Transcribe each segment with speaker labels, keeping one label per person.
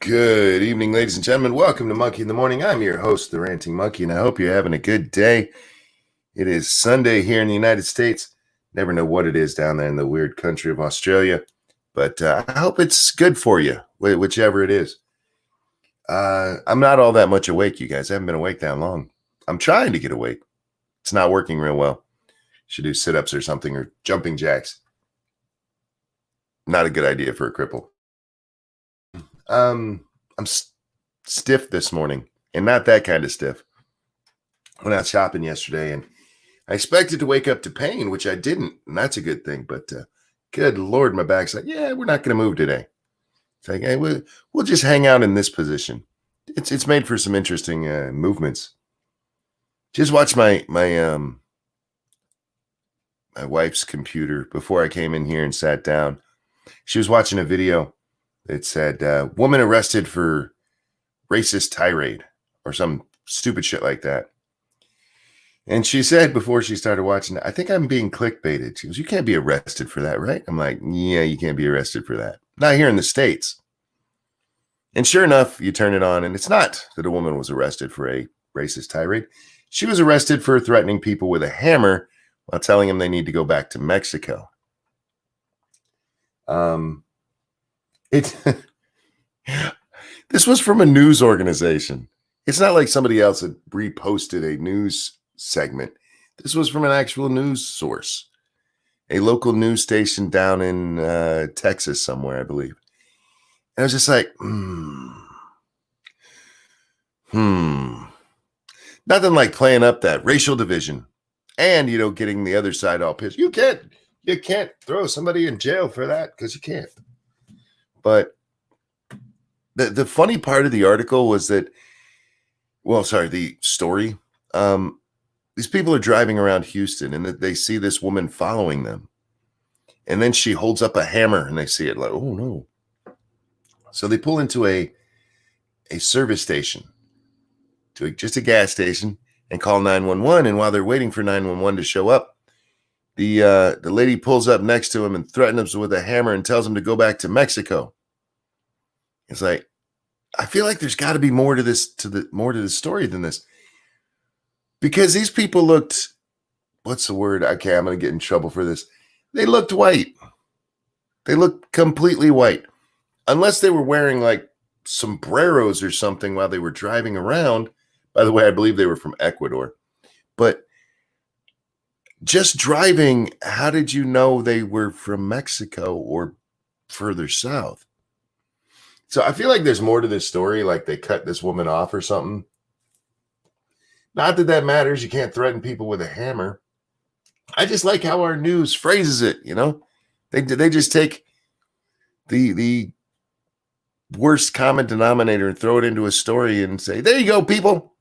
Speaker 1: Good evening, ladies and gentlemen. Welcome to Monkey in the Morning. I'm your host, the Ranting Monkey, and I hope you're having a good day. It is Sunday here in the United States. Never know what it is down there in the weird country of Australia, but I hope it's good for you, whichever it is. I'm not all that much awake, you guys. I haven't been awake that long. I'm trying to get awake. It's not working real well. Should do sit-ups or something, or jumping jacks. Not a good idea for a cripple. I'm stiff this morning, and not that kind of stiff. Went out shopping yesterday, and I expected to wake up to pain, which I didn't, and that's a good thing. But good Lord, my back's like, yeah, we're not going to move today. It's like, hey, we'll just hang out in this position. It's made for some interesting movements. Just watched my wife's computer before I came in here and sat down. She was watching a video. It said, woman arrested for racist tirade or some stupid shit like that. And she said before she started watching it, I think I'm being clickbaited. She goes, you can't be arrested for that, right? I'm like, yeah, you can't be arrested for that. Not here in the States. And sure enough, you turn it on, and it's not that a woman was arrested for a racist tirade. She was arrested for threatening people with a hammer while telling them they need to go back to Mexico. This was from a news organization. It's not like somebody else had reposted a news segment. This was from an actual news source, a local news station down in Texas somewhere, I believe. And I was just like, nothing like playing up that racial division and, getting the other side all pissed. You can't throw somebody in jail for that because you can't. But the funny part of the article was that, the story. These people are driving around Houston, and they see this woman following them. And then she holds up a hammer, and they see it like, oh, no. So they pull into a service station, just a gas station, and call 911. And while they're waiting for 911 to show up, the lady pulls up next to him and threatens him with a hammer and tells him to go back to Mexico. It's like, I feel like there's got to be more to this, more to the story than this, because these people looked, what's the word? Okay, I'm going to get in trouble for this. They looked white. They looked completely white, unless they were wearing like sombreros or something while they were driving around. By the way, I believe they were from Ecuador, but just driving, how did you know they were from Mexico or further south? So I feel like there's more to this story, like they cut this woman off or something. Not that that matters. You can't threaten people with a hammer. I just like how our news phrases it, They just take the worst common denominator and throw it into a story and say, there you go, people.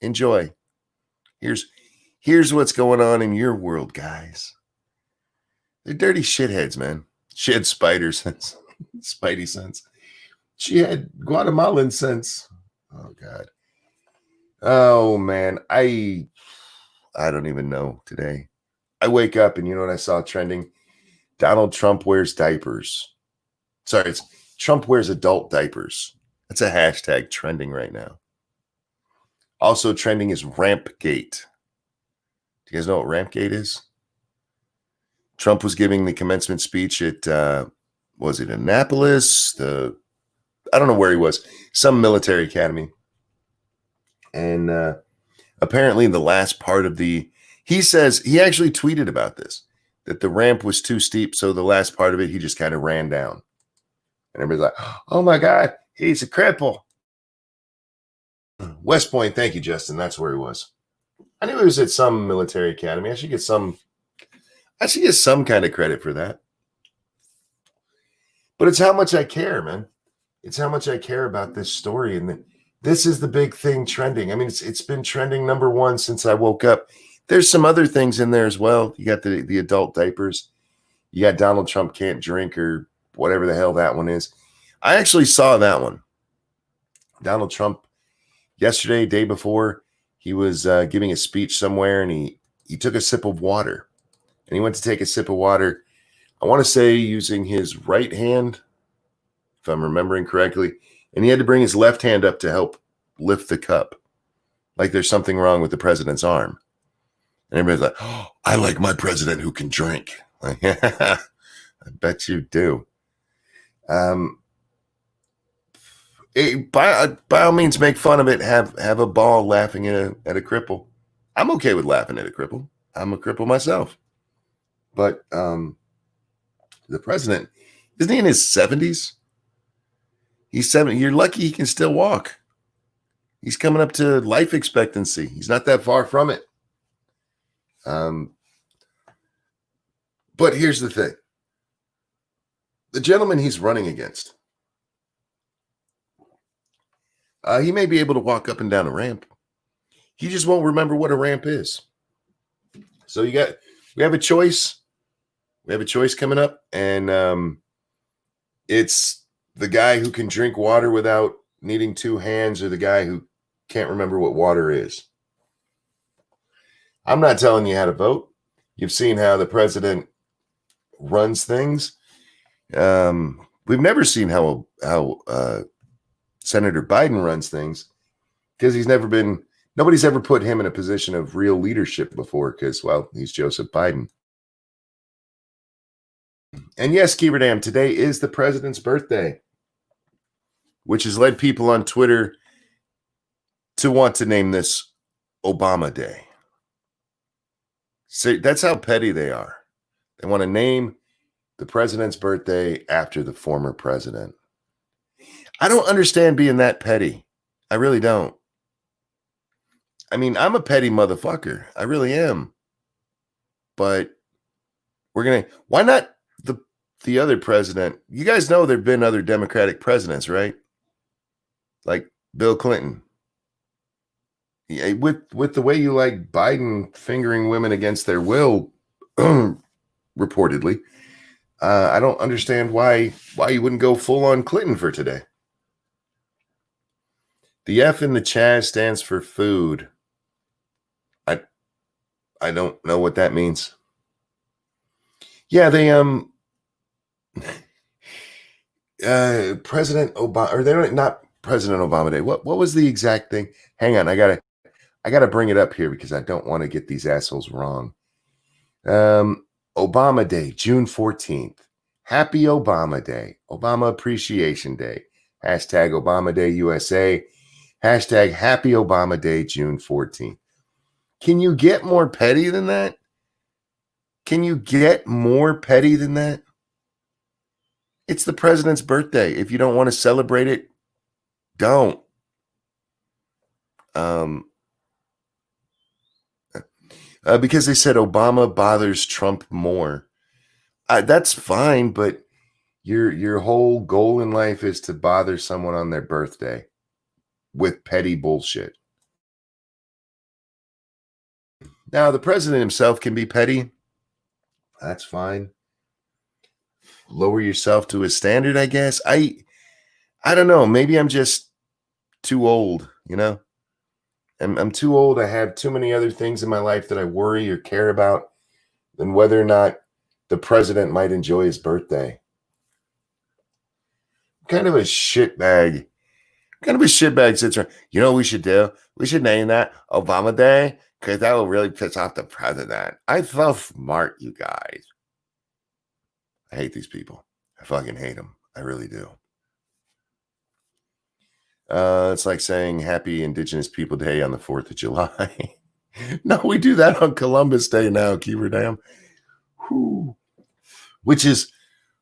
Speaker 1: Enjoy. Here's what's going on in your world, guys. They're dirty shitheads, man. She had spider sense, spidey sense. She had Guatemalan sense. Oh, God. Oh, man. I don't even know today. I wake up and you know what I saw trending? Donald Trump wears diapers. Sorry, it's Trump wears adult diapers. That's a hashtag trending right now. Also trending is Rampgate. Do you guys know what Rampgate is? Trump was giving the commencement speech at, was it Annapolis? I don't know where he was. Some military academy. And apparently the last part of he says, he actually tweeted about this, that the ramp was too steep. So the last part of it, he just kind of ran down. And everybody's like, oh my God, he's a cripple. West Point, thank you, Justin. That's where he was. I knew he was at some military academy. I should get some kind of credit for that. But it's how much I care, man. It's how much I care about this story. And this is the big thing trending. I mean, it's been trending number one since I woke up. There's some other things in there as well. You got the adult diapers. You got Donald Trump can't drink or whatever the hell that one is. I actually saw that one. Donald Trump yesterday, day before, he was giving a speech somewhere, and he took a sip of water. And he went to take a sip of water, I want to say using his right hand, if I'm remembering correctly, And he had to bring his left hand up to help lift the cup. Like there's something wrong with the president's arm. And everybody's like, oh, I like my president who can drink. Like, I bet you do. By all means, make fun of it. Have a ball laughing at a cripple. I'm okay with laughing at a cripple. I'm a cripple myself. But the president, isn't he in his 70s? He's 70. You're lucky he can still walk. He's coming up to life expectancy. He's not that far from it. But here's the thing. The gentleman he's running against, he may be able to walk up and down a ramp. He just won't remember what a ramp is. So we have a choice. We have a choice coming up, and it's the guy who can drink water without needing two hands, or the guy who can't remember what water is. I'm not telling you how to vote. You've seen how the president runs things. We've never seen how Senator Biden runs things, because nobody's ever put him in a position of real leadership before, because, well, he's Joseph Biden. And yes, Keeverdam, today is the president's birthday, which has led people on Twitter to want to name this Obama Day. So that's how petty they are. They want to name the president's birthday after the former president. I don't understand being that petty. I really don't. I mean, I'm a petty motherfucker. I really am. But why not the other president? You guys know there have been other Democratic presidents, right? Like Bill Clinton. Yeah, with the way you like Biden fingering women against their will, reportedly, I don't understand why you wouldn't go full on Clinton for today. The F in the Chaz stands for food. I don't know what that means. Yeah, they President Obama, or they're not President Obama Day. What was the exact thing? Hang on, I gotta bring it up here because I don't want to get these assholes wrong. Obama Day, June 14th. Happy Obama Day. Obama Appreciation Day. Hashtag Obama Day USA. Hashtag Happy Obama Day, June 14th. Can you get more petty than that? Can you get more petty than that? It's the president's birthday. If you don't want to celebrate it, don't. Because they said Obama bothers Trump more. That's fine, but your whole goal in life is to bother someone on their birthday with petty bullshit. Now, the president himself can be petty. That's fine. Lower yourself to his standard, I guess. I don't know. Maybe I'm just too old, you know? I'm too old. I have too many other things in my life that I worry or care about than whether or not the president might enjoy his birthday. Kind of a shitbag. Sits around. You know what we should do? We should name that Obama Day, because that will really piss off the president. I'm so smart, you guys. I hate these people. I fucking hate them. I really do. It's like saying Happy Indigenous People Day on the 4th of July. No, we do that on Columbus Day now, Keeverdam. Which is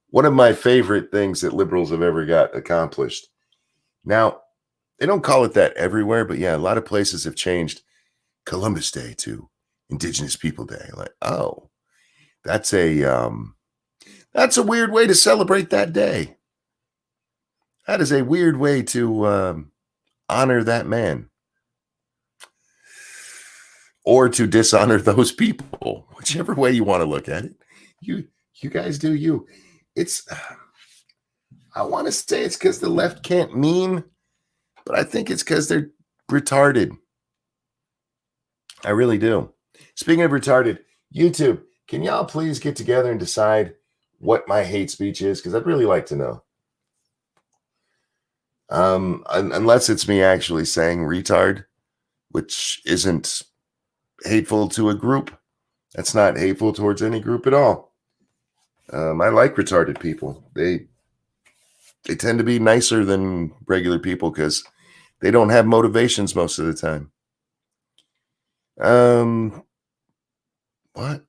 Speaker 1: one of my favorite things that liberals have ever got accomplished. Now, they don't call it that everywhere, but yeah, a lot of places have changed Columbus Day to Indigenous People Day. Like, oh, that's a weird way to celebrate that day. That is a weird way to honor that man, or to dishonor those people, whichever way you want to look at it. You guys do you. I want to say it's because the left can't meme, but I think it's because they're retarded. I really do. Speaking of retarded, YouTube, can y'all please get together and decide what my hate speech is? Because I'd really like to know. Unless it's me actually saying retard, which isn't hateful to a group. That's not hateful towards any group at all. I like retarded people. They tend to be nicer than regular people because they don't have motivations most of the time. What?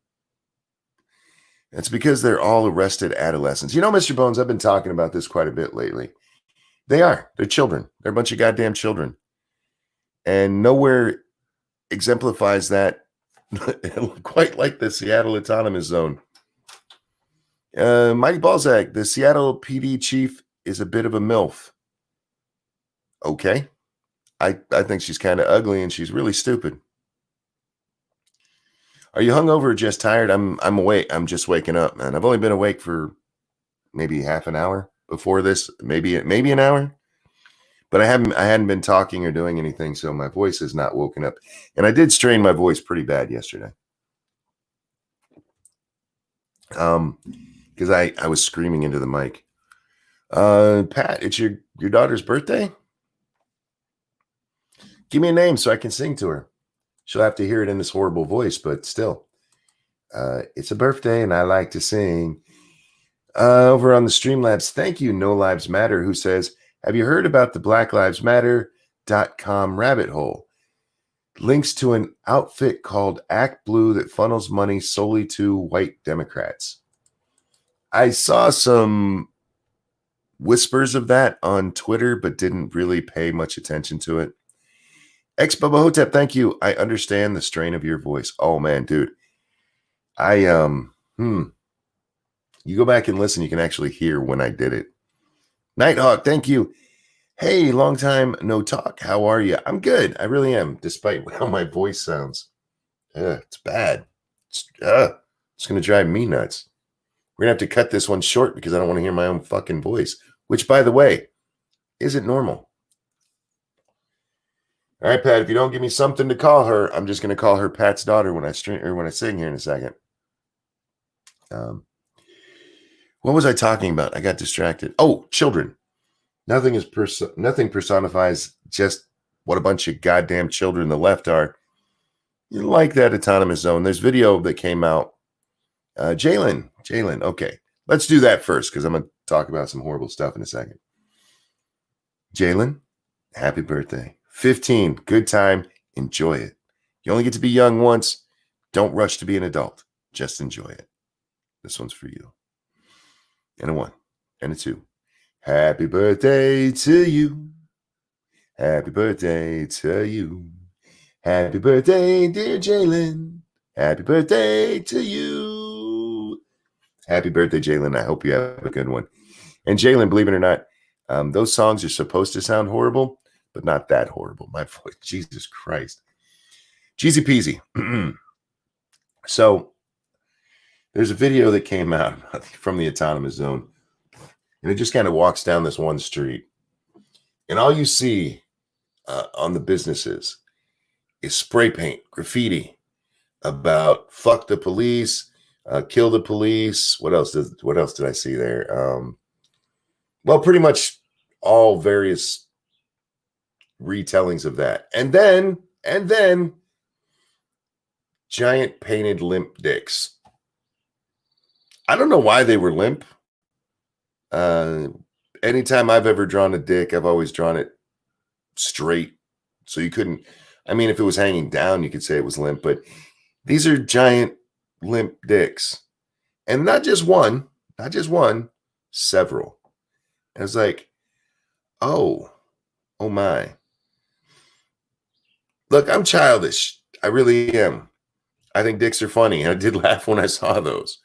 Speaker 1: It's because they're all arrested adolescents. You know, Mr. Bones, I've been talking about this quite a bit lately. They're children. They're a bunch of goddamn children. And nowhere exemplifies that quite like the Seattle Autonomous Zone. Mike Balzac, the Seattle PD chief is a bit of a MILF. Okay. I think she's kind of ugly and she's really stupid. Are you hungover or just tired? I'm awake. I'm just waking up, man. I've only been awake for maybe half an hour before this, maybe an hour. But I hadn't been talking or doing anything, so my voice has not woken up. And I did strain my voice pretty bad yesterday. Because I was screaming into the mic. Pat, it's your daughter's birthday? Give me a name so I can sing to her. She'll have to hear it in this horrible voice, but still. It's a birthday and I like to sing. Over on the Streamlabs, thank you, No Lives Matter, who says, have you heard about the blacklivesmatter.com rabbit hole? Links to an outfit called Act Blue that funnels money solely to white Democrats. I saw some whispers of that on Twitter, but didn't really pay much attention to it. Ex Bubba Hotep, thank you. I understand the strain of your voice. Oh man, dude. You go back and listen, you can actually hear when I did it. Nighthawk, thank you. Hey, long time no talk. How are you? I'm good. I really am, despite how my voice sounds. It's bad. It's going to drive me nuts. We're going to have to cut this one short because I don't want to hear my own fucking voice, which, by the way, isn't normal. All right, Pat, if you don't give me something to call her, I'm just going to call her Pat's daughter when I sing here in a second. What was I talking about? I got distracted. Oh, children. Nothing personifies just what a bunch of goddamn children the left are. You like that autonomous zone. There's video that came out. Jalen. Okay, let's do that first because I'm going to talk about some horrible stuff in a second. Jalen, happy birthday. 15, good time. Enjoy it. You only get to be young once. Don't rush to be an adult. Just enjoy it. This one's for you. And a 1 and a 2. Happy birthday to you. Happy birthday to you. Happy birthday, dear Jalen. Happy birthday to you. Happy birthday, Jalen. I hope you have a good one. And Jalen, believe it or not, those songs are supposed to sound horrible, but not that horrible. My voice, Jesus Christ. Cheesy peasy. So there's a video that came out from the autonomous zone. And it just kind of walks down this one street. And all you see on the businesses is spray paint, graffiti about fuck the police, kill the police. What else did I see there? Well, pretty much all various retellings of that. And then giant painted limp dicks. I don't know why they were limp. Anytime I've ever drawn a dick, I've always drawn it straight. So you couldn't, I mean, if it was hanging down, you could say it was limp, but these are giant limp dicks. And not just one, several. And it's like, oh my. Look, I'm childish. I really am. I think dicks are funny. And I did laugh when I saw those.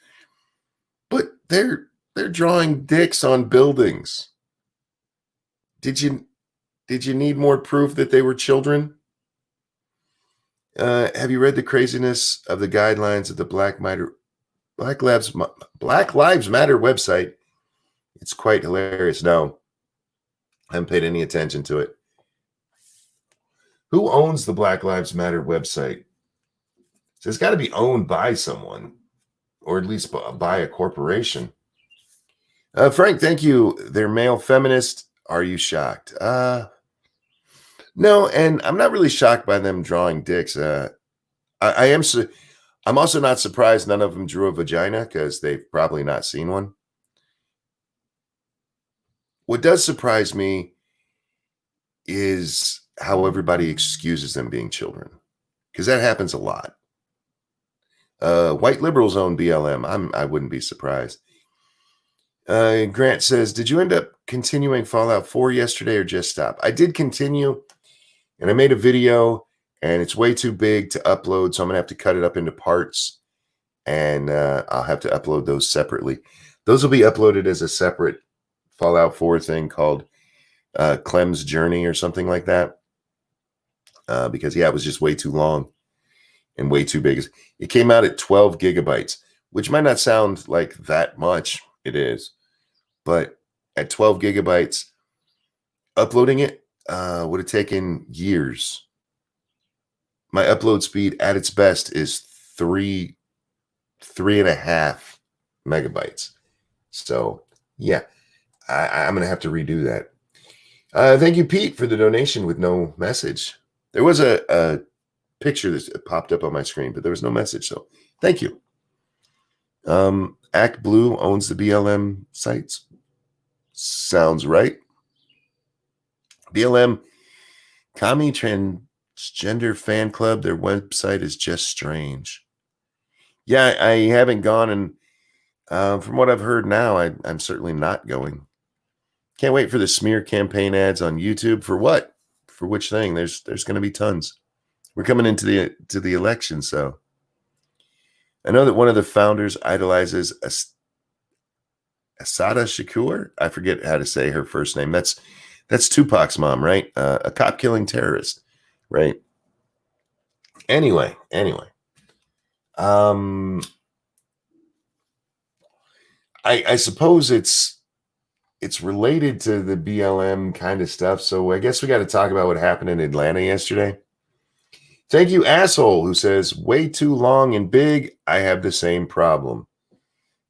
Speaker 1: But they're drawing dicks on buildings. Did you need more proof that they were children? Have you read the craziness of the guidelines of the Black Lives Matter website? It's quite hilarious. No, I haven't paid any attention to it. Who owns the Black Lives Matter website? So it's got to be owned by someone, or at least by a corporation. Frank, thank you. They're male feminist Are you shocked? No, and I'm not really shocked by them drawing dicks. I am. I'm also not surprised none of them drew a vagina because they've probably not seen one. What does surprise me is how everybody excuses them being children, because that happens a lot. White liberals own BLM. I wouldn't be surprised. Grant says, did you end up continuing Fallout 4 yesterday or just stop? I did continue, and I made a video, and it's way too big to upload, so I'm going to have to cut it up into parts, and I'll have to upload those separately. Those will be uploaded as a separate Fallout 4 thing called Clem's Journey or something like that, because, yeah, it was just way too long and way too big. It came out at 12 gigabytes, which might not sound like that much. It is. But at 12 gigabytes, uploading it would have taken years. My upload speed at its best is 3.5 megabytes. So, yeah, I'm going to have to redo that. Thank you, Pete, for the donation with no message. There was a picture that popped up on my screen, but there was no message. So, thank you. Act Blue owns the BLM sites. Sounds right. BLM Commie Transgender Fan Club, their website is just strange. Yeah, I haven't gone, and from what I've heard now, I'm certainly not going. Can't wait for the smear campaign ads on YouTube. For what? For which thing? There's going to be tons. We're coming into the election, so I know that one of the founders idolizes Asada Shakur. I forget how to say her first name. That's Tupac's mom, right? A cop killing terrorist, right? Anyway. I suppose it's related to the BLM kind of stuff. So I guess we got to talk about what happened in Atlanta yesterday. Thank you, asshole, who says, way too long and big. I have the same problem.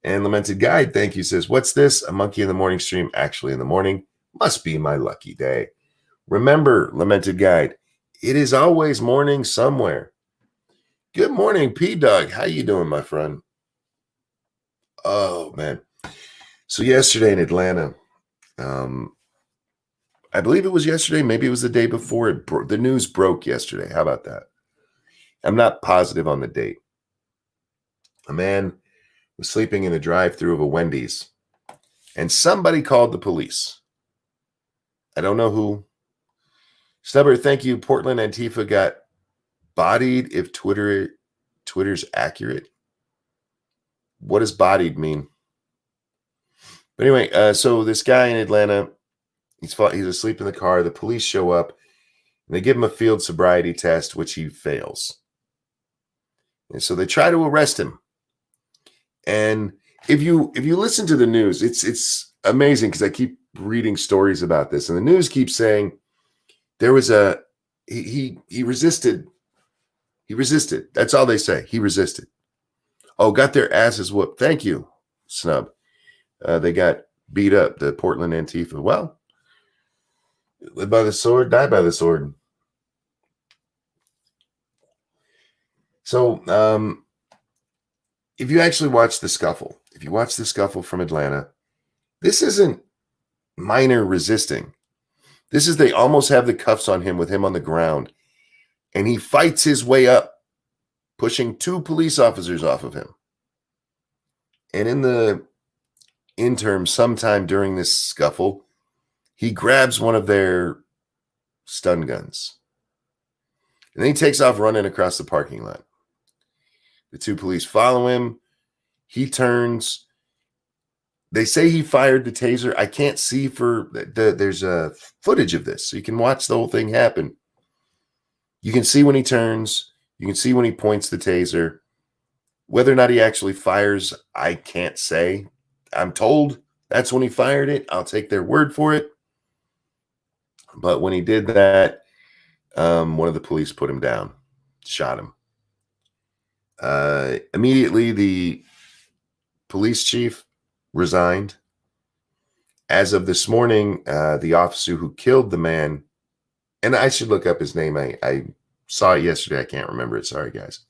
Speaker 1: And Lamented Guide, thank you, says, what's this? A monkey in the morning stream, actually in the morning. Must be my lucky day. Remember, Lamented Guide, it is always morning somewhere. Good morning, P-Dog. How you doing, my friend? Oh, man. So yesterday in Atlanta, I believe it was yesterday. Maybe it was the day before. The news broke yesterday. How about that? I'm not positive on the date. A man was sleeping in the drive-thru of a Wendys, and somebody called the police. I don't know who. Stubber, thank you. Portland Antifa got bodied if Twitter's accurate. What does bodied mean? But anyway, so this guy in Atlanta, he's asleep in the car. The police show up, and they give him a field sobriety test, which he fails. And so they try to arrest him. And if you listen to the news, it's amazing because I keep reading stories about this, and the news keeps saying there was he resisted. He resisted. That's all they say. He resisted. Oh, got their asses whooped. Thank you, Snub. They got beat up, the Portland Antifa. Well, live by the sword, die by the sword. So, if you actually watch the scuffle, from Atlanta, this isn't minor resisting. This is they almost have the cuffs on him with him on the ground, and he fights his way up, pushing 2 police officers off of him. And in the interim, sometime during this scuffle, he grabs one of their stun guns. And then he takes off running across the parking lot. The 2 police follow him. He turns. They say he fired the taser. I can't see there's a footage of this, so you can watch the whole thing happen. You can see when he turns. You can see when he points the taser. Whether or not he actually fires, I can't say. I'm told that's when he fired it. I'll take their word for it. But when he did that, one of the police put him down, shot him. Immediately, the police chief resigned, As of this morning, the officer who killed the man, and I should look up his name. I saw it yesterday. I can't remember it. Sorry, guys.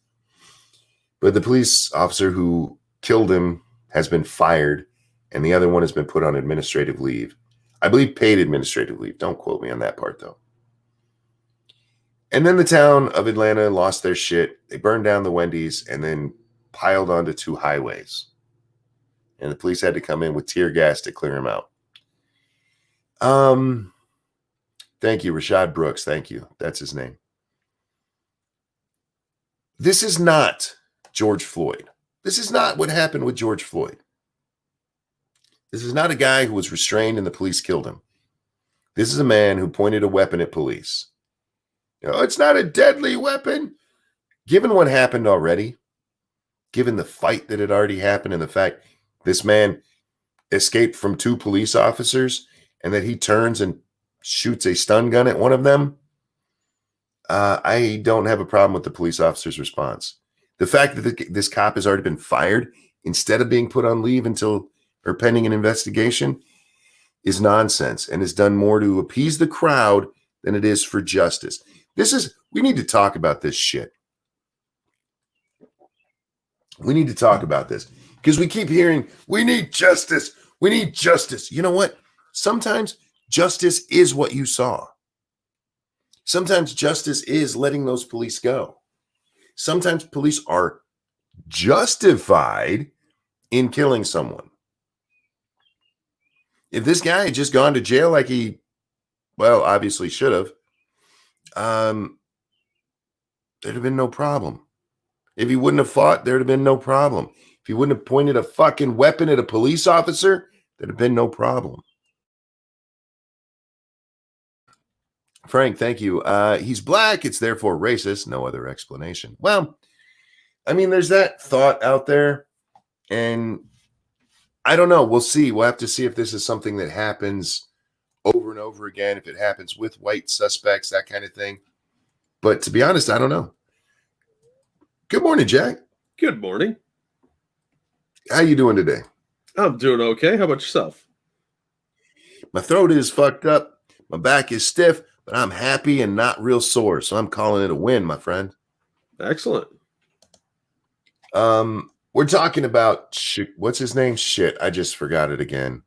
Speaker 1: But the police officer who killed him has been fired, and the other one has been put on administrative leave. I believe paid administrative leave. Don't quote me on that part, though. And then the town of Atlanta lost their shit. They burned down the Wendys and then piled onto 2 highways. And the police had to come in with tear gas to clear them out. Thank you, Rashard Brooks. Thank you. That's his name. This is not George Floyd. This is not what happened with George Floyd. This is not a guy who was restrained and the police killed him. This is a man who pointed a weapon at police. It's not a deadly weapon. Given what happened already, given the fight that had already happened and the fact this man escaped from 2 police officers and that he turns and shoots a stun gun at one of them, I don't have a problem with the police officer's response. The fact that this cop has already been fired instead of being put on leave until or pending an investigation is nonsense and has done more to appease the crowd than it is for justice. We need to talk about this shit. We need to talk about this because we keep hearing, we need justice. We need justice. You know what? Sometimes justice is what you saw. Sometimes justice is letting those police go. Sometimes police are justified in killing someone. If this guy had just gone to jail like he, obviously should have, there'd have been no problem. If he wouldn't have fought, there'd have been no problem. If he wouldn't have pointed a fucking weapon at a police officer, there'd have been no problem. Frank, thank you. He's black. It's therefore racist. No other explanation. Well, I mean, there's that thought out there. And I don't know. We'll see. We'll have to see if this is something that happens over and over again, if it happens with white suspects, that kind of thing. But to be honest, I don't know. Good morning, Jack.
Speaker 2: Good morning.
Speaker 1: How you doing today?
Speaker 2: I'm doing okay. How about yourself?
Speaker 1: My throat is fucked up. My back is stiff, but I'm happy and not real sore. So I'm calling it a win, my friend.
Speaker 2: Excellent.
Speaker 1: We're talking about what's his name? Shit, I just forgot it again.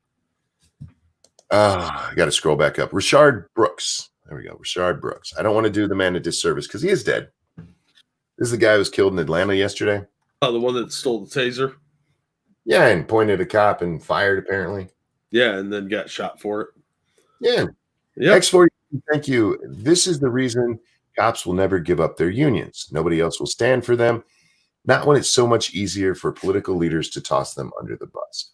Speaker 1: I got to scroll back up. Rashard Brooks. There we go. Rashard Brooks. I don't want to do the man a disservice because he is dead. This is the guy who was killed in Atlanta yesterday.
Speaker 2: Oh, the one that stole the taser?
Speaker 1: Yeah, and pointed at a cop and fired, apparently.
Speaker 2: Yeah, and then got shot for it.
Speaker 1: Yeah. Yep. X40, thank you. This is the reason cops will never give up their unions. Nobody else will stand for them. Not when it's so much easier for political leaders to toss them under the bus.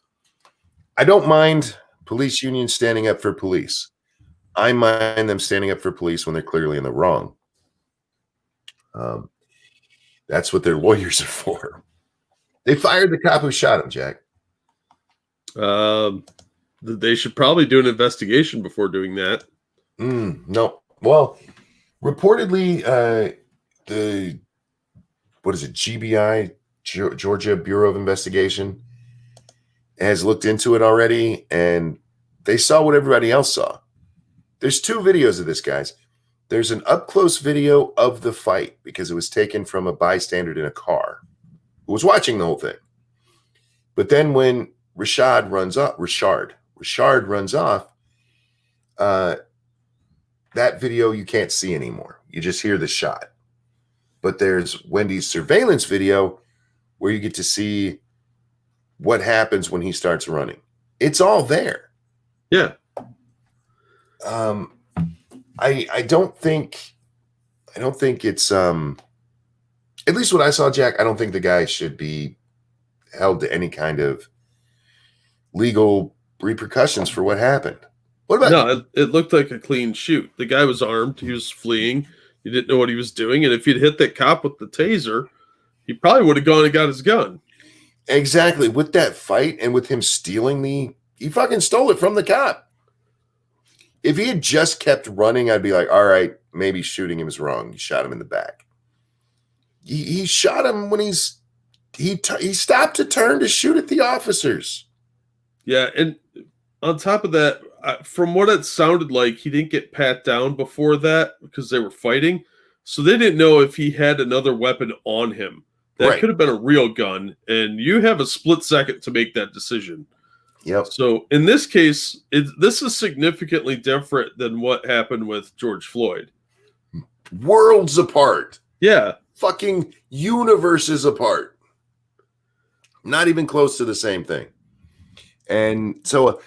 Speaker 1: I don't mind police unions standing up for police. I mind them standing up for police when they're clearly in the wrong. That's what their lawyers are for. They fired the cop who shot him, Jack.
Speaker 2: They should probably do an investigation before doing that.
Speaker 1: No. Well, reportedly, the GBI, Georgia Bureau of Investigation, has looked into it already, and they saw what everybody else saw. There's 2 videos of this, guys. There's an up-close video of the fight because it was taken from a bystander in a car who was watching the whole thing. But then when Rashard runs off, that video you can't see anymore. You just hear the shot. But there's Wendys' surveillance video where you get to see what happens when he starts running. It's all there.
Speaker 2: Yeah.
Speaker 1: I don't think it's at least what I saw, Jack, I don't think the guy should be held to any kind of legal repercussions for what happened. What about
Speaker 2: No, it looked like a clean shoot. The guy was armed, he was fleeing, he didn't know what he was doing, and if he'd hit that cop with the taser, he probably would have gone and got his gun.
Speaker 1: Exactly. With that fight and with him stealing he fucking stole it from the cop. If he had just kept running, I'd be like, all right, maybe shooting him is wrong. You shot him in the back. He shot him when he stopped to turn to shoot at the officers.
Speaker 2: Yeah, and on top of that, from what it sounded like, he didn't get pat down before that because they were fighting. So they didn't know if he had another weapon on him. That
Speaker 1: Right.
Speaker 2: could have been a real gun, and you have a split second to make that decision.
Speaker 1: Yep.
Speaker 2: So in this case, this is significantly different than what happened with George Floyd.
Speaker 1: Worlds apart.
Speaker 2: Yeah.
Speaker 1: Fucking universes apart. Not even close to the same thing. And so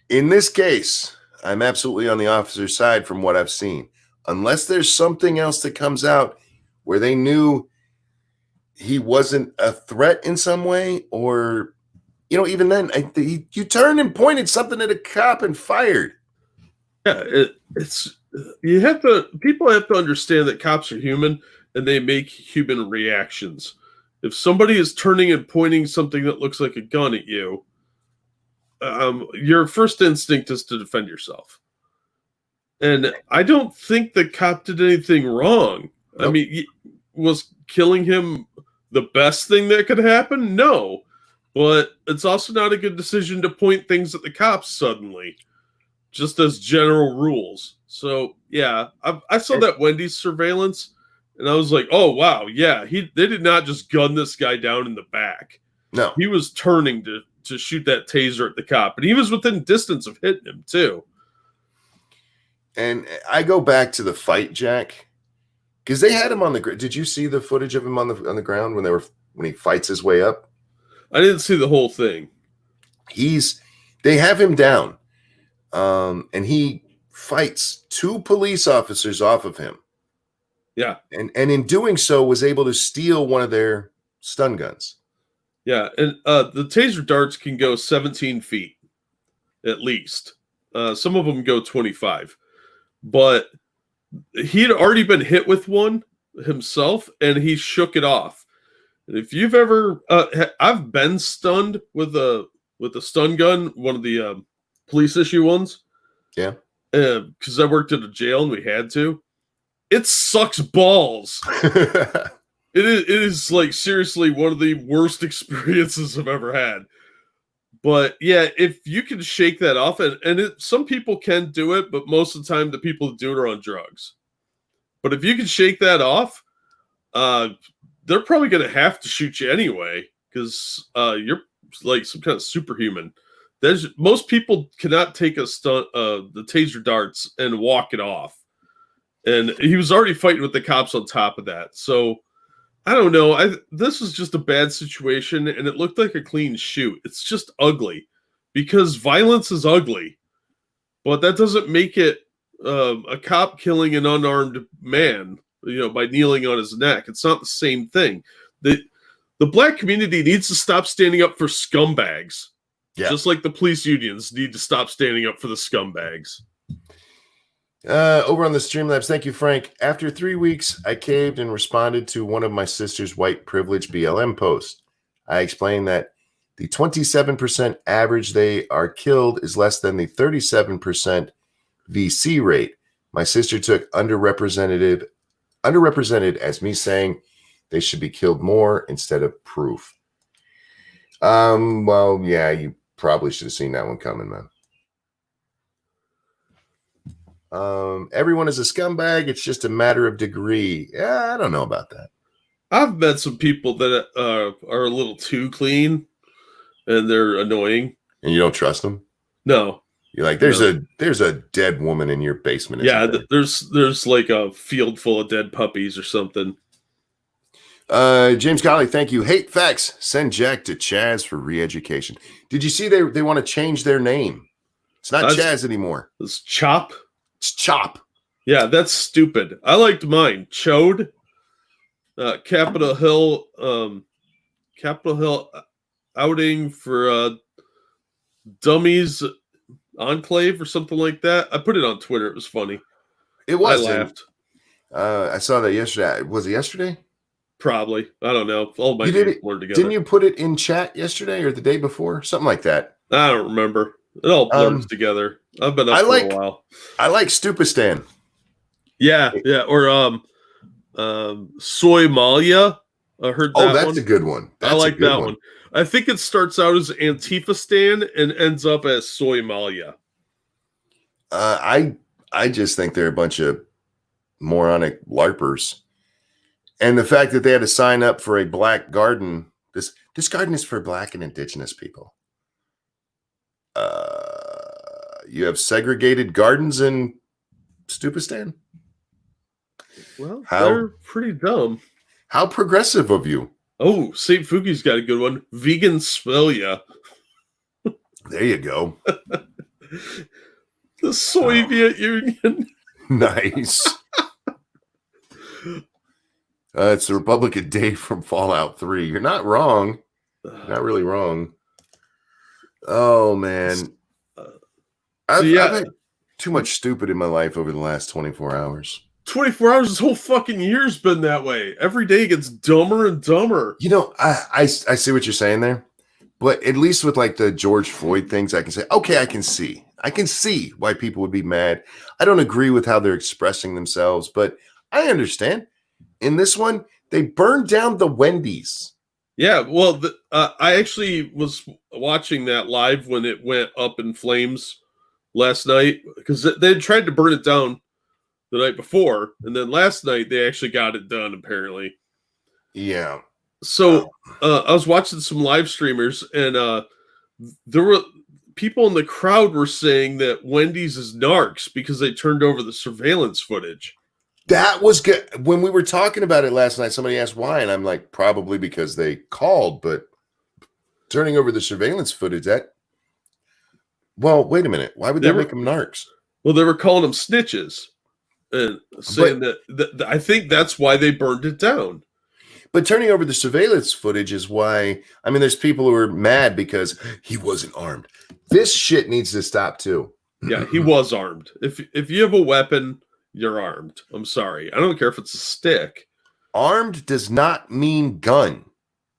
Speaker 1: in this case, I'm absolutely on the officer's side from what I've seen. Unless there's something else that comes out where they knew he wasn't a threat in some way, or, even then, you turned and pointed something at a cop and fired.
Speaker 2: Yeah, people have to understand that cops are human and they make human reactions. If somebody is turning and pointing something that looks like a gun at you, your first instinct is to defend yourself. And I don't think the cop did anything wrong. Nope. I mean, was killing him the best thing that could happen? No. But it's also not a good decision to point things at the cops suddenly, just as general rules. So, yeah, I saw that Wendys surveillance, and I was like, oh, wow, yeah, they did not just gun this guy down in the back.
Speaker 1: No.
Speaker 2: He was turning to shoot that taser at the cop, and he was within distance of hitting him, too.
Speaker 1: And I go back to the fight, Jack, because they had him on the ground. Did you see the footage of him on the ground when he fights his way up?
Speaker 2: I didn't see the whole thing.
Speaker 1: They have him down, and he fights two police officers off of him.
Speaker 2: Yeah,
Speaker 1: and in doing so, was able to steal one of their stun guns.
Speaker 2: Yeah, and the taser darts can go 17 feet at least. Some of them go 25. But he had already been hit with one himself, and he shook it off. And if you've ever, I've been stunned with a stun gun, one of the police issue ones.
Speaker 1: Yeah,
Speaker 2: because I worked at a jail and we had to. It sucks balls. It is like seriously one of the worst experiences I've ever had. But yeah, if you can shake that off, and some people can do it, but most of the time the people who do it are on drugs. But if you can shake that off, they're probably going to have to shoot you anyway, because you're like some kind of superhuman. Most people cannot take the taser darts and walk it off. And he was already fighting with the cops on top of that. So I don't know. This was just a bad situation, and it looked like a clean shoot. It's just ugly, because violence is ugly, but that doesn't make it a cop killing an unarmed man, by kneeling on his neck. It's not the same thing. The black community needs to stop standing up for scumbags, just like the police unions need to stop standing up for the scumbags.
Speaker 1: Over on the Streamlabs, thank you, Frank. After 3 weeks, I caved and responded to one of my sister's white privilege BLM posts. I explained that the 27% average they are killed is less than the 37% VC rate. My sister took underrepresented as me saying they should be killed more instead of proof. Well, yeah, you probably should have seen that one coming, man. Everyone is a scumbag. It's just a matter of degree. Yeah, I don't know about that.
Speaker 2: I've met some people that are a little too clean, and they're annoying.
Speaker 1: And you don't trust them?
Speaker 2: No.
Speaker 1: You're like, there's a dead woman in your basement.
Speaker 2: Yeah, there's like a field full of dead puppies or something.
Speaker 1: James Colley, thank you. Hate facts. Send Jack to Chaz for re-education. Did you see they want to change their name? It's not Chaz anymore.
Speaker 2: It's Chop.
Speaker 1: It's Chop.
Speaker 2: Yeah, that's stupid. I liked mine. Chode. Capitol Hill outing for dummies enclave or something like that. I put it on Twitter. It was funny.
Speaker 1: It was.
Speaker 2: I laughed.
Speaker 1: I saw that yesterday. Was it yesterday?
Speaker 2: Probably. I don't know. All my names blurred together.
Speaker 1: Didn't you put it in chat yesterday or the day before? Something like that.
Speaker 2: I don't remember. It all blurs together. I've been up for a while.
Speaker 1: I like Stupistan.
Speaker 2: Yeah. Or Soy Malia. I heard that one.
Speaker 1: That's a good one.
Speaker 2: I like that one. I think it starts out as Antifa Stan and ends up as Soymalia.
Speaker 1: I just think they're a bunch of moronic LARPers. And the fact that they had to sign up for a black garden, this garden is for black and indigenous people. You have segregated gardens in Stupistan?
Speaker 2: Well, they're pretty dumb.
Speaker 1: How progressive of you.
Speaker 2: Oh, St. Fuki's got a good one. Vegan Svelia.
Speaker 1: There you go.
Speaker 2: The Soviet Union.
Speaker 1: Nice. It's the Republican Day from Fallout 3. You're not wrong. Not really wrong. Oh, man. I've had too much stupid in my life over the last 24 hours.
Speaker 2: 24 hours, this whole fucking year's been that way. Every day it gets dumber and dumber.
Speaker 1: You know, I see what you're saying there. But at least with like the George Floyd things, I can say, okay, I can see why people would be mad. I don't agree with how they're expressing themselves, but I understand. In this one, they burned down the Wendys.
Speaker 2: Yeah, well, I actually was watching that live when it went up in flames last night because they had tried to burn it down the night before, and then last night they actually got it done, apparently.
Speaker 1: Yeah.
Speaker 2: So I was watching some live streamers, and there were people in the crowd were saying that Wendys is narcs because they turned over the surveillance footage.
Speaker 1: That was good. When we were talking about it last night, somebody asked why, and I'm like, probably because they called, but turning over the surveillance footage, well, wait a minute. Why would that make them narcs?
Speaker 2: Well, they were calling them snitches and saying that I think that's why they burned it down.
Speaker 1: But turning over the surveillance footage is why, I mean, there's people who are mad because he wasn't armed. This shit needs to stop too.
Speaker 2: Yeah, he was armed. If you have a weapon, you're armed. I'm sorry. I don't care if it's a stick.
Speaker 1: Armed does not mean gun.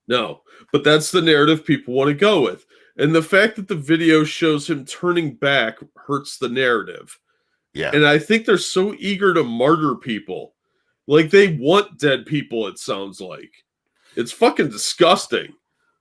Speaker 2: No, but that's the narrative people want to go with. And the fact that the video shows him turning back hurts the narrative.
Speaker 1: Yeah.
Speaker 2: And I think they're so eager to martyr people. Like they want dead people, it sounds like. It's fucking disgusting.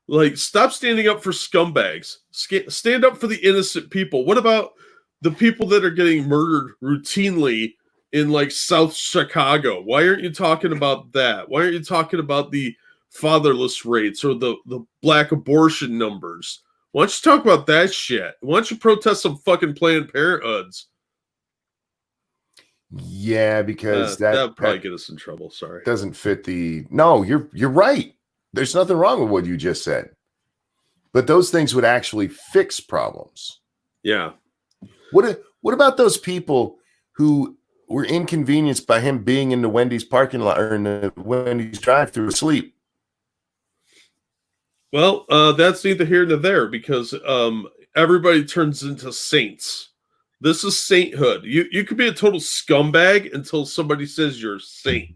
Speaker 2: Like, stop standing up for scumbags. Stand up for the innocent people. What about the people that are getting murdered routinely in like South Chicago? Why aren't you talking about that? Why aren't you talking about the fatherless rates or the black abortion numbers? Why don't you talk about that shit? Why don't you protest some fucking Planned Parenthoods?
Speaker 1: Yeah, because
Speaker 2: that would probably get us in trouble. Sorry.
Speaker 1: Doesn't fit the... No, you're right. There's nothing wrong with what you just said. But those things would actually fix problems.
Speaker 2: Yeah.
Speaker 1: What about those people who were inconvenienced by him being in the Wendy's parking lot or in the Wendy's drive-thru asleep?
Speaker 2: Well, that's neither here nor there because everybody turns into saints. This is sainthood. You could be a total scumbag until somebody says you're a saint.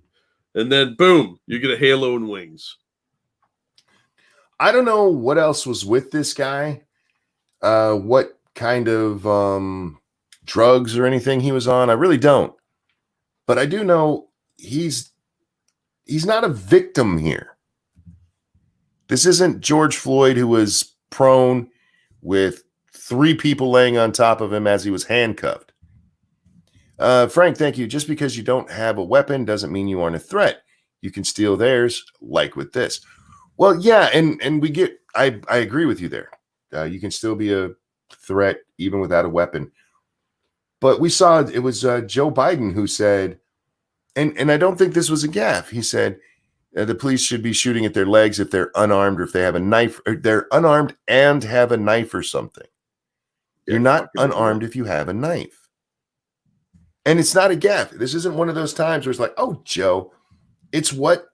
Speaker 2: And then, boom, you get a halo and wings.
Speaker 1: I don't know what else was with this guy. What kind of drugs or anything he was on. I really don't. But I do know he's not a victim here. This isn't George Floyd who was prone with 3 people laying on top of him as he was handcuffed. Frank, thank you. Just because you don't have a weapon doesn't mean you aren't a threat. You can steal theirs, like with this. Well, yeah, and I agree with you there. You can still be a threat even without a weapon. But we saw it was Joe Biden who said, and I don't think this was a gaffe. He said the police should be shooting at their legs if they're unarmed or if they have a knife, or they're unarmed and have a knife or something. You're not unarmed if you have a knife. And it's not a gaffe. This isn't one of those times where it's like, oh, Joe, it's what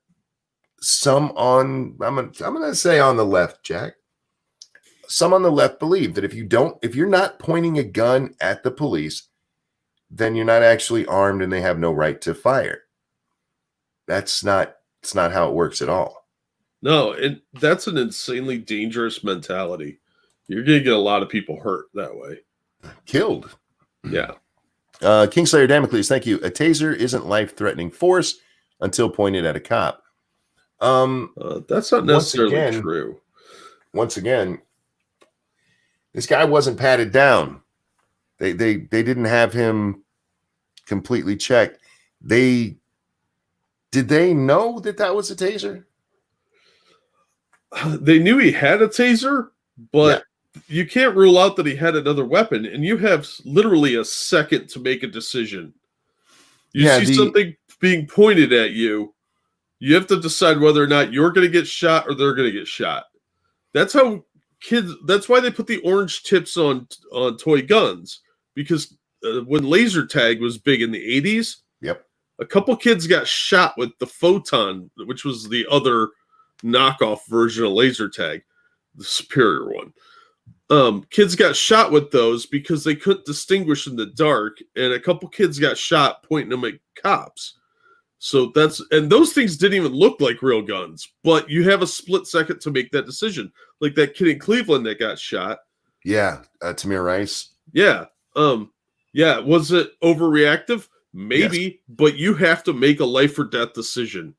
Speaker 1: some I'm gonna say on the left, Jack. Some on the left believe that if you're not pointing a gun at the police, then you're not actually armed and they have no right to fire. It's not how it works at all.
Speaker 2: No, that's an insanely dangerous mentality. You're going to get a lot of people hurt that way.
Speaker 1: Killed.
Speaker 2: Yeah.
Speaker 1: Kingslayer Damocles, thank you. A taser isn't life-threatening force until pointed at a cop.
Speaker 2: That's not necessarily true.
Speaker 1: once again, this guy wasn't patted down. They didn't have him completely checked. Did they know that was a taser?
Speaker 2: They knew he had a taser, but you can't rule out that he had another weapon, and you have literally a second to make a decision. You see something being pointed at you, you have to decide whether or not you're going to get shot or they're going to get shot. That's how that's why they put the orange tips on toy guns, because when laser tag was big in the 80s, a couple kids got shot with the Photon, which was the other knockoff version of laser tag, the superior one. Kids got shot with those because they couldn't distinguish in the dark, and a couple kids got shot pointing them at cops. So and those things didn't even look like real guns, but you have a split second to make that decision. Like that kid in Cleveland that got shot.
Speaker 1: Yeah, Tamir Rice.
Speaker 2: Yeah. Yeah, was it overreactive? Maybe, but you have to make a life or death decision.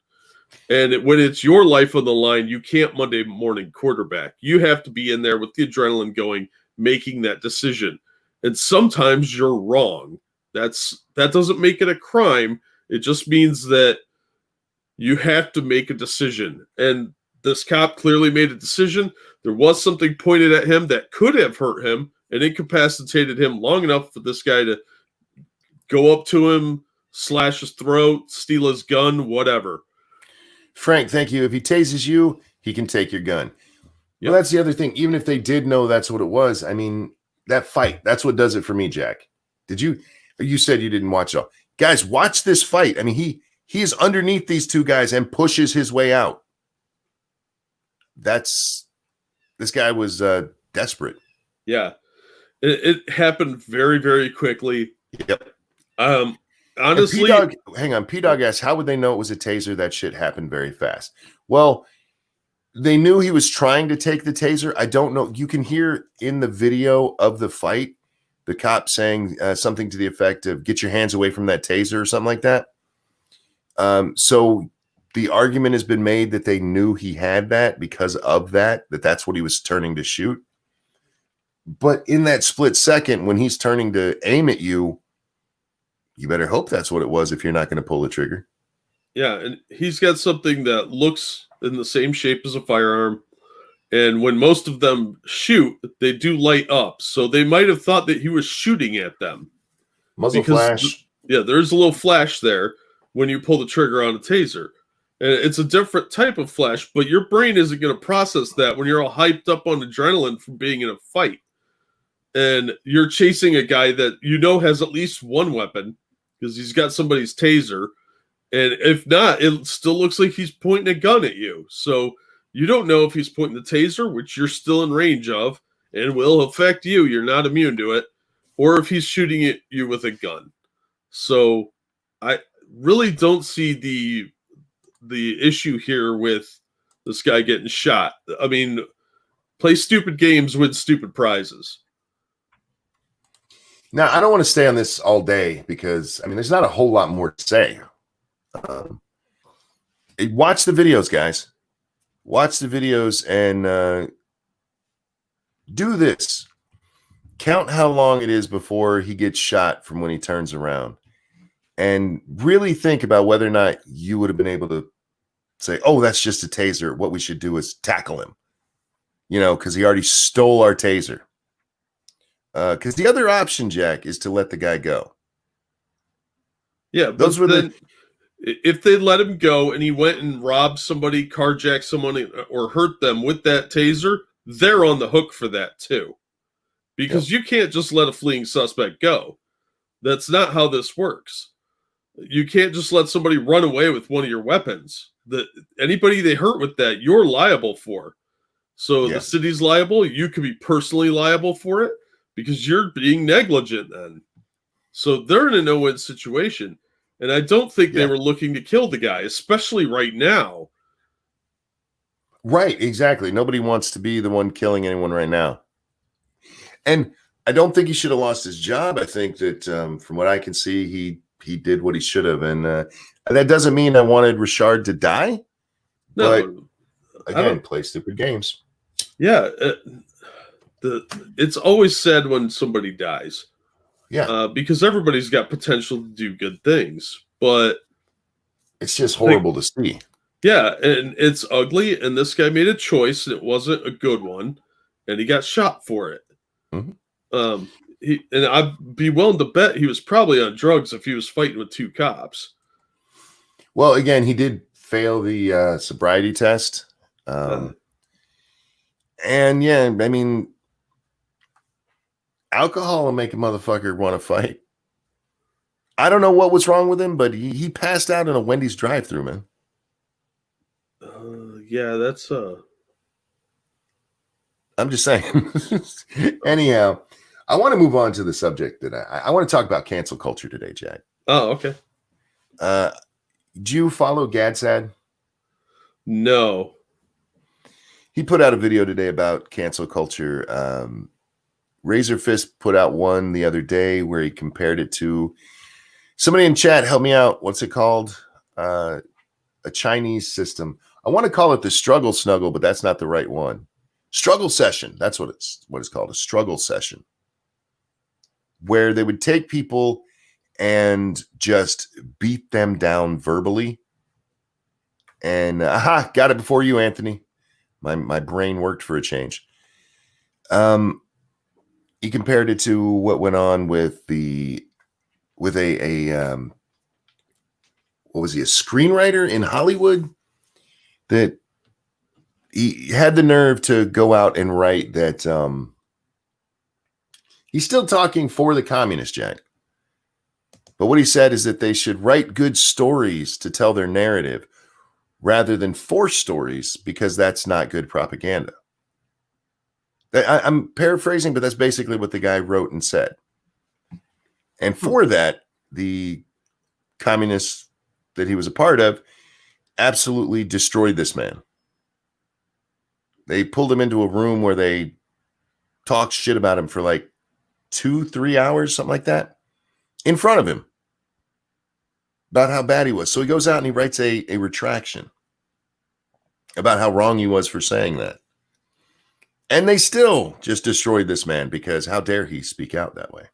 Speaker 2: And when it's your life on the line, you can't Monday morning quarterback. You have to be in there with the adrenaline going, making that decision. And sometimes you're wrong. That doesn't make it a crime. It just means that you have to make a decision. And this cop clearly made a decision. There was something pointed at him that could have hurt him and incapacitated him long enough for this guy to go up to him, slash his throat, steal his gun, whatever.
Speaker 1: Frank, thank you. If he tases you, he can take your gun. Well, that's the other thing. Even if they did know that's what it was, I mean, that fight, that's what does it for me, Jack. You said you didn't watch it all. Guys, watch this fight. I mean, he is underneath these two guys and pushes his way out. This guy was desperate.
Speaker 2: Yeah. It happened very, very quickly.
Speaker 1: Yep.
Speaker 2: Honestly,
Speaker 1: hang on. P-Dog asked, how would they know it was a taser? That shit happened very fast. Well, they knew he was trying to take the taser. I don't know. You can hear in the video of the fight, the cop saying something to the effect of get your hands away from that taser or something like that. So the argument has been made that they knew he had that because of that's what he was turning to shoot. But in that split second, when he's turning to aim at you, you better hope that's what it was if you're not going to pull the trigger.
Speaker 2: Yeah, and he's got something that looks in the same shape as a firearm. And when most of them shoot, they do light up. So they might have thought that he was shooting at them.
Speaker 1: Muzzle flash.
Speaker 2: There's a little flash there when you pull the trigger on a taser. And it's a different type of flash, but your brain isn't going to process that when you're all hyped up on adrenaline from being in a fight. And you're chasing a guy that you know has at least one weapon because he's got somebody's taser. And if not, it still looks like he's pointing a gun at you. So you don't know if he's pointing the taser, which you're still in range of, and will affect you. You're not immune to it. Or if he's shooting at you with a gun. So I really don't see the issue here with this guy getting shot. I mean, play stupid games, win stupid prizes.
Speaker 1: Now, I don't want to stay on this all day because, I mean, there's not a whole lot more to say. Watch the videos, guys. Watch the videos and do this. Count how long it is before he gets shot from when he turns around. And really think about whether or not you would have been able to say, oh, that's just a taser. What we should do is tackle him. Because he already stole our taser. Because the other option, Jack, is to let the guy go.
Speaker 2: Yeah,
Speaker 1: those were
Speaker 2: if they let him go and he went and robbed somebody, carjacked someone, or hurt them with that taser, they're on the hook for that too. Because you can't just let a fleeing suspect go. That's not how this works. You can't just let somebody run away with one of your weapons. Anybody they hurt with that, you're liable for. So the city's liable. You could be personally liable for it because you're being negligent then. So they're in a no-win situation. And I don't think they were looking to kill the guy, especially right now.
Speaker 1: Right, exactly. Nobody wants to be the one killing anyone right now. And I don't think he should have lost his job. I think that from what I can see, he did what he should have. And that doesn't mean I wanted Rashard to die.
Speaker 2: No,
Speaker 1: but again, play stupid games.
Speaker 2: Yeah, it's always sad when somebody dies.
Speaker 1: Yeah,
Speaker 2: Because everybody's got potential to do good things, but
Speaker 1: it's just horrible to see.
Speaker 2: yeah, and it's ugly. And this guy made a choice, and it wasn't a good one, and he got shot for it.
Speaker 1: Mhm.
Speaker 2: I'd be willing to bet he was probably on drugs if he was fighting with two cops.
Speaker 1: Well, again, he did fail the sobriety test. And yeah, I mean, alcohol will make a motherfucker want to fight. I don't know what was wrong with him, but he passed out in a Wendy's drive-thru, man.
Speaker 2: Yeah, that's
Speaker 1: I'm just saying. Anyhow, I want to move on to the subject that I want to talk about cancel culture today, Jack.
Speaker 2: Oh, okay.
Speaker 1: Do you follow Gadsad?
Speaker 2: No.
Speaker 1: He put out a video today about cancel culture. Razor Fist put out one the other day where he compared it to somebody in chat. Help me out. What's it called? A Chinese system. I want to call it the struggle snuggle, but that's not the right one. Struggle session. That's what it's called. A struggle session, where they would take people and just beat them down verbally. And got it before you, Anthony. My brain worked for a change. He compared it to what went on with a what was he, a screenwriter in Hollywood that he had the nerve to go out and write that he's still talking for the communist, Jack. But what he said is that they should write good stories to tell their narrative rather than force stories, because that's not good propaganda. I'm paraphrasing, but that's basically what the guy wrote and said. And for that, the communists that he was a part of absolutely destroyed this man. They pulled him into a room where they talked shit about him for like 2-3 hours, something like that, in front of him, about how bad he was. So he goes out and he writes a retraction about how wrong he was for saying that. And they still just destroyed this man because how dare he speak out that way?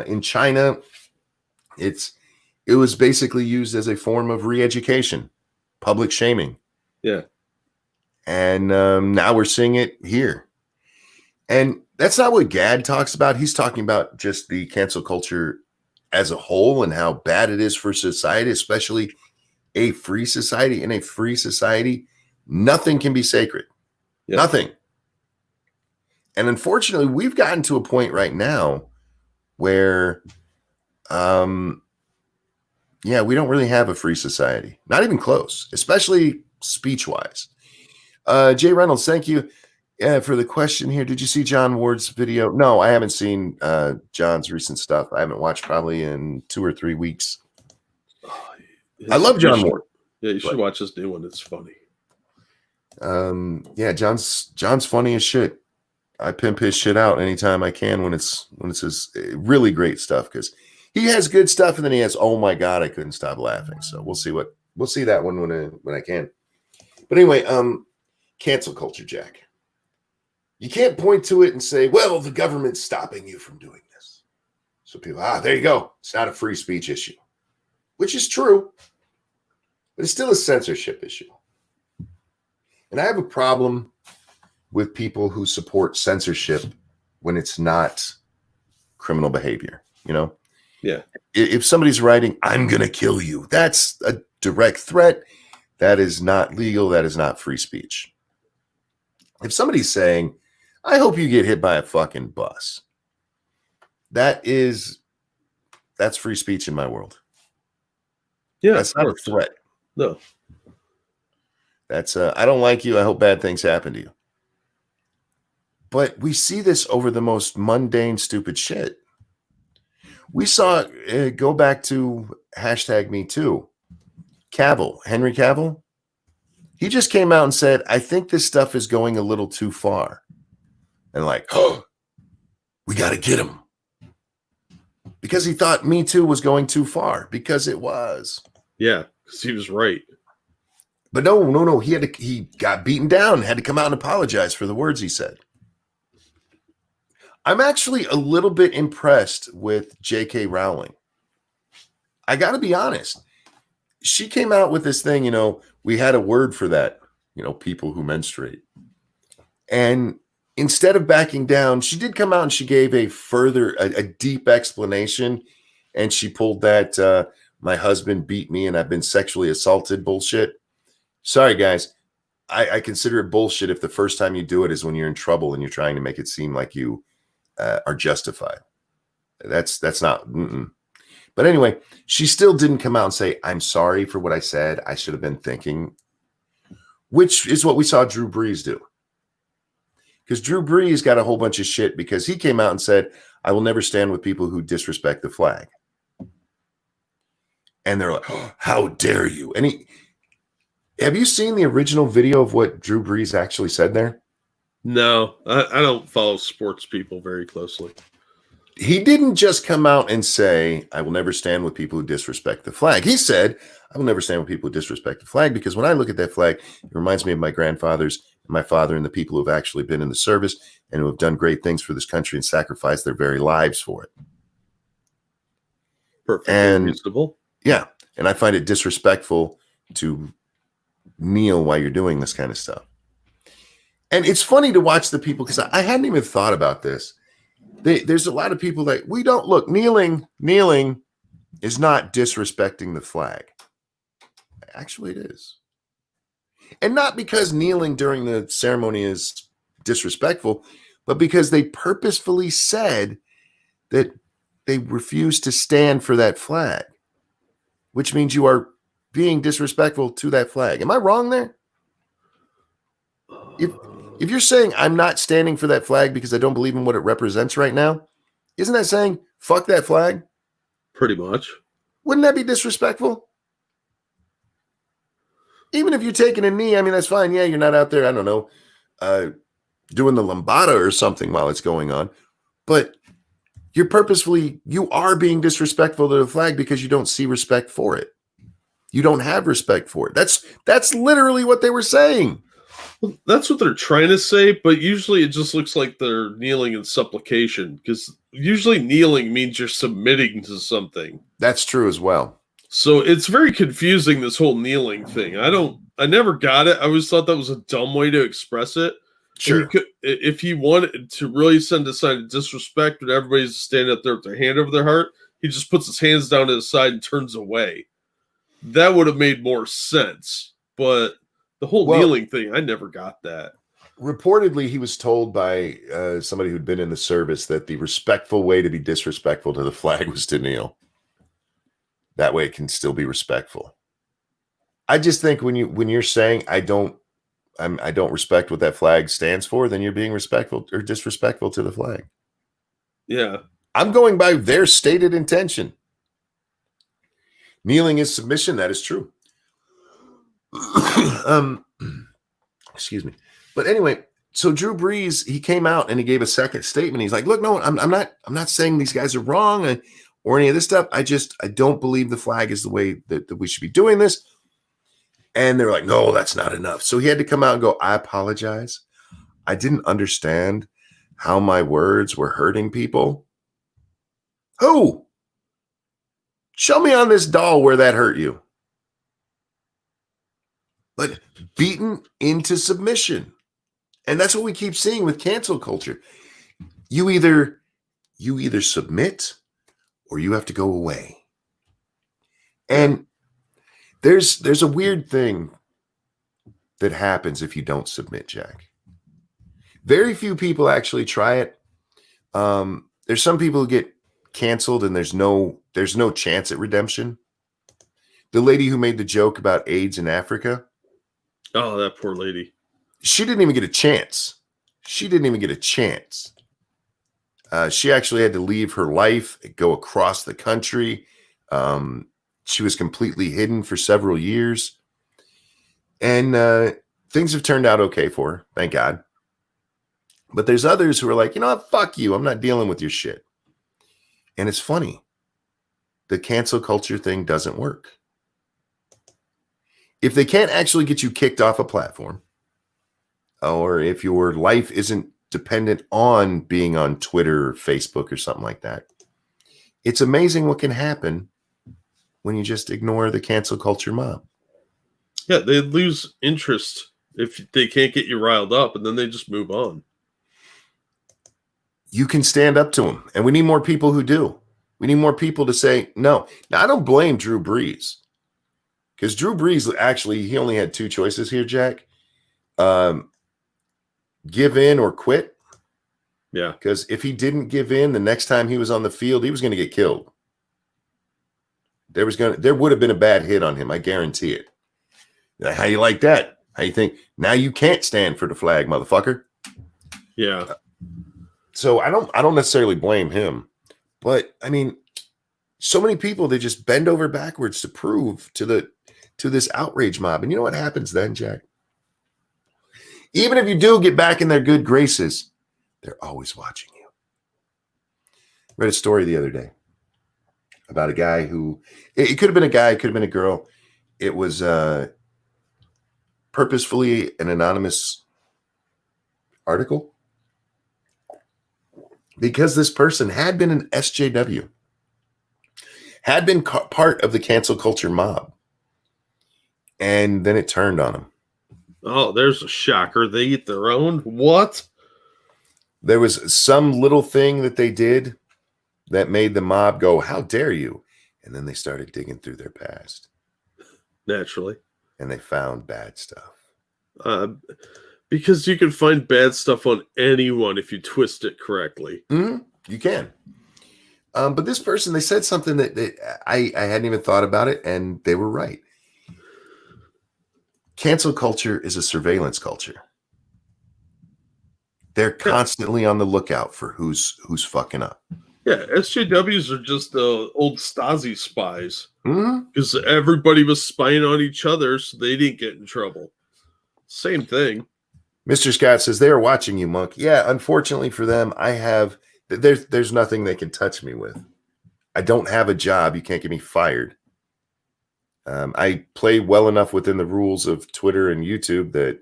Speaker 1: In China, it was basically used as a form of re-education, public shaming.
Speaker 2: Yeah.
Speaker 1: And now we're seeing it here. And that's not what Gad talks about. He's talking about just the cancel culture as a whole and how bad it is for society, especially a free society. In a free society, nothing can be sacred. Yep. Nothing. And unfortunately, we've gotten to a point right now where, we don't really have a free society. Not even close, especially speech-wise. Jay Reynolds, thank you for the question here. Did you see John Ward's video? No, I haven't seen John's recent stuff. I haven't watched probably in 2 or 3 weeks. I love John Ward.
Speaker 2: Yeah, you should watch this new one. It's funny.
Speaker 1: John's funny as shit. I pimp his shit out anytime I can when it's his really great stuff, because he has good stuff and then he has, oh my God, I couldn't stop laughing. So we'll see that one when I can. But anyway, cancel culture, Jack. You can't point to it and say, well, the government's stopping you from doing this. So people, there you go. It's not a free speech issue, which is true, but it's still a censorship issue. And I have a problem with people who support censorship when it's not criminal behavior, Yeah. If somebody's writing, I'm going to kill you, that's a direct threat. That is not legal. That is not free speech. If somebody's saying, I hope you get hit by a fucking bus, that's free speech in my world.
Speaker 2: Yeah.
Speaker 1: That's not a threat.
Speaker 2: No.
Speaker 1: That's I don't like you. I hope bad things happen to you. But we see this over the most mundane, stupid shit. We saw go back to #MeToo. Henry Cavill. He just came out and said, I think this stuff is going a little too far. And we got to get him. Because he thought Me Too was going too far, because it was.
Speaker 2: Yeah, because he was right.
Speaker 1: But no. He got beaten down, had to come out and apologize for the words he said. I'm actually a little bit impressed with J.K. Rowling. I got to be honest. She came out with this thing, we had a word for that, people who menstruate. And instead of backing down, she did come out and she gave a deep explanation. And she pulled that my husband beat me and I've been sexually assaulted bullshit. Sorry, guys. I consider it bullshit if the first time you do it is when you're in trouble and you're trying to make it seem like you are justified. That's not. But anyway, she still didn't come out and say, I'm sorry for what I said. I should have been thinking, which is what we saw Drew Brees do. Because Drew Brees got a whole bunch of shit because he came out and said, I will never stand with people who disrespect the flag. And they're like, oh, how dare you? And have you seen the original video of what Drew Brees actually said there?
Speaker 2: No, I don't follow sports people very closely.
Speaker 1: He didn't just come out and say, I will never stand with people who disrespect the flag. He said, I will never stand with people who disrespect the flag because when I look at that flag, it reminds me of my grandfathers, and my father, and the people who have actually been in the service and who have done great things for this country and sacrificed their very lives for it.
Speaker 2: Perfectly reasonable.
Speaker 1: Yeah. And I find it disrespectful to kneel while you're doing this kind of stuff. And it's funny to watch the people because I hadn't even thought about this. There's a lot of people that we don't look. Kneeling is not disrespecting the flag. Actually, it is. And not because kneeling during the ceremony is disrespectful, but because they purposefully said that they refuse to stand for that flag, which means you are being disrespectful to that flag. Am I wrong there? If you're saying I'm not standing for that flag because I don't believe in what it represents right now, isn't that saying fuck that flag?
Speaker 2: Pretty much.
Speaker 1: Wouldn't that be disrespectful? Even if you're taking a knee, I mean, that's fine. Yeah, you're not out there, I don't know, doing the lambada or something while it's going on. But you are being disrespectful to the flag because you don't see respect for it. You don't have respect for it. That's literally what they were saying.
Speaker 2: Well, that's what they're trying to say, but usually it just looks like they're kneeling in supplication because usually kneeling means you're submitting to something.
Speaker 1: That's true as well.
Speaker 2: So it's very confusing, this whole kneeling thing. I never got it. I always thought that was a dumb way to express it.
Speaker 1: Sure.
Speaker 2: If he wanted to really send a sign of disrespect when everybody's standing up there with their hand over their heart, he just puts his hands down to the side and turns away. That would have made more sense. But the whole kneeling thing, I never got that.
Speaker 1: Reportedly, he was told by somebody who'd been in the service that the respectful way to be disrespectful to the flag was to kneel. That way it can still be respectful. I just think when you're saying I don't respect what that flag stands for, then you're being respectful or disrespectful to the flag.
Speaker 2: Yeah.
Speaker 1: I'm going by their stated intention. Kneeling is submission. That is true. Excuse me. But anyway, so Drew Brees, he came out and he gave a second statement. He's like, look, no, I'm not saying these guys are wrong or any of this stuff. I don't believe the flag is the way that we should be doing this. And they're like, no, that's not enough. So he had to come out and go, I apologize. I didn't understand how my words were hurting people. Who? Show me on this doll where that hurt you. But beaten into submission. And that's what we keep seeing with cancel culture. You either submit or you have to go away. And there's a weird thing that happens if you don't submit, Jack. Very few people actually try it. There's some people who get canceled and there's no chance at redemption. The lady who made the joke about AIDS in Africa.
Speaker 2: Oh, that poor lady.
Speaker 1: She didn't even get a chance. She actually had to leave her life, go across the country. She was completely hidden for several years. And things have turned out okay for her, thank God. But there's others who are like, you know what, fuck you. I'm not dealing with your shit. And it's funny. The cancel culture thing doesn't work. If they can't actually get you kicked off a platform, or if your life isn't dependent on being on Twitter or Facebook or something like that, it's amazing what can happen when you just ignore the cancel culture mob.
Speaker 2: Yeah, they lose interest if they can't get you riled up, and then they just move on.
Speaker 1: You can stand up to them, and we need more people who do. We need more people to say no. Now, I don't blame Drew Brees, because Drew Brees, actually, he only had two choices here, Jack. Give in or quit.
Speaker 2: Yeah.
Speaker 1: Because if he didn't give in, the next time he was on the field, he was going to get killed. There would have been a bad hit on him. I guarantee it. How you like that? How you think? Now you can't stand for the flag, motherfucker.
Speaker 2: Yeah.
Speaker 1: So I don't necessarily blame him, but I mean, so many people, they just bend over backwards to prove to this outrage mob. And you know what happens then, Jack? Even if you do get back in their good graces, they're always watching you. I read a story the other day about a guy who, it could have been a guy, it could have been a girl. It was purposefully an anonymous article, because this person had been an SJW, had been part of the cancel culture mob, and then it turned on him.
Speaker 2: Oh, there's a shocker. They eat their own? What?
Speaker 1: There was some little thing that they did that made the mob go, how dare you? And then they started digging through their past.
Speaker 2: Naturally.
Speaker 1: And they found bad stuff.
Speaker 2: Because you can find bad stuff on anyone if you twist it correctly.
Speaker 1: Mm-hmm. You can. But this person, they said something that I hadn't even thought about it, and they were right. Cancel culture is a surveillance culture. They're constantly on the lookout for who's fucking up.
Speaker 2: Yeah, SJWs are just old Stasi spies.
Speaker 1: Mm-hmm.
Speaker 2: Because everybody was spying on each other, so they didn't get in trouble. Same thing.
Speaker 1: Mr. Scott says, they are watching you, Monk. Yeah, unfortunately for them, there's nothing they can touch me with. I don't have a job. You can't get me fired. I play well enough within the rules of Twitter and YouTube that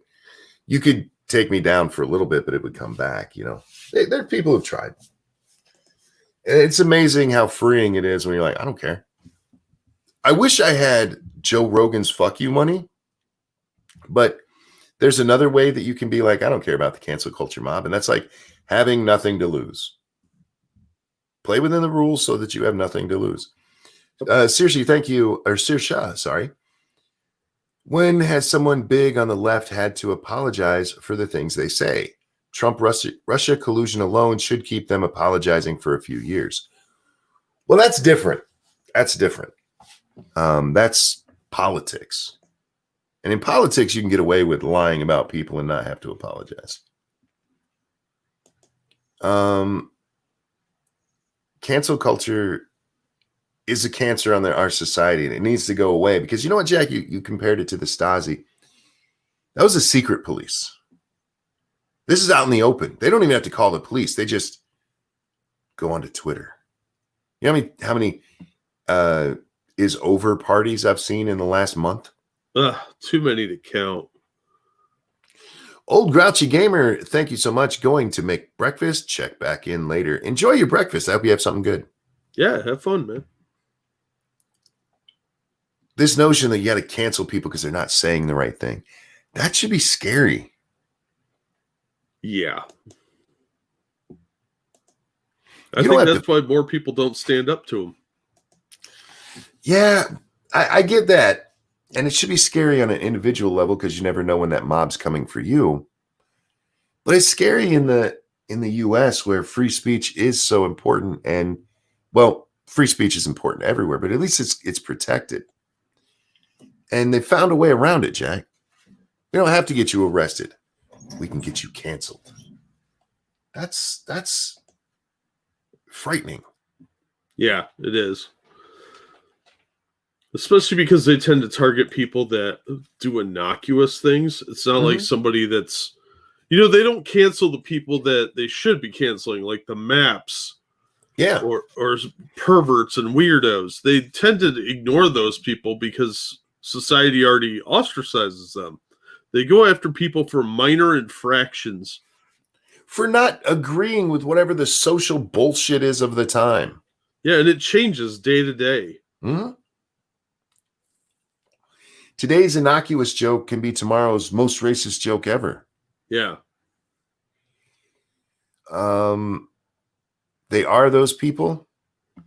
Speaker 1: you could take me down for a little bit, but it would come back. You know, there are people who've tried. It's amazing how freeing it is when you're like, I don't care. I wish I had Joe Rogan's fuck you money, but there's another way that you can be like, I don't care about the cancel culture mob. And that's like having nothing to lose. Play within the rules so that you have nothing to lose. Saoirse, thank you. Or Saoirse, sorry. When has someone big on the left had to apologize for the things they say? Russia collusion alone should keep them apologizing for a few years. Well, that's different. That's different. That's politics. And in politics, you can get away with lying about people and not have to apologize. Cancel culture is a cancer on our society, and it needs to go away. Because you know what, Jack? You compared it to the Stasi. That was a secret police. This is out in the open. They don't even have to call the police. They just go onto Twitter. You know how many is over parties I've seen in the last month?
Speaker 2: Too many to count.
Speaker 1: Old Grouchy Gamer, thank you so much. Going to make breakfast. Check back in later. Enjoy your breakfast. I hope you have something good.
Speaker 2: Yeah, have fun, man.
Speaker 1: This notion that you got to cancel people because they're not saying the right thing, that should be scary.
Speaker 2: Yeah. I think that's why more people don't stand up to them.
Speaker 1: Yeah, I get that. And it should be scary on an individual level because you never know when that mob's coming for you. But it's scary in the US where free speech is so important. And, well, free speech is important everywhere, but at least it's protected. And they found a way around it, Jack. We don't have to get you arrested. We can get you canceled. That's frightening.
Speaker 2: Yeah, it is. Especially because they tend to target people that do innocuous things. It's not like somebody that's, they don't cancel the people that they should be canceling, like the maps.
Speaker 1: Yeah.
Speaker 2: Or perverts and weirdos. They tend to ignore those people because society already ostracizes them. They go after people for minor infractions.
Speaker 1: For not agreeing with whatever the social bullshit is of the time.
Speaker 2: Yeah, and it changes day to day.
Speaker 1: Hmm? Today's innocuous joke can be tomorrow's most racist joke ever.
Speaker 2: Yeah.
Speaker 1: They are those people.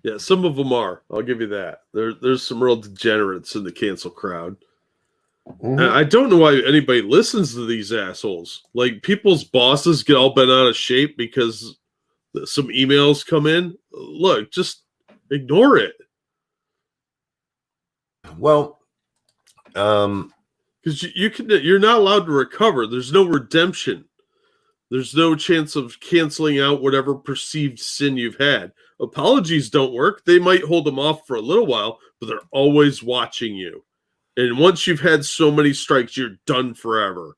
Speaker 2: Yeah, some of them are. I'll give you that. There's some real degenerates in the cancel crowd.
Speaker 1: Mm-hmm.
Speaker 2: I don't know why anybody listens to these assholes. Like, people's bosses get all bent out of shape because some emails come in. Look, just ignore it.
Speaker 1: Well,
Speaker 2: because you're not allowed to recover. There's no redemption. There's no chance of canceling out whatever perceived sin you've had. Apologies don't work. They might hold them off for a little while, but they're always watching you. And once you've had so many strikes, you're done forever.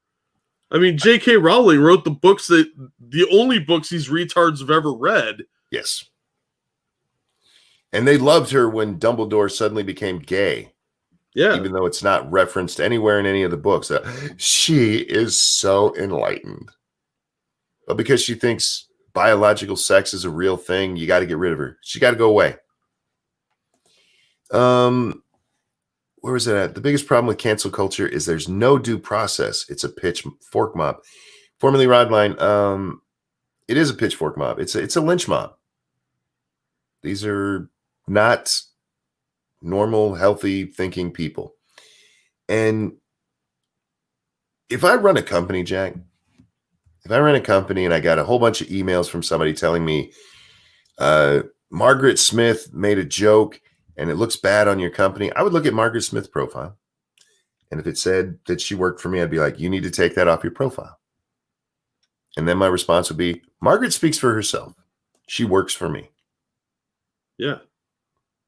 Speaker 2: I mean, J.K. Rowling wrote the only books these retards have ever read.
Speaker 1: Yes. And they loved her when Dumbledore suddenly became gay.
Speaker 2: Yeah.
Speaker 1: Even though it's not referenced anywhere in any of the books. She is so enlightened. But because she thinks biological sex is a real thing, you got to get rid of her. She got to go away. Where was it at? The biggest problem with cancel culture is there's no due process. It's a pitchfork mob. Formerly Rodline, it is a pitchfork mob. It's a lynch mob. These are not normal, healthy thinking people. And if I run a company, Jack, if I run a company and I got a whole bunch of emails from somebody telling me Margaret Smith made a joke and it looks bad on your company, I would look at Margaret Smith's profile. And if it said that she worked for me, I'd be like, you need to take that off your profile. And then my response would be, Margaret speaks for herself. She works for me.
Speaker 2: Yeah.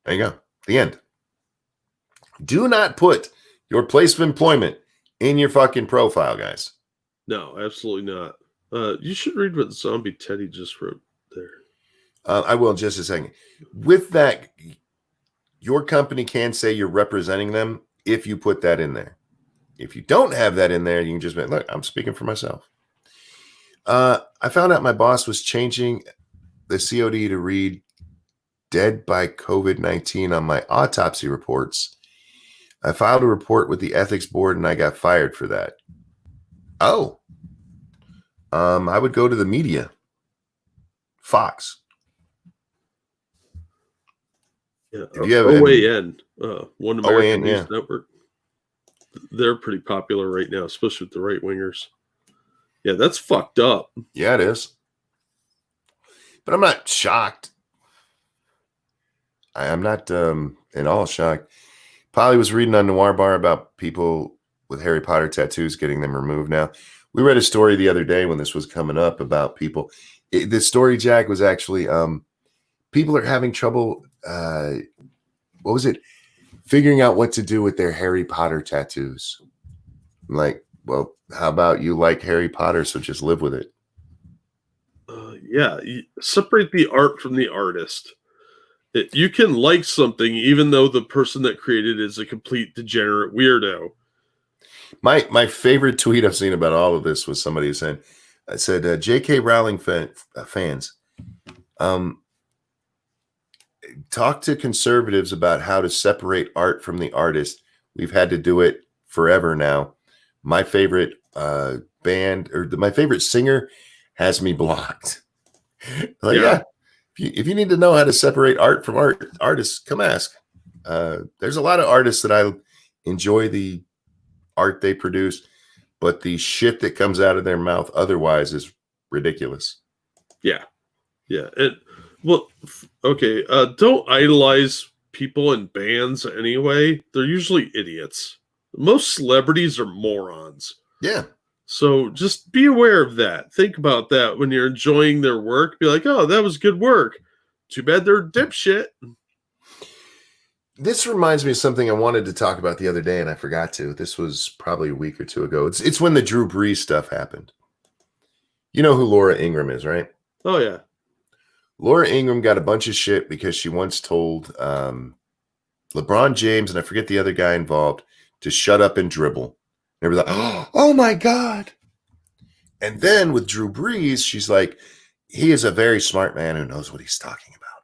Speaker 1: There you go. The end. Do not put your place of employment in your fucking profile, guys.
Speaker 2: No, absolutely not. You should read what Zombie Teddy just wrote there.
Speaker 1: I will in just a second. With that, your company can say you're representing them if you put that in there. If you don't have that in there, you can just be, look, I'm speaking for myself. I found out my boss was changing the COD to read dead by COVID-19 on my autopsy reports. I filed a report with the ethics board and I got fired for that. Oh. I would go to the media. Fox.
Speaker 2: Yeah.
Speaker 1: If you have
Speaker 2: OAN, One American
Speaker 1: OAN,
Speaker 2: News Network. They're pretty popular right now, especially with the right wingers. Yeah, that's fucked up.
Speaker 1: Yeah, it is. But I'm not shocked. I'm not at all shocked. Polly was reading on Noir Bar about people with Harry Potter tattoos getting them removed now. We read a story the other day when this was coming up about people. The story, Jack, was actually people are having trouble, what was it? Figuring out what to do with their Harry Potter tattoos. I'm like, well, how about you like Harry Potter, so just live with it?
Speaker 2: Yeah, you separate the art from the artist. You can like something even though the person that created it is a complete degenerate weirdo.
Speaker 1: My favorite tweet I've seen about all of this was somebody who said, J.K. Rowling fans, talk to conservatives about how to separate art from the artist. We've had to do it forever now. My favorite band or my favorite singer has me blocked. Like, yeah. If you need to know how to separate art from artists, come ask. There's a lot of artists that I enjoy the art they produce, but the shit that comes out of their mouth otherwise is ridiculous.
Speaker 2: Yeah. Okay. Don't idolize people in bands anyway. They're usually idiots. Most celebrities are morons.
Speaker 1: Yeah.
Speaker 2: So just be aware of that. Think about that when you're enjoying their work. Be like, oh, that was good work. Too bad they're dipshit.
Speaker 1: This reminds me of something I wanted to talk about the other day, and I forgot to. This was probably a week or two ago. It's when the Drew Brees stuff happened. You know who Laura Ingraham is, right?
Speaker 2: Oh, yeah.
Speaker 1: Laura Ingraham got a bunch of shit because she once told LeBron James, and I forget the other guy involved, to shut up and dribble. And everybody's like, oh my God. And then with Drew Brees, she's like, he is a very smart man who knows what he's talking about.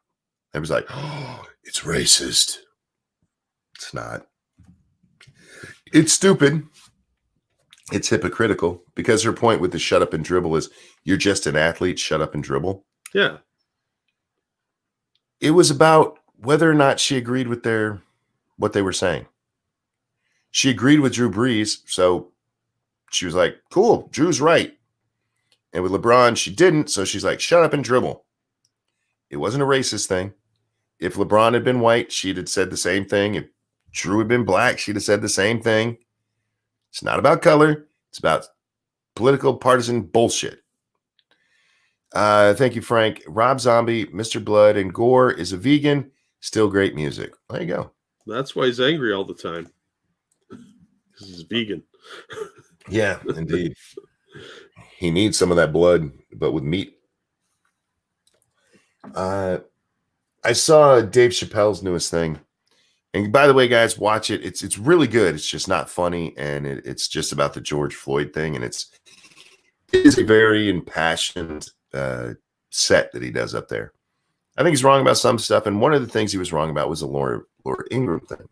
Speaker 1: Everybody's like, oh, it's racist. It's not. It's stupid. It's hypocritical because her point with the shut up and dribble is you're just an athlete, shut up and dribble.
Speaker 2: Yeah.
Speaker 1: It was about whether or not she agreed with what they were saying. She agreed with Drew Brees, so she was like, cool, Drew's right. And with LeBron, she didn't, so she's like, shut up and dribble. It wasn't a racist thing. If LeBron had been white, she'd have said the same thing. If Drew had been black, she'd have said the same thing. It's not about color. It's about political partisan bullshit. Thank you, Frank. Rob Zombie, Mr. Blood, and Gore is a vegan. Still great music. There you go.
Speaker 2: That's why he's angry all the time. Because he's vegan.
Speaker 1: Yeah, indeed. He needs some of that blood, but with meat. I saw Dave Chappelle's newest thing. And by the way, guys, watch it. It's really good. It's just not funny. And it's just about the George Floyd thing. And it is a very impassioned set that he does up there. I think he's wrong about some stuff. And one of the things he was wrong about was the Laura Ingraham thing.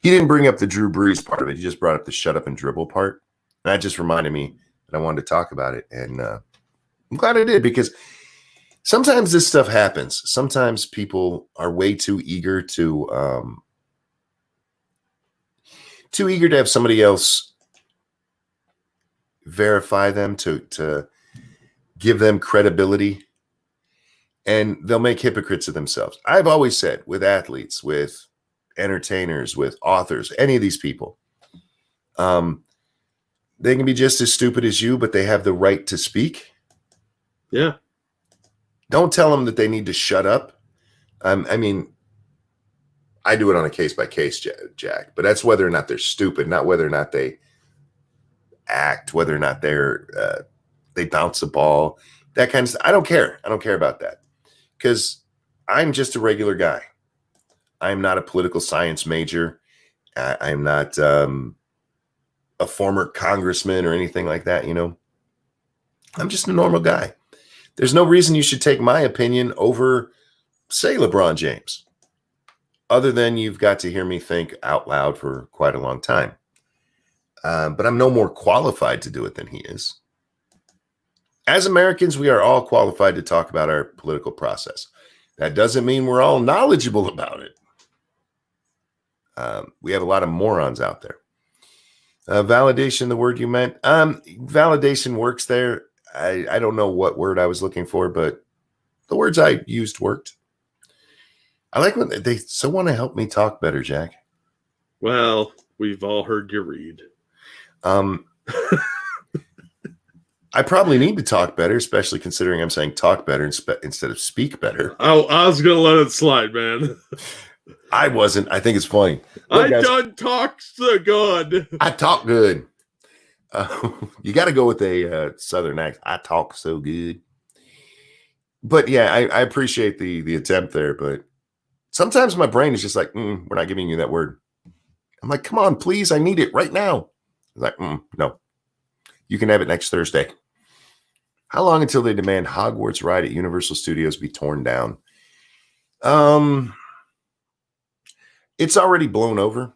Speaker 1: He didn't bring up the Drew Brees part of it. He just brought up the shut up and dribble part. And that just reminded me that I wanted to talk about it. And I'm glad I did because sometimes this stuff happens. Sometimes people are way too eager to have somebody else verify them, to give them credibility, and they'll make hypocrites of themselves. I've always said with athletes, with entertainers, with authors, any of these people, they can be just as stupid as you, but they have the right to speak.
Speaker 2: Yeah.
Speaker 1: Don't tell them that they need to shut up. I mean, I do it on a case by case, Jack, but that's whether or not they're stupid, not whether or not they act, whether or not they bounce the ball, that kind of stuff. I don't care. I don't care about that because I'm just a regular guy. I'm not a political science major. I'm not a former congressman or anything like that. I'm just a normal guy. There's no reason you should take my opinion over, say, LeBron James, other than you've got to hear me think out loud for quite a long time. But I'm no more qualified to do it than he is. As Americans, we are all qualified to talk about our political process. That doesn't mean we're all knowledgeable about it. We have a lot of morons out there. Validation, the word you meant. Validation works there. I don't know what word I was looking for, but the words I used worked. I like when they so want to help me talk better, Jack.
Speaker 2: Well, we've all heard you read.
Speaker 1: I probably need to talk better, especially considering I'm saying talk better instead of speak better.
Speaker 2: I was going to let it slide, man.
Speaker 1: I wasn't. I think it's funny.
Speaker 2: Look, I don't talk so good.
Speaker 1: I talk good. You got to go with a Southern accent. I talk so good. But yeah, I appreciate the attempt there. But sometimes my brain is just like, we're not giving you that word. I'm like, come on, please. I need it right now. It's like, no. You can have it next Thursday. How long until they demand Hogwarts ride at Universal Studios be torn down? It's already blown over,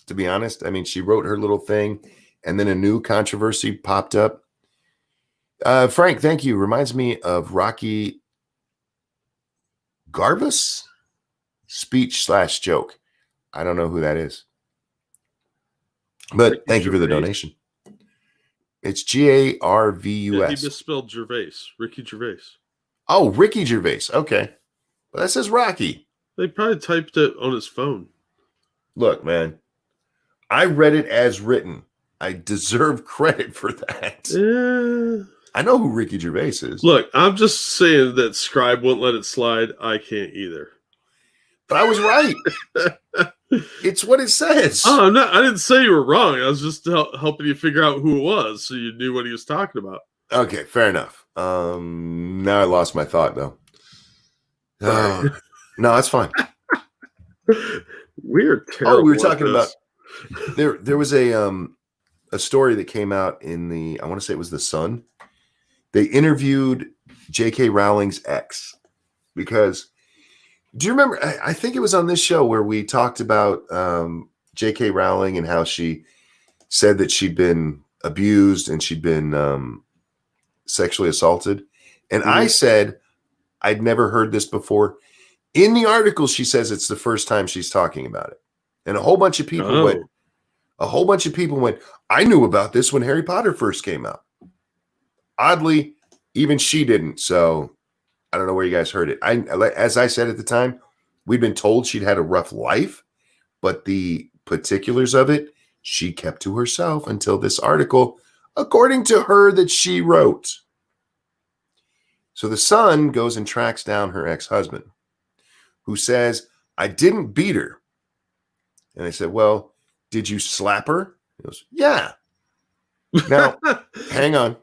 Speaker 1: to be honest. I mean, she wrote her little thing, and then a new controversy popped up. Frank, thank you. Reminds me of Rocky Garvis speech/joke. I don't know who that is. But thank you for the donation. It's Garvus.
Speaker 2: Yeah, he misspelled Gervais. Ricky Gervais.
Speaker 1: Oh, Ricky Gervais. Okay. Well, that says Rocky.
Speaker 2: They probably typed it on his phone.
Speaker 1: Look, man. I read it as written. I deserve credit for that. I know who Ricky Gervais is.
Speaker 2: Look, I'm just saying that Scribe won't let it slide. I can't either.
Speaker 1: But I was right. It's what it says.
Speaker 2: Oh, I didn't say you were wrong. I was just helping you figure out who it was so you knew what he was talking about.
Speaker 1: Okay, fair enough. Now I lost my thought, though. No, that's fine.
Speaker 2: We're terrible.
Speaker 1: Oh, we were talking about There was a story that came out in the, I want to say it was the Sun. They interviewed J.K. Rowling's ex because, do you remember? I think it was on this show where we talked about J.K. Rowling and how she said that she'd been abused and she'd been sexually assaulted. And I said, I'd never heard this before. In the article, she says it's the first time she's talking about it. And a whole bunch of people went, I knew about this when Harry Potter first came out. Oddly, even she didn't. So I don't know where you guys heard it. As I said at the time, we'd been told she'd had a rough life, but the particulars of it, she kept to herself until this article, according to her, that she wrote. So the Sun goes and tracks down her ex-husband, who says, I didn't beat her. And I said, well, did you slap her? He goes, yeah. Now, hang on.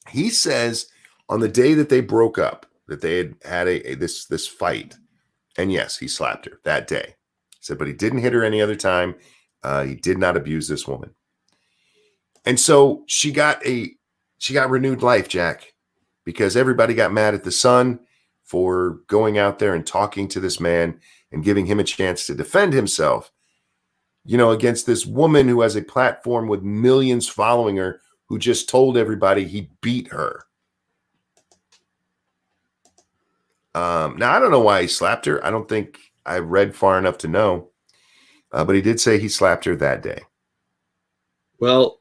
Speaker 1: He says on the day that they broke up, that they had this fight. And yes, he slapped her that day. He said, but he didn't hit her any other time. He did not abuse this woman. And so she got renewed life, Jack, because everybody got mad at the Sun for going out there and talking to this man and giving him a chance to defend himself, against this woman who has a platform with millions following her, who just told everybody he beat her. Now, I don't know why he slapped her. I don't think I read far enough to know. But he did say he slapped her that day.
Speaker 2: Well,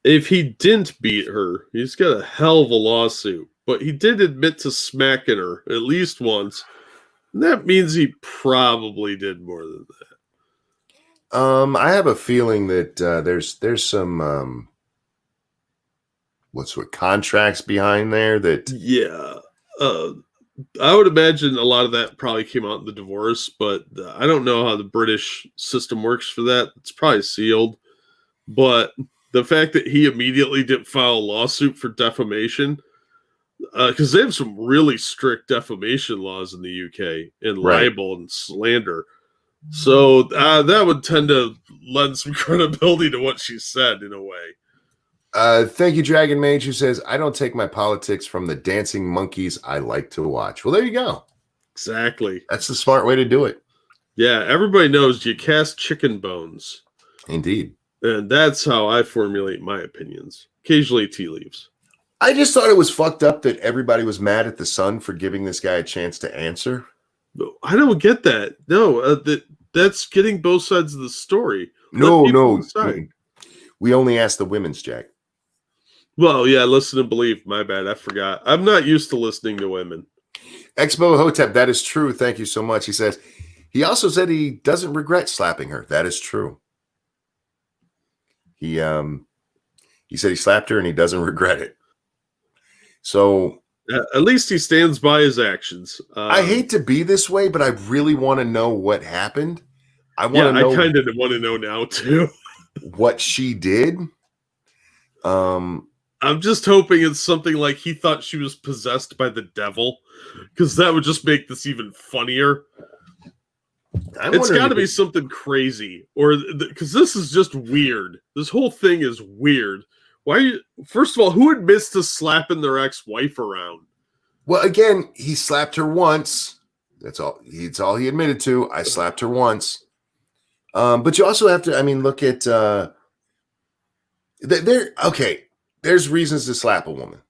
Speaker 2: if he didn't beat her, he's got a hell of a lawsuit. But he did admit to smacking her at least once. And that means he probably did more than that.
Speaker 1: I have a feeling that there's some contracts behind there that.
Speaker 2: Yeah. I would imagine a lot of that probably came out in the divorce, but I don't know how the British system works for that. It's probably sealed. But the fact that he immediately didn't file a lawsuit for defamation, because they have some really strict defamation laws in the UK and libel and slander. So that would tend to lend some credibility to what she said in a way.
Speaker 1: Thank you, Dragon Mage, who says, I don't take my politics from the dancing monkeys I like to watch. Well, there you go.
Speaker 2: Exactly.
Speaker 1: That's the smart way to do it.
Speaker 2: Yeah, everybody knows you cast chicken bones.
Speaker 1: Indeed.
Speaker 2: And that's how I formulate my opinions. Occasionally tea leaves.
Speaker 1: I just thought it was fucked up that everybody was mad at the Sun for giving this guy a chance to answer.
Speaker 2: I don't get that. No, that's getting both sides of the story.
Speaker 1: No. We only asked the women's, Jack.
Speaker 2: Well, yeah, listen and believe. My bad. I forgot. I'm not used to listening to women.
Speaker 1: Expo Hotep, that is true. Thank you so much. He says, he also said he doesn't regret slapping her. That is true. He said he slapped her and he doesn't regret it. So
Speaker 2: at least he stands by his actions.
Speaker 1: I hate to be this way, but I really want to know what happened. I kind
Speaker 2: of want to know now too.
Speaker 1: What she did.
Speaker 2: I'm just hoping it's something like he thought she was possessed by the devil, because that would just make this even funnier. It's got to be something crazy, or because this is just weird. This whole thing is weird. First of all, who admits to slapping their ex-wife around?
Speaker 1: Well, again, he slapped her once. That's all. It's all he admitted to. I slapped her once. But you also have to, look at there's reasons to slap a woman.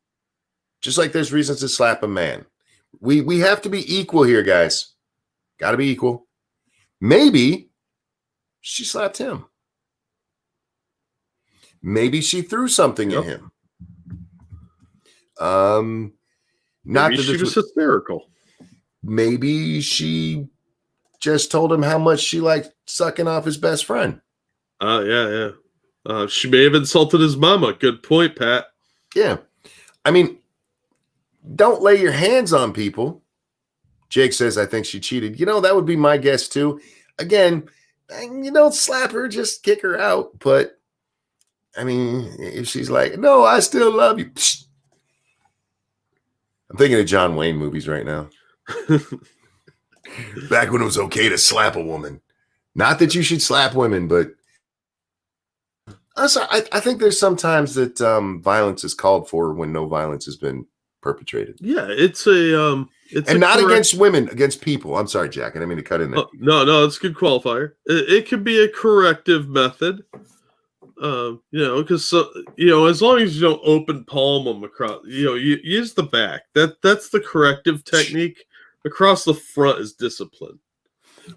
Speaker 1: Just like there's reasons to slap a man. We have to be equal here, guys. Got to be equal. Maybe she slapped him. Maybe she threw something at him.
Speaker 2: Maybe she was hysterical.
Speaker 1: Maybe she just told him how much she liked sucking off his best friend.
Speaker 2: Yeah. She may have insulted his mama. Good point, Pat.
Speaker 1: Yeah. Don't lay your hands on people. Jake says, I think she cheated. That would be my guess too. Again, you don't slap her, just kick her out. But, if she's like, no, I still love you. Psst. I'm thinking of John Wayne movies right now. Back when it was okay to slap a woman. Not that you should slap women, but I think there's sometimes that violence is called for when no violence has been perpetrated.
Speaker 2: Yeah, it's a
Speaker 1: and not against women, against people. I'm sorry, Jack. I didn't mean to cut in there.
Speaker 2: No, it's a good qualifier. It could be a corrective method. Because as long as you don't open palm them across, you use the back. That's the corrective technique. Across the front is discipline.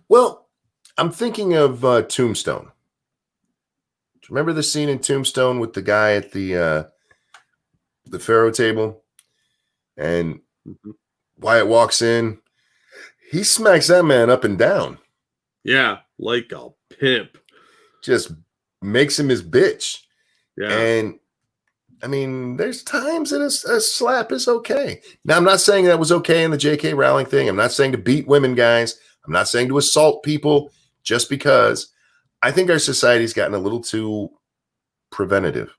Speaker 1: Well, I'm thinking of Tombstone. Do you remember the scene in Tombstone with the guy at the Pharaoh table, and Wyatt walks in? He smacks that man up and down.
Speaker 2: Yeah, like a pimp.
Speaker 1: Just makes him his bitch.
Speaker 2: Yeah.
Speaker 1: And I mean, there's times that a slap is okay. Now, I'm not saying that was okay in the J.K. Rowling thing. I'm not saying to beat women, guys. I'm not saying to assault people just because. I think our society's gotten a little too preventative.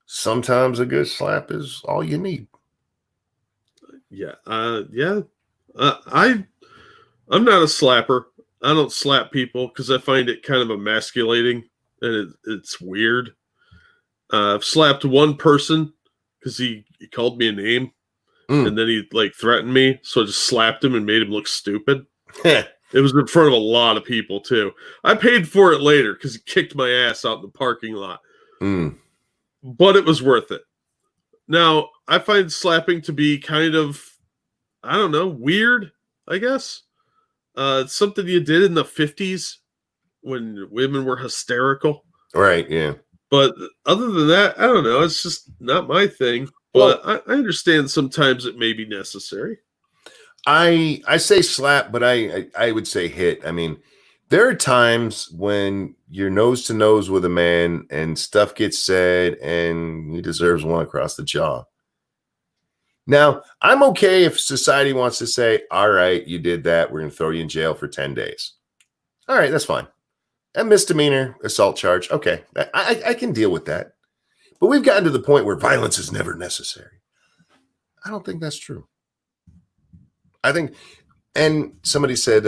Speaker 1: Sometimes a good slap is all you need.
Speaker 2: Yeah. I'm not a slapper. I don't slap people because I find it kind of emasculating and it's weird. I've slapped one person because he called me a name and then he threatened me. So I just slapped him and made him look stupid. It was in front of a lot of people too. I paid for it later because he kicked my ass out in the parking lot. But it was worth it. Now, I find slapping to be kind of, I don't know, weird, I guess. It's something you did in the 50s when women were hysterical.
Speaker 1: Right, yeah.
Speaker 2: But other than that, I don't know. It's just not my thing. But I understand sometimes it may be necessary.
Speaker 1: I say slap, but I would say hit. I mean, there are times when you're nose to nose with a man and stuff gets said and he deserves one across the jaw. Now, I'm okay if society wants to say, all right, you did that. We're going to throw you in jail for 10 days. All right, that's fine. A misdemeanor assault charge. Okay, I can deal with that. But we've gotten to the point where violence is never necessary. I don't think that's true. I think, and somebody said,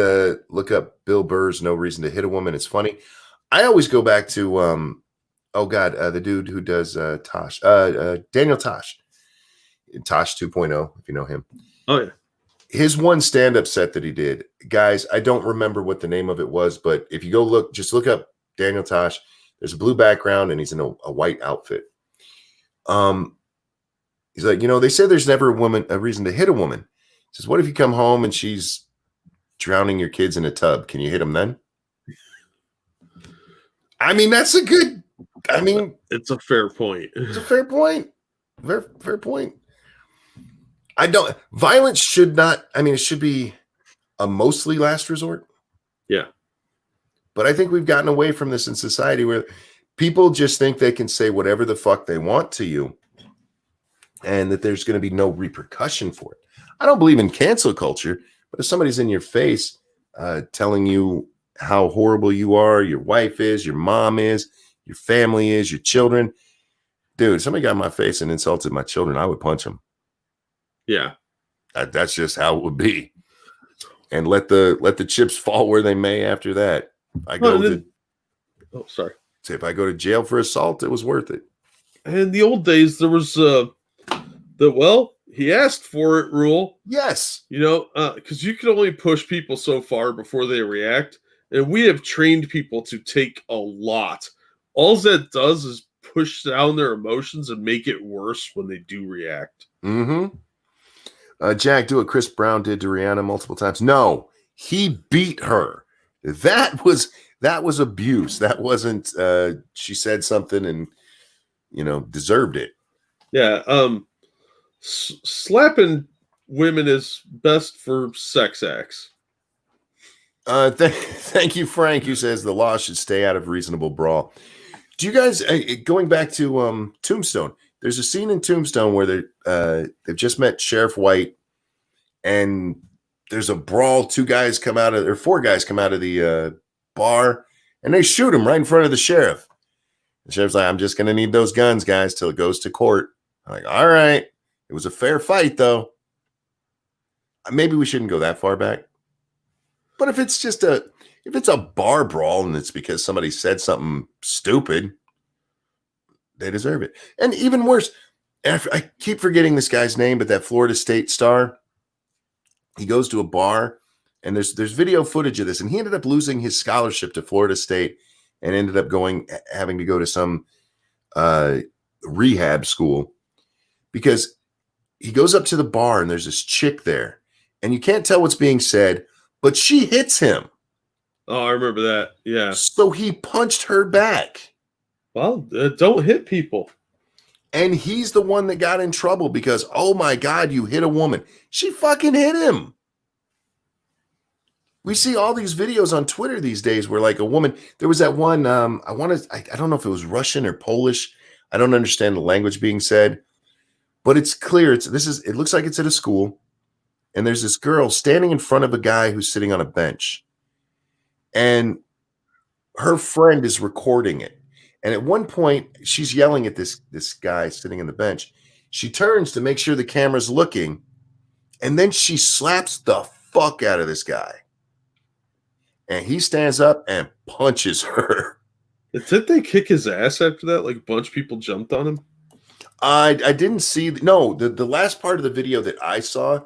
Speaker 1: look up Bill Burr's No Reason to Hit a Woman. It's funny. I always go back to, the dude who does Tosh, Daniel Tosh. Tosh 2.0, if you know him.
Speaker 2: Oh, yeah.
Speaker 1: His one stand-up set that he did, guys, I don't remember what the name of it was, but if you go look, just look up Daniel Tosh. There's a blue background and he's in a white outfit. He's like, they say there's never a reason to hit a woman. He says, what if you come home and she's drowning your kids in a tub? Can you hit them then? I mean, it's
Speaker 2: a fair point.
Speaker 1: It's a fair point. Fair point. Violence should not, it should be a mostly last resort.
Speaker 2: Yeah.
Speaker 1: But I think we've gotten away from this in society where people just think they can say whatever the fuck they want to you and that there's going to be no repercussion for it. I don't believe in cancel culture, but if somebody's in your face telling you how horrible you are, your wife is, your mom is, your family is, your children, dude, somebody got in my face and insulted my children, I would punch them.
Speaker 2: Yeah.
Speaker 1: That's just how it would be. And let the chips fall where they may after that.
Speaker 2: Sorry.
Speaker 1: Say if I go to jail for assault, it was worth it.
Speaker 2: In the old days, there was he asked for it rule.
Speaker 1: Yes.
Speaker 2: Because you can only push people so far before they react. And we have trained people to take a lot. All that does is push down their emotions and make it worse when they do react.
Speaker 1: Mm-hmm. Jack, do what Chris Brown did to Rihanna multiple times. No, he beat her. That was abuse. That wasn't she said something and deserved it.
Speaker 2: Yeah. Slapping women is best for sex acts.
Speaker 1: Thank you, Frank, who says the law should stay out of reasonable brawl. Do you guys, going back to Tombstone, there's a scene in Tombstone where they've just met Sheriff White and there's a brawl. Four guys come out of the bar and they shoot him right in front of the sheriff. The sheriff's like, I'm just going to need those guns, guys, till it goes to court. I'm like, all right. It was a fair fight, though. Maybe we shouldn't go that far back. But if it's just If it's a bar brawl and it's because somebody said something stupid, they deserve it. And even worse, I keep forgetting this guy's name, but that Florida State star, he goes to a bar and there's video footage of this, and he ended up losing his scholarship to Florida State and ended up having to go to some rehab school because he goes up to the bar and there's this chick there and you can't tell what's being said, but she hits him.
Speaker 2: Oh, I remember that. Yeah.
Speaker 1: So he punched her back.
Speaker 2: Well, don't hit people.
Speaker 1: And he's the one that got in trouble because, oh my God, you hit a woman. She fucking hit him. We see all these videos on Twitter these days where like a woman, there was that one, I don't know if it was Russian or Polish. I don't understand the language being said, but it's clear. It looks like it's at a school. And there's this girl standing in front of a guy who's sitting on a bench. And her friend is recording it. And at one point, she's yelling at this guy sitting on the bench. She turns to make sure the camera's looking. And then she slaps the fuck out of this guy. And he stands up and punches her.
Speaker 2: Did they kick his ass after that? Like a bunch of people jumped on him?
Speaker 1: I didn't see. The last part of the video that I saw,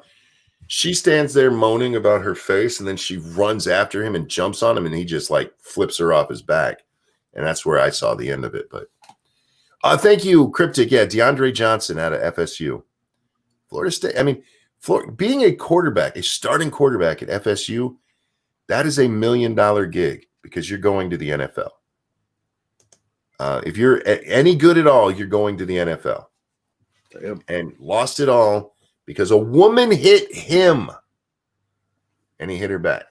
Speaker 1: she stands there moaning about her face, and then she runs after him and jumps on him, and he just like flips her off his back. And that's where I saw the end of it. But thank you, Cryptic. Yeah, DeAndre Johnson out of FSU. Florida State. I mean, being a quarterback, a starting quarterback at FSU, that is $1 million gig because you're going to the NFL. If you're any good at all, you're going to the NFL.
Speaker 2: Damn.
Speaker 1: And lost it all because a woman hit him and he hit her back.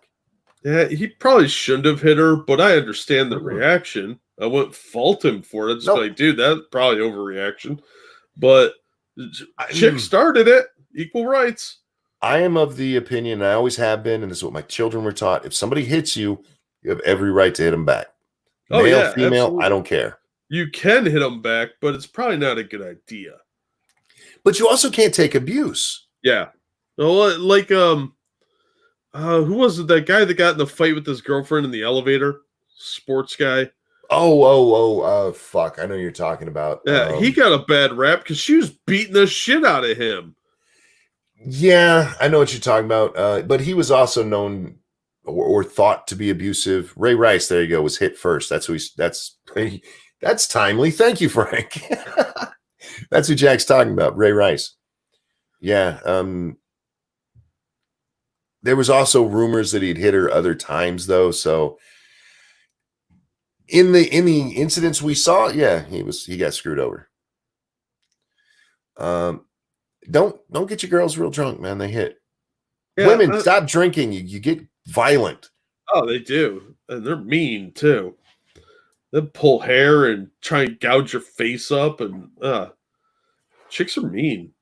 Speaker 2: Yeah, he probably shouldn't have hit her, but I understand the reaction. I wouldn't fault him for it. Just like, dude, that's probably overreaction. But chick started it. Equal rights.
Speaker 1: I am of the opinion, I always have been, and this is what my children were taught. If somebody hits you, you have every right to hit them back. Male, female, absolutely. I don't care.
Speaker 2: You can hit them back, but it's probably not a good idea.
Speaker 1: But you also can't take abuse.
Speaker 2: Yeah. Well, like, who was it? That guy that got in the fight with his girlfriend in the elevator? Sports guy.
Speaker 1: Fuck. I know you're talking about.
Speaker 2: Yeah, he got a bad rap because she was beating the shit out of him.
Speaker 1: Yeah, I know what you're talking about. But he was also known or thought to be abusive. Ray Rice, there you go, was hit first. That's timely. Thank you, Frank. That's who Jack's talking about, Ray Rice. Yeah. There was also rumors that he'd hit her other times, though. So in the incidents we saw, yeah, he got screwed over. Don't get your girls real drunk, man. They hit. Yeah, women, stop drinking. You get violent.
Speaker 2: Oh, they do. And they're mean too. They pull hair and try and gouge your face up, and chicks are mean.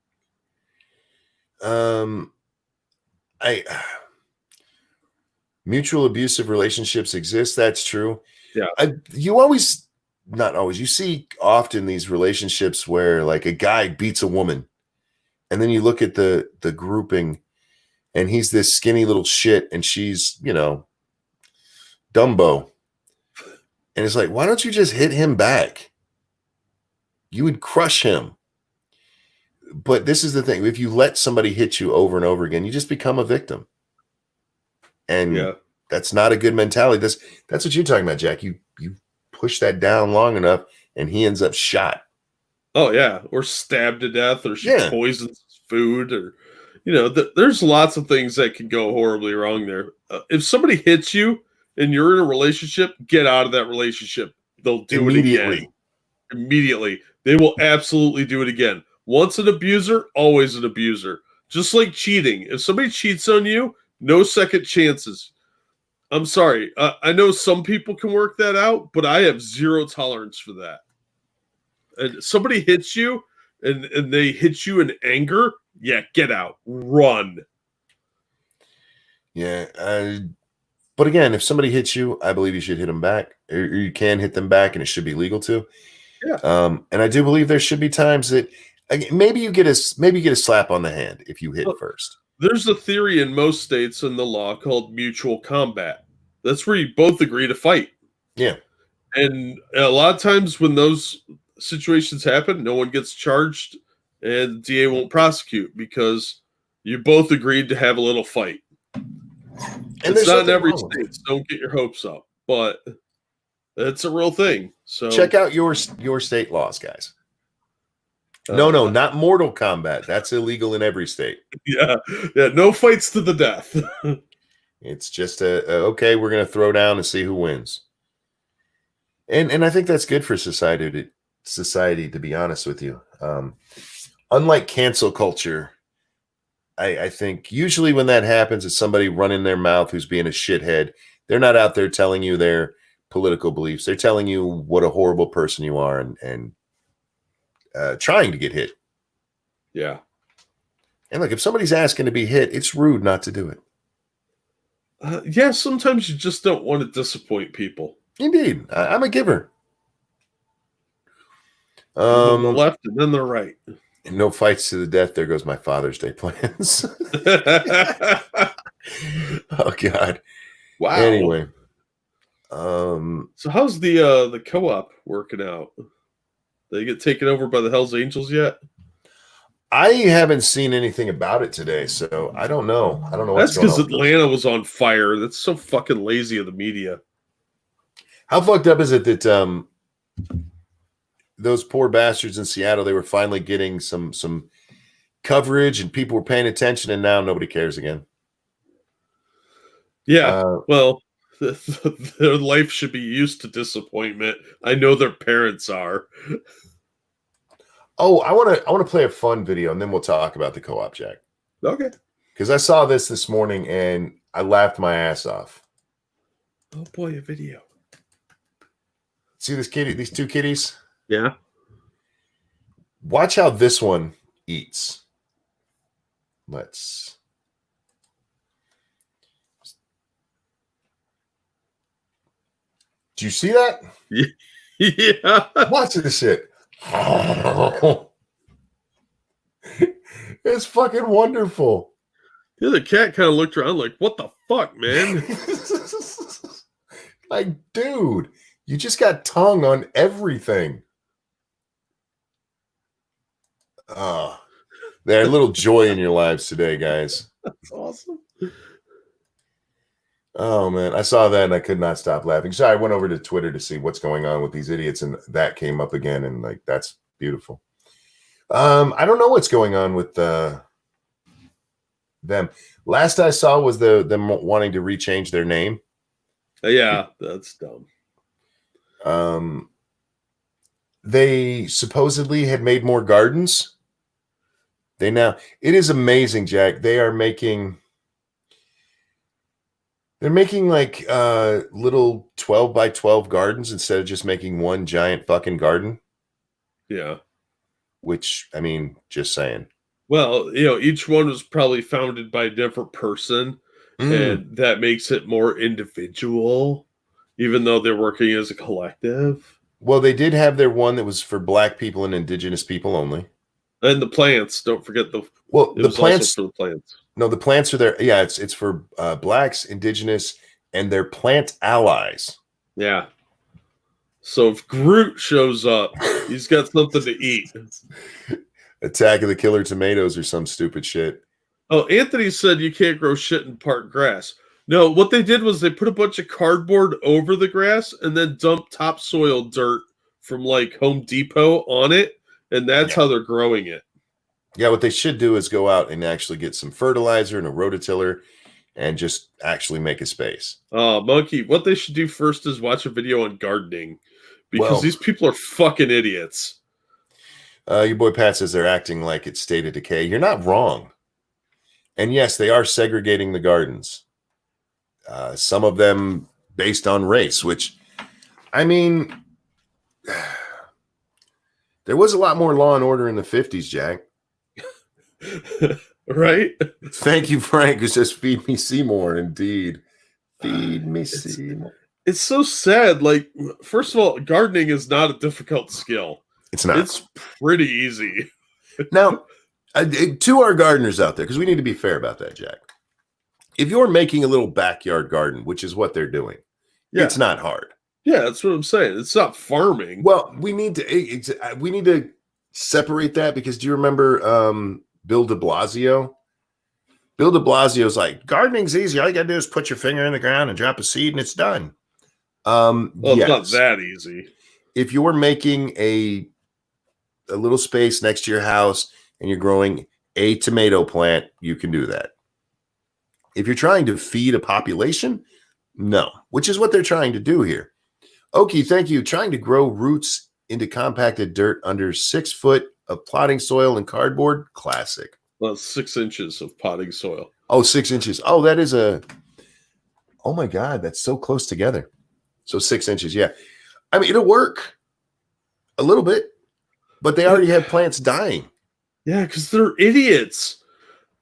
Speaker 1: Mutual abusive relationships exist. That's true.
Speaker 2: Yeah.
Speaker 1: You see often these relationships where like a guy beats a woman, and then you look at the grouping, and he's this skinny little shit, and she's, Dumbo. And it's like, why don't you just hit him back? You would crush him. But this is the thing. If you let somebody hit you over and over again, you just become a victim. And that's not a good mentality. That's what you're talking about, Jack. You push that down long enough and he ends up shot.
Speaker 2: Oh, yeah. Or stabbed to death, or she poisons food, or, there's lots of things that can go horribly wrong there. If somebody hits you and you're in a relationship, get out of that relationship. They'll do it again. Immediately. They will absolutely do it again. Once an abuser, always an abuser. Just like cheating. If somebody cheats on you, no second chances. I'm sorry. I know some people can work that out, but I have zero tolerance for that. And somebody hits you and they hit you in anger, get out. Run.
Speaker 1: Yeah. But again, if somebody hits you, I believe you should hit them back. Or you can hit them back, and it should be legal to.
Speaker 2: Yeah.
Speaker 1: And I do believe there should be times that maybe you get a slap on the hand if you hit first.
Speaker 2: There's a theory in most states in the law called mutual combat. That's where you both agree to fight.
Speaker 1: Yeah.
Speaker 2: And a lot of times when those situations happen, no one gets charged and the DA won't prosecute because you both agreed to have a little fight.
Speaker 1: And
Speaker 2: It's not in
Speaker 1: nothing
Speaker 2: every
Speaker 1: wrong with
Speaker 2: state,
Speaker 1: it.
Speaker 2: so don't get your hopes up. But it's a real thing. So
Speaker 1: Check out your state laws, guys. No, not Mortal Kombat. That's illegal in every state.
Speaker 2: Yeah, no fights to the death.
Speaker 1: It's just okay, we're going to throw down and see who wins. And I think that's good for society, to be honest with you. Unlike cancel culture, I think usually when that happens, it's somebody running their mouth who's being a shithead. They're not out there telling you their political beliefs. They're telling you what a horrible person you are and trying to get hit.
Speaker 2: Yeah.
Speaker 1: And look, if somebody's asking to be hit, it's rude not to do it.
Speaker 2: Yeah, sometimes you just don't want to disappoint people.
Speaker 1: Indeed. I'm a giver.
Speaker 2: On the left and then the right.
Speaker 1: No fights to the death. There goes my Father's Day plans. Oh, God.
Speaker 2: Wow.
Speaker 1: Anyway.
Speaker 2: So how's the co-op working out? They get taken over by the Hells Angels yet?
Speaker 1: I haven't seen anything about it today, so I don't know. I don't know what's
Speaker 2: going on. That's because
Speaker 1: Atlanta
Speaker 2: was on fire. That's so fucking lazy of the media.
Speaker 1: How fucked up is it that those poor bastards in Seattle, they were finally getting some coverage and people were paying attention, and now nobody cares again?
Speaker 2: Yeah, well, their life should be used to disappointment. I know their parents are.
Speaker 1: Oh, I want to play a fun video, and then we'll talk about the co-op, Jack.
Speaker 2: Okay.
Speaker 1: Because I saw this morning, and I laughed my ass off.
Speaker 2: Oh, boy, a video.
Speaker 1: See this kitty? These two kitties?
Speaker 2: Yeah.
Speaker 1: Watch how this one eats. Let's... Do you see that?
Speaker 2: Yeah.
Speaker 1: Watch this shit. It's fucking wonderful.
Speaker 2: Yeah, the cat kind of looked around like, what the fuck, man?
Speaker 1: Like, dude, you just got tongue on everything. There's a little joy in your lives today, guys.
Speaker 2: That's awesome.
Speaker 1: Oh, man. I saw that and I could not stop laughing. So I went over to Twitter to see what's going on with these idiots, and that came up again, and like, that's beautiful. I don't know what's going on with them. Last I saw was them wanting to rechange their name.
Speaker 2: Yeah, that's dumb.
Speaker 1: They supposedly had made more gardens. It is amazing, Jack. They're making like little 12 by 12 gardens instead of just making one giant fucking garden.
Speaker 2: Yeah.
Speaker 1: Which, I mean, just saying.
Speaker 2: Well, each one was probably founded by a different person, and that makes it more individual, even though they're working as a collective.
Speaker 1: Well, they did have their one that was for Black people and Indigenous people only.
Speaker 2: And the plants, don't forget the
Speaker 1: plants.
Speaker 2: For the plants.
Speaker 1: No, the plants are there. Yeah, it's for Blacks, Indigenous, and their plant allies.
Speaker 2: Yeah. So if Groot shows up, he's got something to eat.
Speaker 1: Attack of the Killer Tomatoes or some stupid shit.
Speaker 2: Oh, Anthony said you can't grow shit in park grass. No, what they did was they put a bunch of cardboard over the grass and then dumped topsoil dirt from like Home Depot on it, and that's how they're growing it.
Speaker 1: Yeah, what they should do is go out and actually get some fertilizer and a rototiller and just actually make a space.
Speaker 2: Monkey, what they should do first is watch a video on gardening, because these people are fucking idiots.
Speaker 1: Your boy Pat says they're acting like it's state of decay. You're not wrong. And yes, they are segregating the gardens. Some of them based on race, which, I mean, there was a lot more law and order in the 50s, Jack.
Speaker 2: Right?
Speaker 1: Thank you, Frank, who says, feed me Seymour. Indeed. Feed me Seymour.
Speaker 2: It's so sad. Like, first of all, gardening is not a difficult skill.
Speaker 1: It's not.
Speaker 2: It's pretty easy.
Speaker 1: Now, to our gardeners out there, because we need to be fair about that, Jack. if you're making a little backyard garden, which is what they're doing,
Speaker 2: Yeah.
Speaker 1: it's not hard.
Speaker 2: Yeah, that's what I'm saying. It's not farming.
Speaker 1: Well, we need to separate that, because do you remember Bill de Blasio? Bill de Blasio's like, gardening's easy. All you gotta do is put your finger in the ground and drop a seed and it's done.
Speaker 2: Well, it's
Speaker 1: yes.
Speaker 2: not that easy.
Speaker 1: If you're making a little space next to your house and you're growing a tomato plant, you can do that. If you're trying to feed a population, no, which is what they're trying to do here. Okie, thank you. Trying to grow roots into compacted dirt under 6 foot of plotting soil and cardboard. Classic.
Speaker 2: Well, 6 inches of potting soil.
Speaker 1: Oh, 6 inches. Oh, that is oh my God, that's so close together. So 6 inches. Yeah. I mean, it'll work a little bit, but they already have plants dying.
Speaker 2: Yeah, because they're idiots.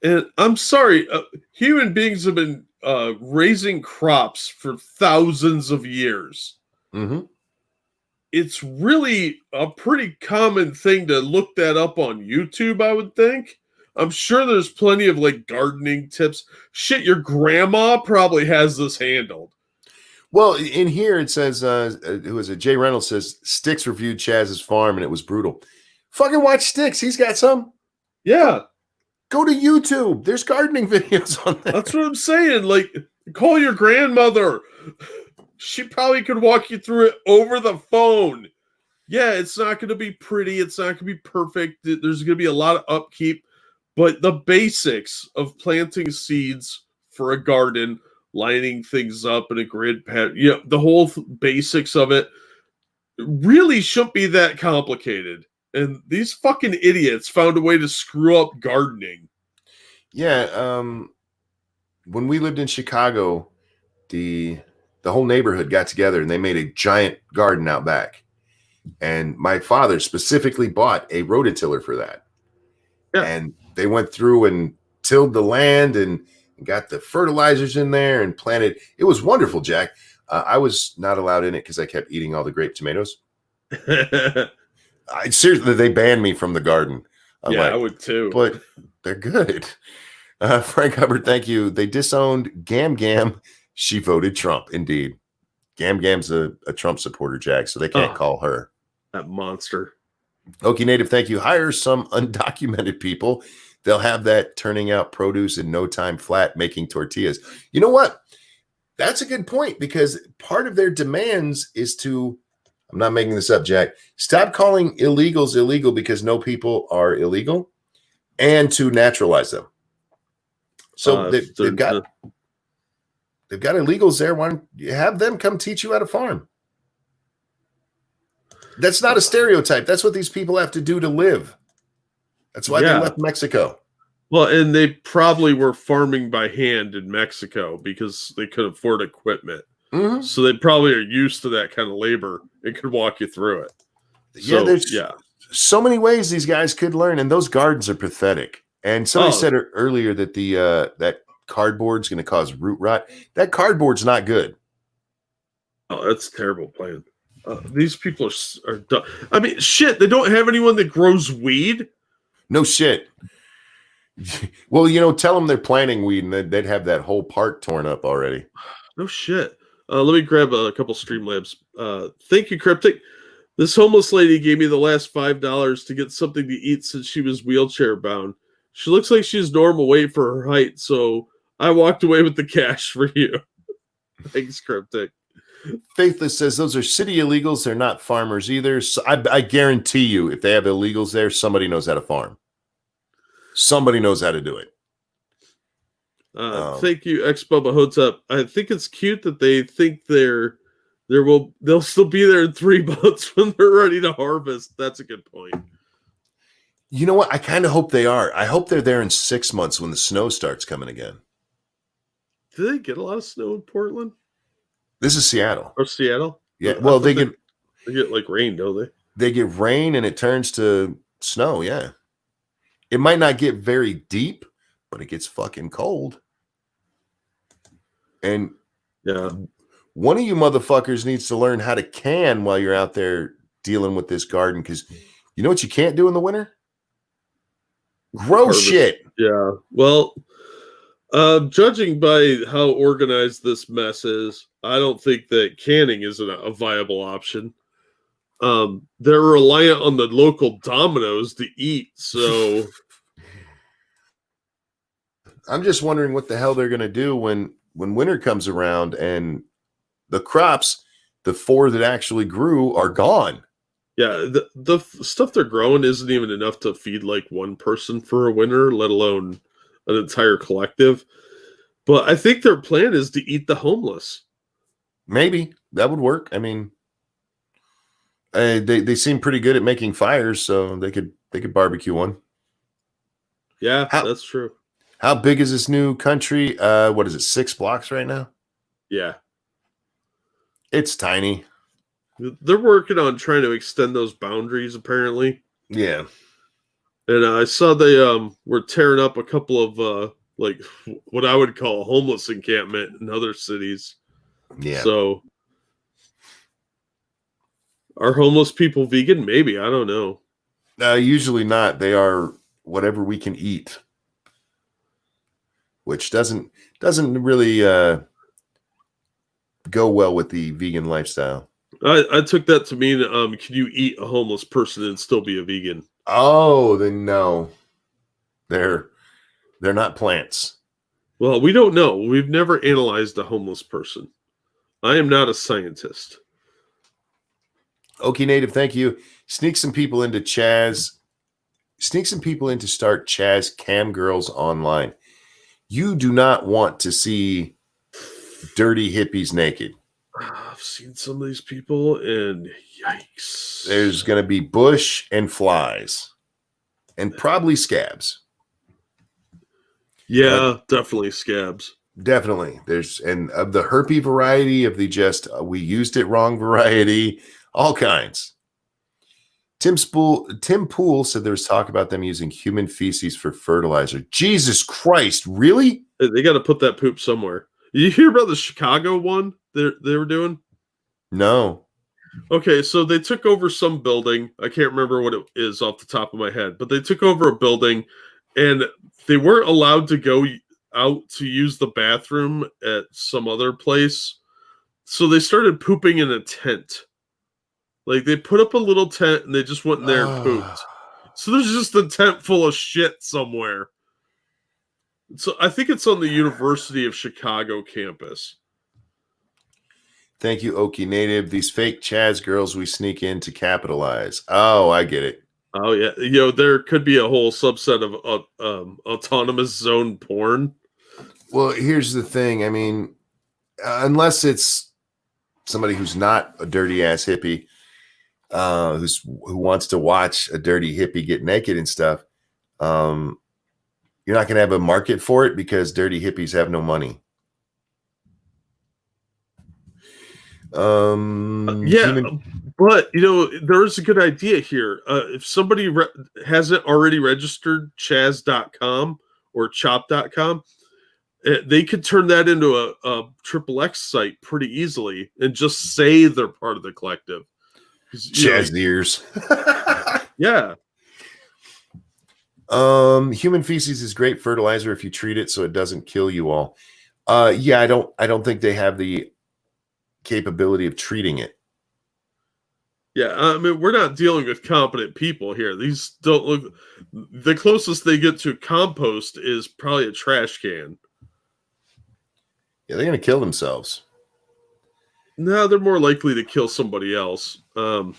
Speaker 2: And I'm sorry, human beings have been raising crops for thousands of years.
Speaker 1: Mm-hmm.
Speaker 2: It's really a pretty common thing to look that up on YouTube, I would think. I'm sure there's plenty of like gardening tips. Shit, your grandma probably has this handled.
Speaker 1: Well, in here it says, who is it? Jay Reynolds says, Sticks reviewed Chaz's farm and it was brutal. Fucking watch Sticks. He's got some.
Speaker 2: Yeah.
Speaker 1: Go to YouTube. There's gardening videos on there.
Speaker 2: That's what I'm saying. Like, call your grandmother. She probably could walk you through it over the phone. Yeah, it's not going to be pretty. It's not going to be perfect. There's going to be a lot of upkeep. But the basics of planting seeds for a garden, lining things up in a grid pattern, the whole basics of it really shouldn't be that complicated. And these fucking idiots found a way to screw up gardening.
Speaker 1: Yeah, when we lived in Chicago, the whole neighborhood got together and they made a giant garden out back. And my father specifically bought a rototiller for that. Yeah. And they went through and tilled the land and got the fertilizers in there and planted. It was wonderful, Jack. I was not allowed in it because I kept eating all the grape tomatoes. Seriously, they banned me from the garden.
Speaker 2: I would too.
Speaker 1: But they're good. Frank Hubbard, thank you. They disowned Gam Gam. She voted Trump. Indeed. Gam Gam's a Trump supporter, Jack, so they can't call her.
Speaker 2: That monster.
Speaker 1: Okie Native, thank you. Hire some undocumented people. They'll have that turning out produce in no time flat, making tortillas. You know what? That's a good point, because part of their demands is to, I'm not making this up, Jack, stop calling illegals illegal because no people are illegal, and to naturalize them. So they've got illegals there. Why don't you have them come teach you how to farm? That's not a stereotype. That's what these people have to do to live. That's why they left Mexico.
Speaker 2: Well, and they probably were farming by hand in Mexico because they could afford equipment. Mm-hmm. So they probably are used to that kind of labor and could walk you through it.
Speaker 1: There's so many ways these guys could learn, and those gardens are pathetic. And somebody said earlier that that cardboard's going to cause root rot. That cardboard's not good.
Speaker 2: Oh, that's a terrible plan. These people are dumb. I mean, shit, they don't have anyone that grows weed?
Speaker 1: No shit. Well, tell them they're planting weed and they'd have that whole part torn up already.
Speaker 2: No shit. Let me grab a couple Streamlabs. Thank you, Cryptic. This homeless lady gave me the last $5 to get something to eat since she was wheelchair bound. She looks like she's normal weight for her height, so I walked away with the cash for you. Thanks, Cryptic.
Speaker 1: Faithless says those are city illegals. They're not farmers either. So I guarantee you, if they have illegals there, somebody knows how to farm. Somebody knows how to do it.
Speaker 2: Thank you, X Bubba Hotep. I think it's cute that they think they'll still be there in 3 months when they're ready to harvest. That's a good point.
Speaker 1: You know what? I kind of hope they are. I hope they're there in 6 months when the snow starts coming again.
Speaker 2: Do they get a lot of snow in Portland?
Speaker 1: This is Seattle.
Speaker 2: Or Seattle?
Speaker 1: Yeah. Well, they get
Speaker 2: like rain, don't they?
Speaker 1: They get rain and it turns to snow. Yeah. It might not get very deep, but it gets fucking cold. And one of you motherfuckers needs to learn how to can while you're out there dealing with this garden, because you know what you can't do in the winter? Grow shit.
Speaker 2: Yeah. Well, Judging by how organized this mess is, I don't think that canning is a viable option. They're reliant on the local Domino's to eat, so
Speaker 1: I'm just wondering what the hell they're going to do when winter comes around and the crops, the 4 that actually grew, are gone.
Speaker 2: yeah, the stuff they're growing isn't even enough to feed like one person for a winter, let alone an entire collective. But I think their plan is to eat the homeless.
Speaker 1: Maybe that would work. I mean, they seem pretty good at making fires, so they could barbecue one.
Speaker 2: Yeah, that's true.
Speaker 1: How big is this new country? What is it? 6 blocks right now?
Speaker 2: Yeah,
Speaker 1: it's tiny.
Speaker 2: They're working on trying to extend those boundaries, apparently.
Speaker 1: Yeah.
Speaker 2: And I saw they were tearing up a couple of like what I would call a homeless encampment in other cities.
Speaker 1: Yeah.
Speaker 2: So are homeless people vegan? Maybe. I don't know.
Speaker 1: Usually not. They are whatever we can eat, which doesn't really go well with the vegan lifestyle.
Speaker 2: I took that to mean, can you eat a homeless person and still be a vegan?
Speaker 1: Oh, then no. They're not plants.
Speaker 2: Well, we don't know. We've never analyzed a homeless person. I am not a scientist.
Speaker 1: Okay, Native, thank you. Sneak some people into start Chaz Cam Girls online. You do not want to see dirty hippies naked.
Speaker 2: I've seen some of these people, and yikes.
Speaker 1: There's going to be bush and flies, and probably scabs.
Speaker 2: Yeah, definitely scabs.
Speaker 1: Definitely. There's, and of the herpy variety, of the just we used it wrong variety, all kinds. Tim Poole said there was talk about them using human feces for fertilizer. Jesus Christ, really?
Speaker 2: They got to put that poop somewhere. You hear about the Chicago one they were doing?
Speaker 1: No.
Speaker 2: Okay, so they took over some building. I can't remember what it is off the top of my head, but they took over a building and they weren't allowed to go out to use the bathroom at some other place. So they started pooping in a tent. Like they put up a little tent and they just went in there and pooped. So there's just a tent full of shit somewhere. So I think it's on the University of Chicago campus.
Speaker 1: Thank you, Okie Native. These fake Chaz girls we sneak in to capitalize. Oh, I get it.
Speaker 2: Oh yeah, there could be a whole subset of autonomous zone porn.
Speaker 1: Well, here's the thing. I mean, unless it's somebody who's not a dirty ass hippie, who wants to watch a dirty hippie get naked and stuff, you're not going to have a market for it because dirty hippies have no money.
Speaker 2: But there's a good idea here. If somebody hasn't already registered Chaz.com or Chop.com, they could turn that into a XXX site pretty easily and just say they're part of the collective.
Speaker 1: Chaz ears.
Speaker 2: Yeah.
Speaker 1: Human feces is great fertilizer if you treat it so it doesn't kill you all. Yeah, I don't think they have the capability of treating it.
Speaker 2: Yeah, I mean, we're not dealing with competent people here. These don't look. The closest they get to compost is probably a trash can.
Speaker 1: Yeah, they're gonna kill themselves.
Speaker 2: No, they're more likely to kill somebody else. I'm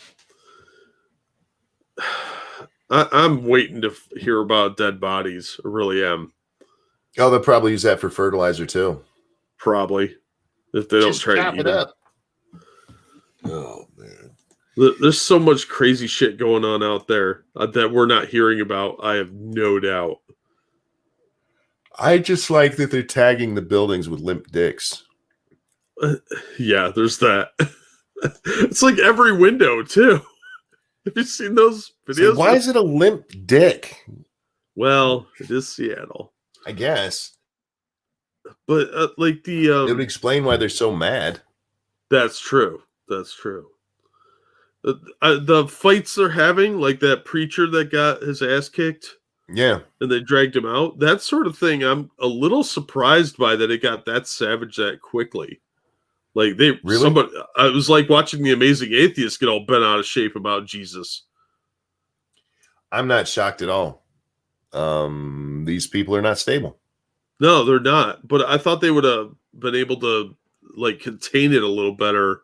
Speaker 2: waiting to hear about dead bodies. I really am.
Speaker 1: Oh, they'll probably use that for fertilizer too.
Speaker 2: Probably, if they
Speaker 1: Just
Speaker 2: don't try
Speaker 1: chop
Speaker 2: to eat
Speaker 1: it
Speaker 2: them.
Speaker 1: up. Oh man,
Speaker 2: there's so much crazy shit going on out there that we're not hearing about. I have no doubt.
Speaker 1: I just like that they're tagging the buildings with limp dicks.
Speaker 2: Yeah, there's that. It's like every window too. Have you seen those videos?
Speaker 1: So why is it a limp dick?
Speaker 2: Well, it is Seattle,
Speaker 1: I guess.
Speaker 2: But like the
Speaker 1: it would explain why they're so mad.
Speaker 2: That's true. That's true. The fights they're having, like that preacher that got his ass kicked.
Speaker 1: Yeah.
Speaker 2: and they dragged him out. That sort of thing, I'm a little surprised by that it got that savage that quickly. Like
Speaker 1: Really?
Speaker 2: I was like watching The Amazing Atheist get all bent out of shape about Jesus.
Speaker 1: I'm not shocked at all. These people are not stable.
Speaker 2: No, they're not. But I thought they would have been able to like contain it a little better.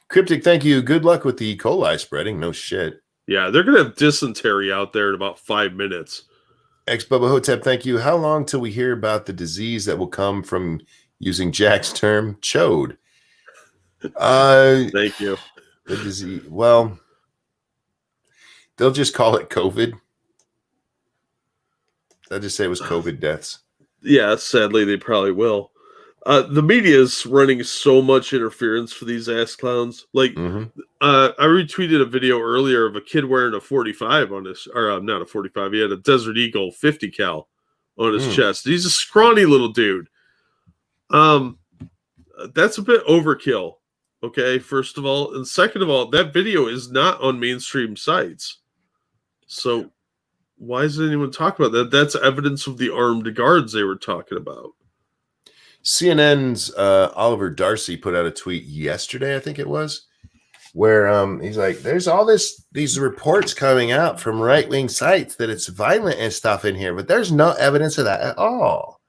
Speaker 1: Cryptic, thank you. Good luck with the E. coli spreading. No shit.
Speaker 2: Yeah, they're gonna have dysentery out there in about 5 minutes.
Speaker 1: Ex Bubba Hotep, thank you. How long till we hear about the disease that will come from using Jack's term, chode?
Speaker 2: Thank you.
Speaker 1: The disease. Well, they'll just call it COVID. They'll just say it was COVID deaths.
Speaker 2: Yeah, sadly they probably will. The media is running so much interference for these ass clowns. Like, I retweeted a video earlier of a kid wearing a 45 on his, or not a 45. He had a Desert Eagle 50 cal on his chest. He's a scrawny little dude. That's a bit overkill. Okay, first of all, and second of all, that video is not on mainstream sites. So why is anyone talking about that? That's evidence of the armed guards they were talking about.
Speaker 1: CNN's Oliver Darcy put out a tweet yesterday, I think it was, where he's like, there's all these reports coming out from right-wing sites that it's violent and stuff in here, but there's no evidence of that at all.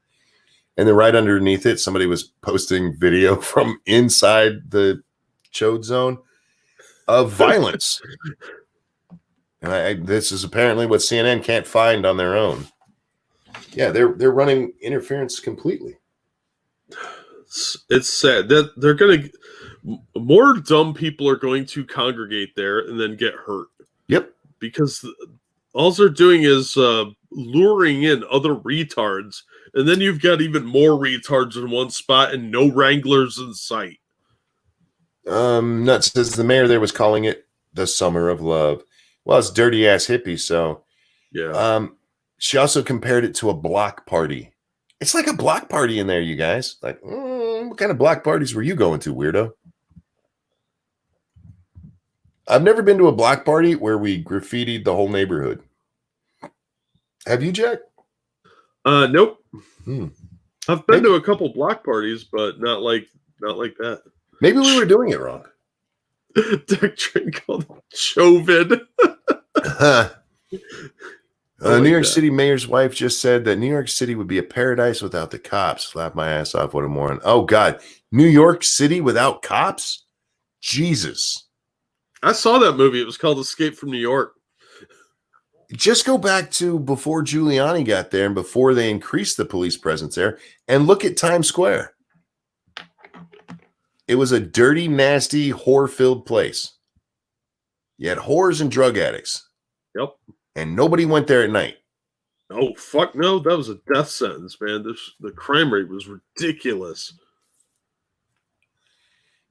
Speaker 1: And then right underneath it, somebody was posting video from inside the chode zone of violence. And this is apparently what CNN can't find on their own. Yeah, they're running interference completely.
Speaker 2: It's sad that they're going to, more dumb people are going to congregate there and then get hurt.
Speaker 1: Yep.
Speaker 2: Because all they're doing is luring in other retards, and then you've got even more retards in one spot and no wranglers in sight.
Speaker 1: Nuts says the mayor there was calling it the summer of love. Well, it's dirty ass hippie, so
Speaker 2: yeah.
Speaker 1: She also compared it to a block party. It's like a block party in there, you guys. Like, what kind of block parties were you going to, weirdo? I've never been to a block party where we graffitied the whole neighborhood. Have you, Jack?
Speaker 2: Nope. I've been to a couple block parties, but not like that.
Speaker 1: Maybe we were doing it wrong.
Speaker 2: Doctrine called Chovid.
Speaker 1: New York City mayor's wife just said that New York City would be a paradise without the cops. Slap my ass off. What a moron. Oh, God. New York City without cops? Jesus.
Speaker 2: I saw that movie. It was called Escape from New York.
Speaker 1: Just go back to before Giuliani got there and before they increased the police presence there and look at Times Square. It was a dirty, nasty, whore-filled place. You had whores and drug addicts.
Speaker 2: Yep.
Speaker 1: And nobody went there at night.
Speaker 2: Oh, fuck no. That was a death sentence, man. The crime rate was ridiculous.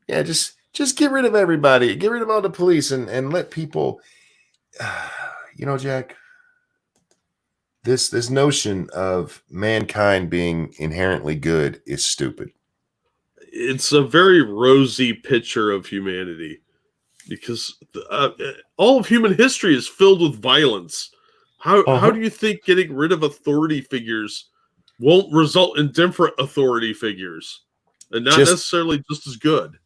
Speaker 1: Yeah, just get rid of everybody. Get rid of all the police and let people... Jack, this notion of mankind being inherently good is stupid.
Speaker 2: It's a very rosy picture of humanity because all of human history is filled with violence. How do you think getting rid of authority figures won't result in different authority figures and not necessarily just as good?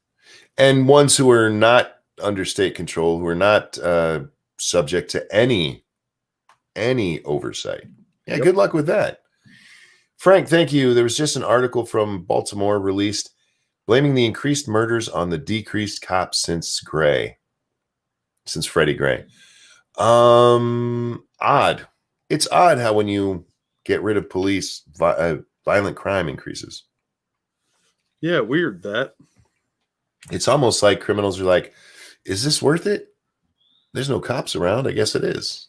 Speaker 1: And ones who are not under state control, who are not subject to any oversight. Yeah, Good luck with that. Frank, thank you. There was just an article from Baltimore released blaming the increased murders on the decreased cops since Freddie Gray. Odd. It's odd how when you get rid of police, violent crime increases.
Speaker 2: Yeah, weird that.
Speaker 1: It's almost like criminals are like, is this worth it? There's no cops around. I guess it is.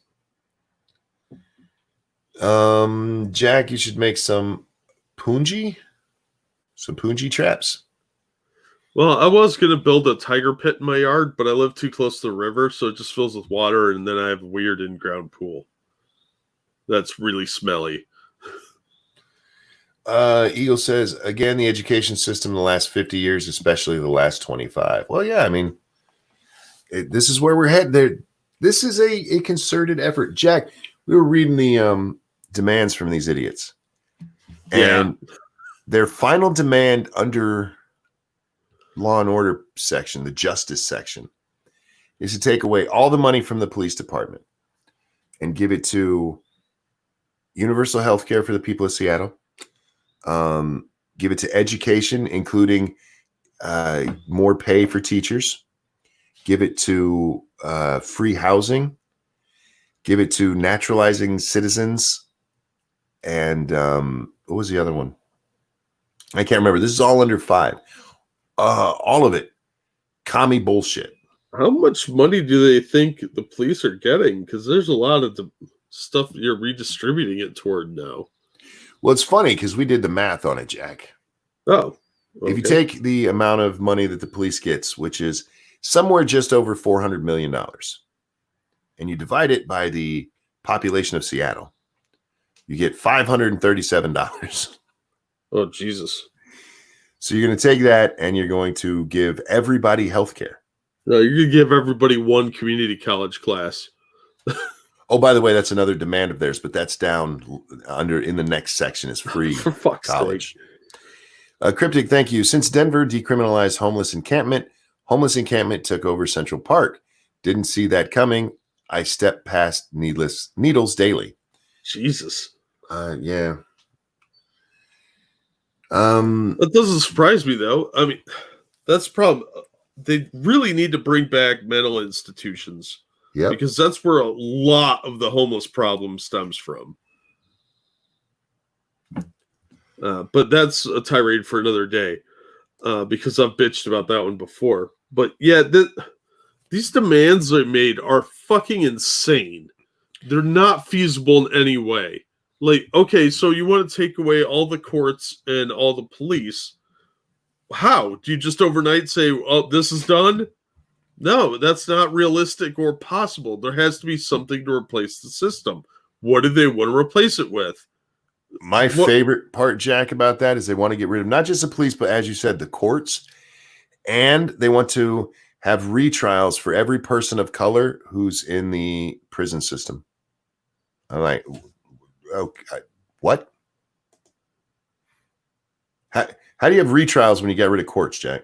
Speaker 1: Jack, you should make some punji traps.
Speaker 2: Well, I was going to build a tiger pit in my yard, but I live too close to the river, so it just fills with water, and then I have a weird in-ground pool. That's really smelly.
Speaker 1: Eagle says, again, the education system in the last 50 years, especially the last 25. Well, yeah, I mean, this is where we're headed. This is a concerted effort. Jack, we were reading the demands from these idiots. And their final demand under law and order section, the justice section, is to take away all the money from the police department and give it to universal health care for the people of Seattle. Give it to education, including more pay for teachers. Give it to free housing. Give it to naturalizing citizens. And what was the other one? I can't remember. This is all under 5. All of it. Commie bullshit.
Speaker 2: How much money do they think the police are getting? Because there's a lot of the stuff you're redistributing it toward now.
Speaker 1: Well, it's funny because we did the math on it, Jack.
Speaker 2: Oh. Okay.
Speaker 1: If you take the amount of money that the police gets, which is somewhere just over $400 million, and you divide it by the population of Seattle, you get $537.
Speaker 2: Oh, Jesus.
Speaker 1: So you're going to take that and you're going to give everybody health care.
Speaker 2: No, you're going to give everybody one community college class.
Speaker 1: Oh, by the way, that's another demand of theirs, but that's down under in the next section is free
Speaker 2: For fuck's
Speaker 1: college. Cryptic, thank you. Since Denver decriminalized homeless encampment took over Central Park. Didn't see that coming. I step past needles daily.
Speaker 2: Jesus.
Speaker 1: Yeah.
Speaker 2: That doesn't surprise me, though. I mean, that's the problem. They really need to bring back mental institutions.
Speaker 1: Yeah.
Speaker 2: Because that's where a lot of the homeless problem stems from. But that's a tirade for another day. Because I've bitched about that one before. But yeah, these demands they made are fucking insane. They're not feasible in any way. Like, okay, so you want to take away all the courts and all the police. How? Do you just overnight say, oh, this is done? No, that's not realistic or possible. There has to be something to replace the system. What do they want to replace it with?
Speaker 1: My favorite part, Jack, about that is they want to get rid of not just the police, but as you said, the courts. And they want to have retrials for every person of color who's in the prison system. I'm like, okay, what? How do you have retrials when you get rid of courts, Jack?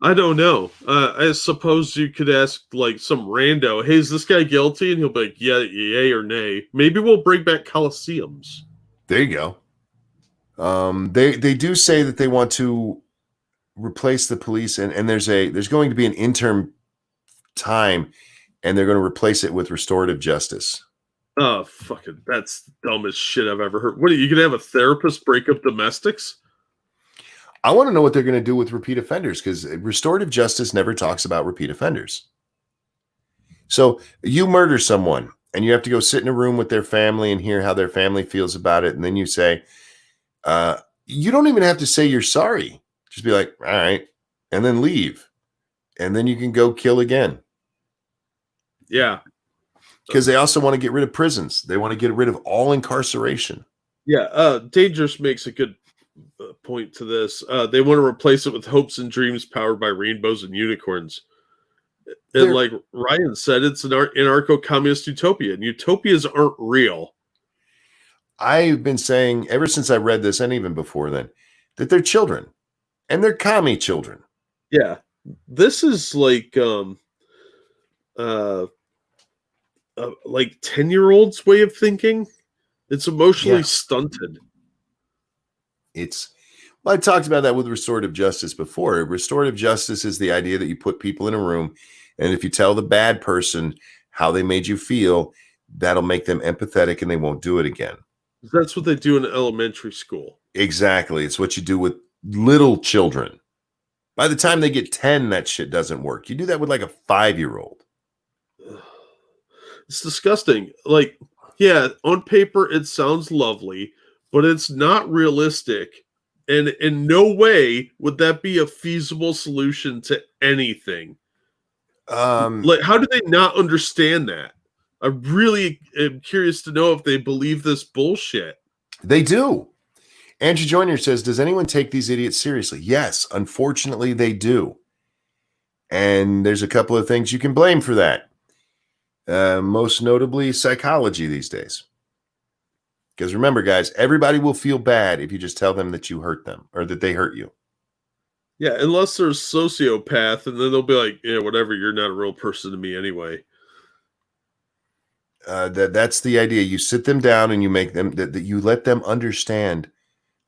Speaker 2: I don't know. I suppose you could ask like some rando, hey, is this guy guilty? And he'll be like, yeah, yay or nay. Maybe we'll bring back coliseums.
Speaker 1: There you go. They do say that they want to replace the police, and there's going to be an interim time, and they're going to replace it with restorative justice.
Speaker 2: Oh, fucking, that's the dumbest shit I've ever heard. What are you going to have a therapist break up domestics?
Speaker 1: I want to know what they're going to do with repeat offenders, because restorative justice never talks about repeat offenders. So you murder someone and you have to go sit in a room with their family and hear how their family feels about it. And then you say, you don't even have to say you're sorry. Just be like, all right, and then leave. And then you can go kill again.
Speaker 2: Yeah.
Speaker 1: Because they also want to get rid of prisons. They want to get rid of all incarceration.
Speaker 2: Yeah. Dangerous makes a good point to this. They want to replace it with hopes and dreams powered by rainbows and unicorns. And like Ryan said, it's an anarcho-communist utopia, and utopias aren't real.
Speaker 1: I've been saying ever since I read this, and even before then, that they're children, and they're commie children.
Speaker 2: Yeah, this is like 10-year-olds' way of thinking. It's emotionally stunted.
Speaker 1: I talked about that with restorative justice before. Restorative justice is the idea that you put people in a room, and if you tell the bad person how they made you feel, that'll make them empathetic and they won't do it again.
Speaker 2: That's what they do in elementary school. Exactly.
Speaker 1: It's what you do with little children. By the time they get 10, that shit doesn't work. You do that with like a 5-year-old.
Speaker 2: It's disgusting. Like, yeah, on paper, it sounds lovely, but it's not realistic. And in no way would that be a feasible solution to anything. Like, how do they not understand that? I really am curious to know if they believe this bullshit.
Speaker 1: They do. Andrew Joyner says, does anyone take these idiots seriously? Yes, unfortunately, they do. And there's a couple of things you can blame for that. most notably psychology these days. Because remember, guys, everybody will feel bad if you just tell them that you hurt them or that they hurt you.
Speaker 2: Yeah, unless they're a sociopath, and then they'll be like, yeah, whatever, you're not a real person to me anyway.
Speaker 1: That's the idea. You sit them down and you make them that you let them understand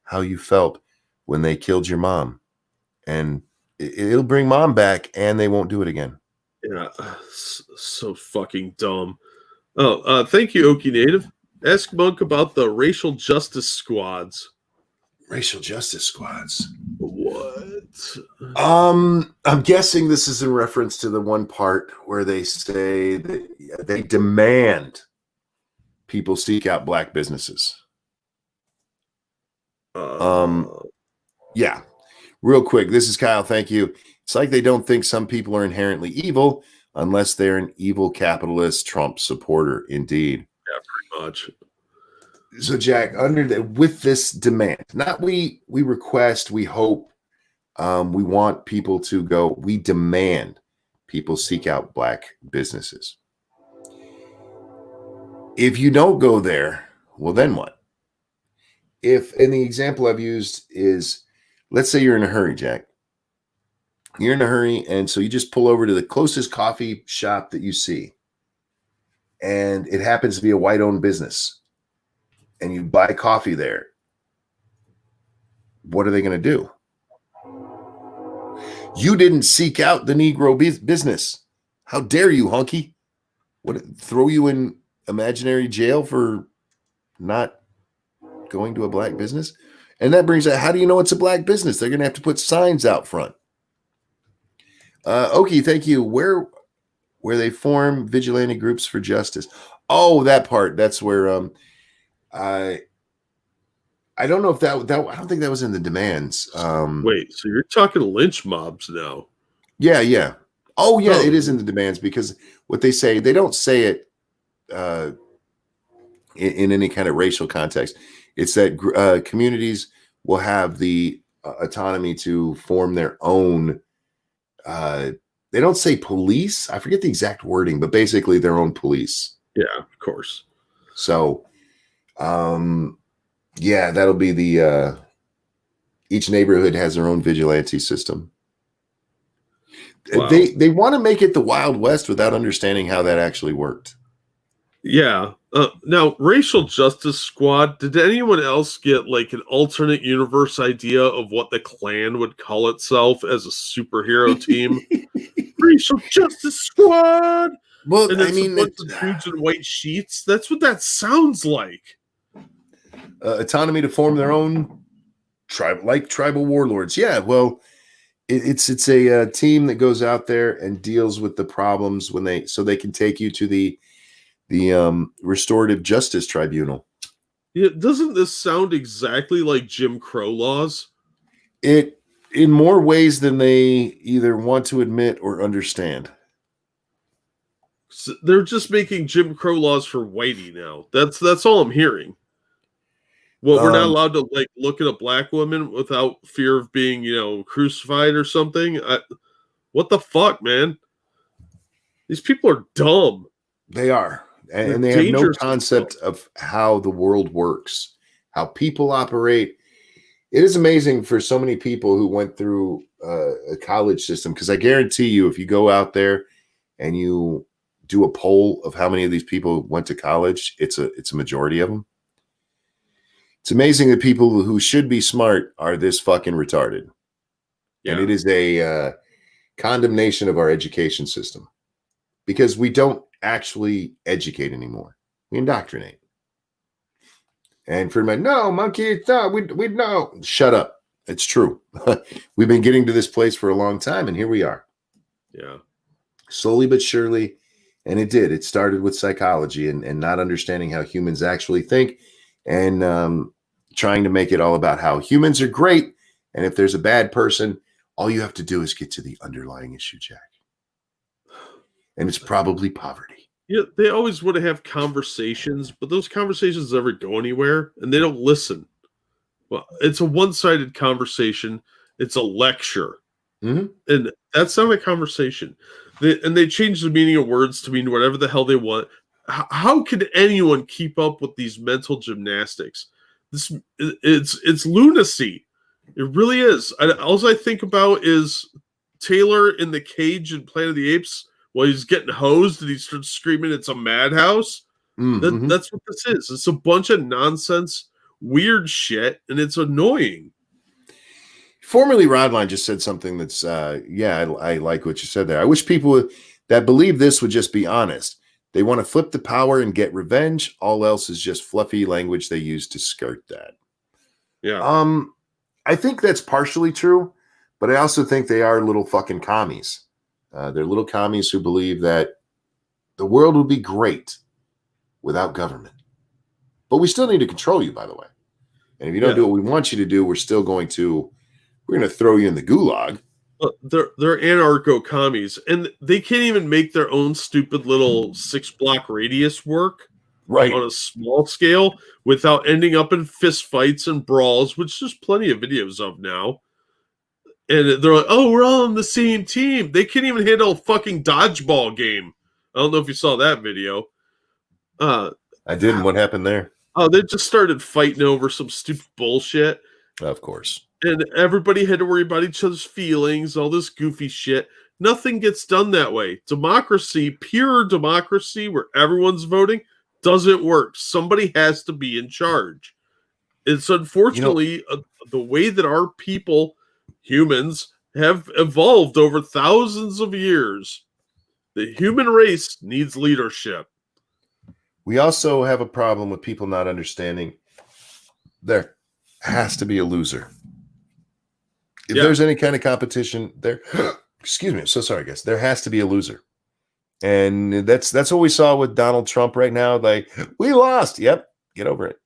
Speaker 1: how you felt when they killed your mom, and it'll bring mom back, and they won't do it again.
Speaker 2: Yeah, so fucking dumb. Oh, thank you, Okie Native. Ask Monk about the racial justice squads.
Speaker 1: Racial justice squads.
Speaker 2: What?
Speaker 1: I'm guessing this is in reference to the one part where they say that they demand people seek out black businesses. Yeah. Real quick, this is Kyle. Thank you. It's like they don't think some people are inherently evil unless they're an evil capitalist Trump supporter. Indeed.
Speaker 2: Yeah, pretty much.
Speaker 1: So, Jack, with this demand, not we request, we hope, we want people to go. We demand people seek out black businesses. If you don't go there, well, then what? And the example I've used is, let's say you're in a hurry, Jack. You're in a hurry, and so you just pull over to the closest coffee shop that you see, and it happens to be a white-owned business, and you buy coffee there. What are they going to do? You didn't seek out the Negro business. How dare you, hunky? What, throw you in imaginary jail for not going to a black business? And that brings up, how do you know it's a black business? They're going to have to put signs out front. Okie, thank you. Where they form vigilante groups for justice. Oh, that part. That's where I don't know if that I don't think that was in the demands.
Speaker 2: Wait, so you're talking lynch mobs now?
Speaker 1: Yeah. Oh, yeah, it is in the demands, because what they say, they don't say it in any kind of racial context. It's that communities will have the autonomy to form their own. They don't say police. I forget the exact wording, but basically their own police.
Speaker 2: Yeah, of course.
Speaker 1: So, yeah, that'll be the each neighborhood has their own vigilante system. Wow. They want to make it the Wild West without understanding how that actually worked.
Speaker 2: Yeah. Now, Racial Justice Squad, did anyone else get like an alternate universe idea of what the Klan would call itself as a superhero team? Racial Justice Squad!
Speaker 1: Well,
Speaker 2: and it's a bunch of dudes in white sheets. That's what that sounds like.
Speaker 1: Autonomy to form their own tribal warlords. Yeah, well, it's a team that goes out there and deals with the problems so they can take you to the restorative justice tribunal.
Speaker 2: Yeah, doesn't this sound exactly like Jim Crow laws?
Speaker 1: It in more ways than they either want to admit or understand.
Speaker 2: So they're just making Jim Crow laws for whitey now. That's all I'm hearing. Well, we're not allowed to like look at a black woman without fear of being, crucified or something. What the fuck, man? These people are dumb.
Speaker 1: They are. And they have no concept of how the world works, how people operate. It is amazing for so many people who went through a college system, because I guarantee you, if you go out there and you do a poll of how many of these people went to college, it's a majority of them. It's amazing that people who should be smart are this fucking retarded. Yeah. And it is a condemnation of our education system, because we don't actually educate anymore. We indoctrinate. And for my no, monkey, no, we know. Shut up. It's true. We've been getting to this place for a long time, and here we are.
Speaker 2: Yeah.
Speaker 1: Slowly but surely. And it did. It started with psychology and not understanding how humans actually think, and trying to make it all about how humans are great. And if there's a bad person, all you have to do is get to the underlying issue, Jack. And it's probably poverty.
Speaker 2: Yeah, they always want to have conversations, but those conversations never go anywhere, and they don't listen. Well, it's a one-sided conversation. It's a lecture.
Speaker 1: Mm-hmm.
Speaker 2: And that's not a conversation. They change the meaning of words to mean whatever the hell they want. How can anyone keep up with these mental gymnastics? It's lunacy. It really is. All I think about is Taylor in the cage in Planet of the Apes while he's getting hosed and he starts screaming, "It's a madhouse."
Speaker 1: Mm-hmm.
Speaker 2: That's what this is. It's a bunch of nonsense, weird shit, and it's annoying.
Speaker 1: Formerly, Rodline just said something that's, I like what you said there. I wish people that believe this would just be honest. They want to flip the power and get revenge. All else is just fluffy language they use to skirt that.
Speaker 2: Yeah.
Speaker 1: I think that's partially true, but I also think they are little fucking commies. They're little commies who believe that the world would be great without government. But we still need to control you, by the way. And if you don't do what we want you to do, we're going to throw you in the gulag.
Speaker 2: They're anarcho commies, and they can't even make their own stupid little 6-block radius work on a small scale without ending up in fist fights and brawls, which there's plenty of videos of now. And they're like, "Oh, we're all on the same team." They can't even handle a fucking dodgeball game. I don't know if you saw that video.
Speaker 1: I didn't. What happened there?
Speaker 2: Oh, they just started fighting over some stupid bullshit.
Speaker 1: Of course.
Speaker 2: And everybody had to worry about each other's feelings, all this goofy shit. Nothing gets done that way. Democracy, pure democracy, where everyone's voting, doesn't work. Somebody has to be in charge. It's unfortunately the way that our people, humans, have evolved over thousands of years. The human race needs leadership.
Speaker 1: We also have a problem with people not understanding there has to be a loser. If there's any kind of competition there, excuse me, I'm so sorry, guys. There has to be a loser. And that's what we saw with Donald Trump right now. Like, we lost. Yep. Get over it.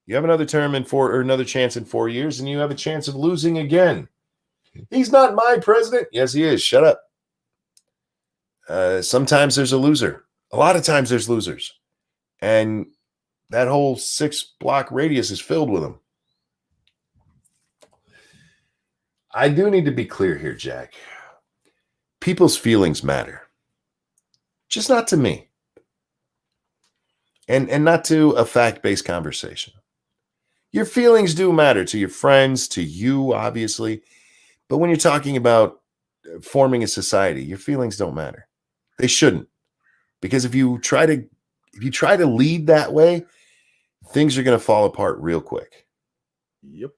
Speaker 1: You have another term another chance in 4 years, and you have a chance of losing again. He's not my president. Yes, he is. Shut up. Sometimes there's a loser. A lot of times there's losers. And that whole 6-block radius is filled with them. I do need to be clear here, Jack. People's feelings matter. Just not to me. And not to a fact-based conversation. Your feelings do matter to your friends, to you, obviously. But when you're talking about forming a society, your feelings don't matter. They shouldn't. Because if you try to lead that way, things are going to fall apart real quick.
Speaker 2: Yep.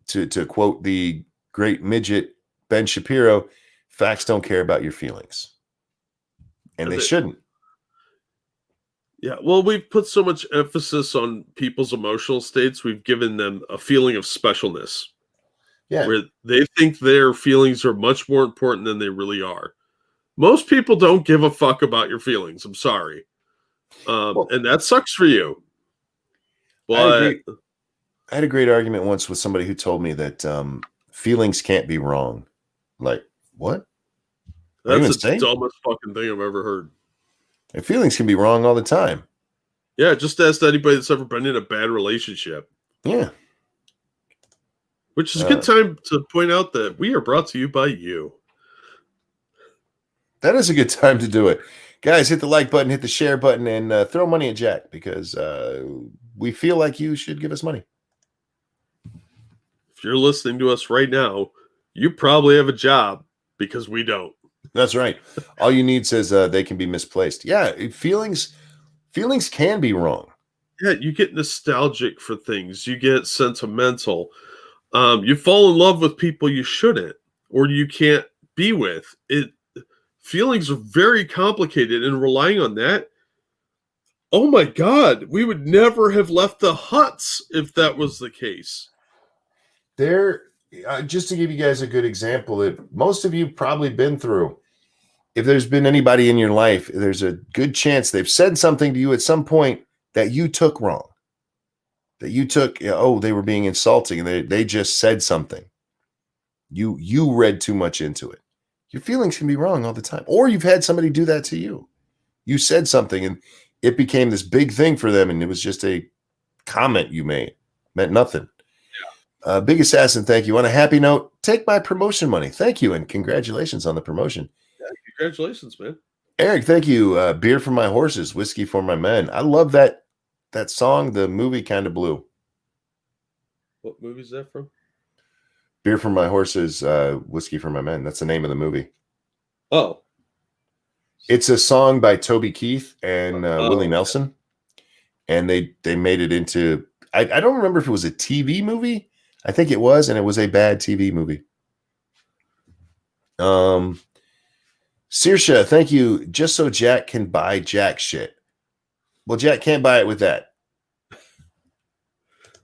Speaker 1: To quote the great midget Ben Shapiro, facts don't care about your feelings. And they shouldn't.
Speaker 2: Yeah, well, we've put so much emphasis on people's emotional states, we've given them a feeling of specialness.
Speaker 1: Yeah.
Speaker 2: Where they think their feelings are much more important than they really are. Most people don't give a fuck about your feelings. I'm sorry. And that sucks for you. But
Speaker 1: I had a great argument once with somebody who told me that feelings can't be wrong. Like, what?
Speaker 2: That's the dumbest fucking thing I've ever heard.
Speaker 1: And feelings can be wrong all the time.
Speaker 2: Yeah, just ask anybody that's ever been in a bad relationship.
Speaker 1: Yeah.
Speaker 2: Which is a good time to point out that we are brought to you by you.
Speaker 1: That is a good time to do it. Guys, hit the like button, hit the share button, and throw money at Jack because we feel like you should give us money.
Speaker 2: If you're listening to us right now, you probably have a job because we don't.
Speaker 1: That's right. All you need says they can be misplaced. Yeah, feelings can be wrong.
Speaker 2: Yeah, you get nostalgic for things. You get sentimental. You fall in love with people you shouldn't or you can't be with. Feelings are very complicated, and relying on that, oh my God, we would never have left the huts if that was the case.
Speaker 1: Just to give you guys a good example that most of you probably been through, if there's been anybody in your life, there's a good chance they've said something to you at some point that you took wrong. That you took, they were being insulting, and they just said something. You read too much into it. Your feelings can be wrong all the time. Or you've had somebody do that to you. You said something, and it became this big thing for them, and it was just a comment you made. Meant nothing. Big Assassin, thank you. On a happy note, take my promotion money. Thank you, and congratulations on the promotion.
Speaker 2: Yeah, congratulations, man.
Speaker 1: Eric, thank you. Beer for my horses, whiskey for my men. I love that song. The movie kind of blew.
Speaker 2: What movie is that from?
Speaker 1: Beer for my horses, whiskey for my men. That's the name of the movie.
Speaker 2: Oh.
Speaker 1: It's a song by Toby Keith and Willie Nelson. And they made it into, I don't remember if it was a TV movie. I think it was, and it was a bad TV movie. Sirsha, thank you. Just so Jack can buy Jack shit. Well, Jack can't buy it with that.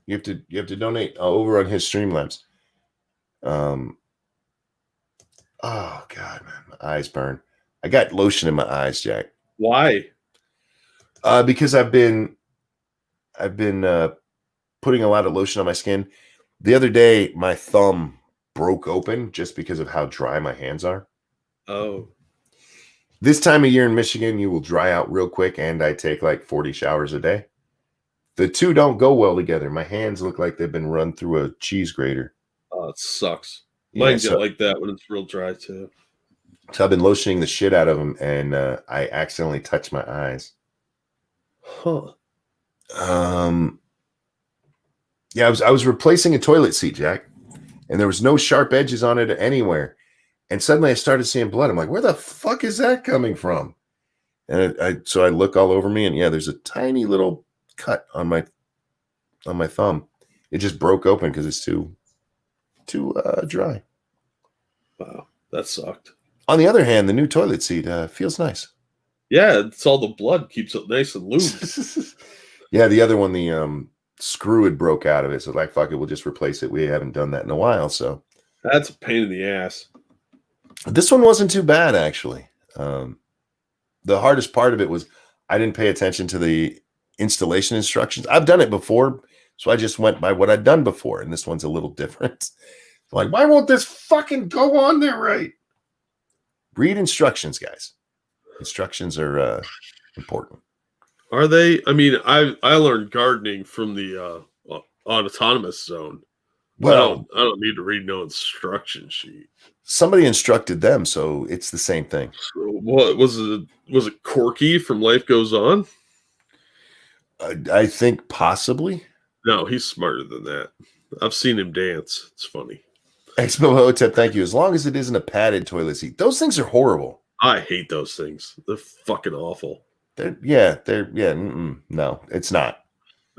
Speaker 1: You have to donate over on his Streamlabs. Oh God, man, my eyes burn. I got lotion in my eyes, Jack.
Speaker 2: Why?
Speaker 1: Because I've been putting a lot of lotion on my skin. The other day, my thumb broke open just because of how dry my hands are.
Speaker 2: Oh.
Speaker 1: This time of year in Michigan, you will dry out real quick, and I take like 40 showers a day. The two don't go well together. My hands look like they've been run through a cheese grater.
Speaker 2: Oh, it sucks. Mine get like that when it's real dry too.
Speaker 1: So I've been lotioning the shit out of them, and I accidentally touched my eyes.
Speaker 2: Huh.
Speaker 1: Yeah, I was replacing a toilet seat, Jack, and there was no sharp edges on it anywhere. And suddenly I started seeing blood. I'm like, where the fuck is that coming from? And so I look all over me, and yeah, there's a tiny little cut on my thumb. It just broke open because it's too dry.
Speaker 2: Wow, that sucked.
Speaker 1: On the other hand, the new toilet seat feels nice.
Speaker 2: Yeah, it's all the blood keeps it nice and lubed.
Speaker 1: Yeah, the other one, the screw had broke out of it. So like, fuck it, we'll just replace it. We haven't done that in a while. So
Speaker 2: that's a pain in the ass.
Speaker 1: This one wasn't too bad, actually. The hardest part of it was I didn't pay attention to the installation instructions. I've done it before, so I just went by what I'd done before. And this one's a little different. Like, why won't this fucking go on there right? Read instructions, guys. Instructions are important.
Speaker 2: Are they? I mean, I learned gardening from the autonomous zone. Well, I don't need to read no instruction sheet.
Speaker 1: Somebody instructed them, so it's the same thing.
Speaker 2: So what was it? Was it Corky from Life Goes On?
Speaker 1: I think possibly.
Speaker 2: No, he's smarter than that. I've seen him dance. It's funny.
Speaker 1: Expo Hotep, thank you. As long as it isn't a padded toilet seat. Those things are horrible.
Speaker 2: I hate those things. They're fucking awful.
Speaker 1: No, it's not.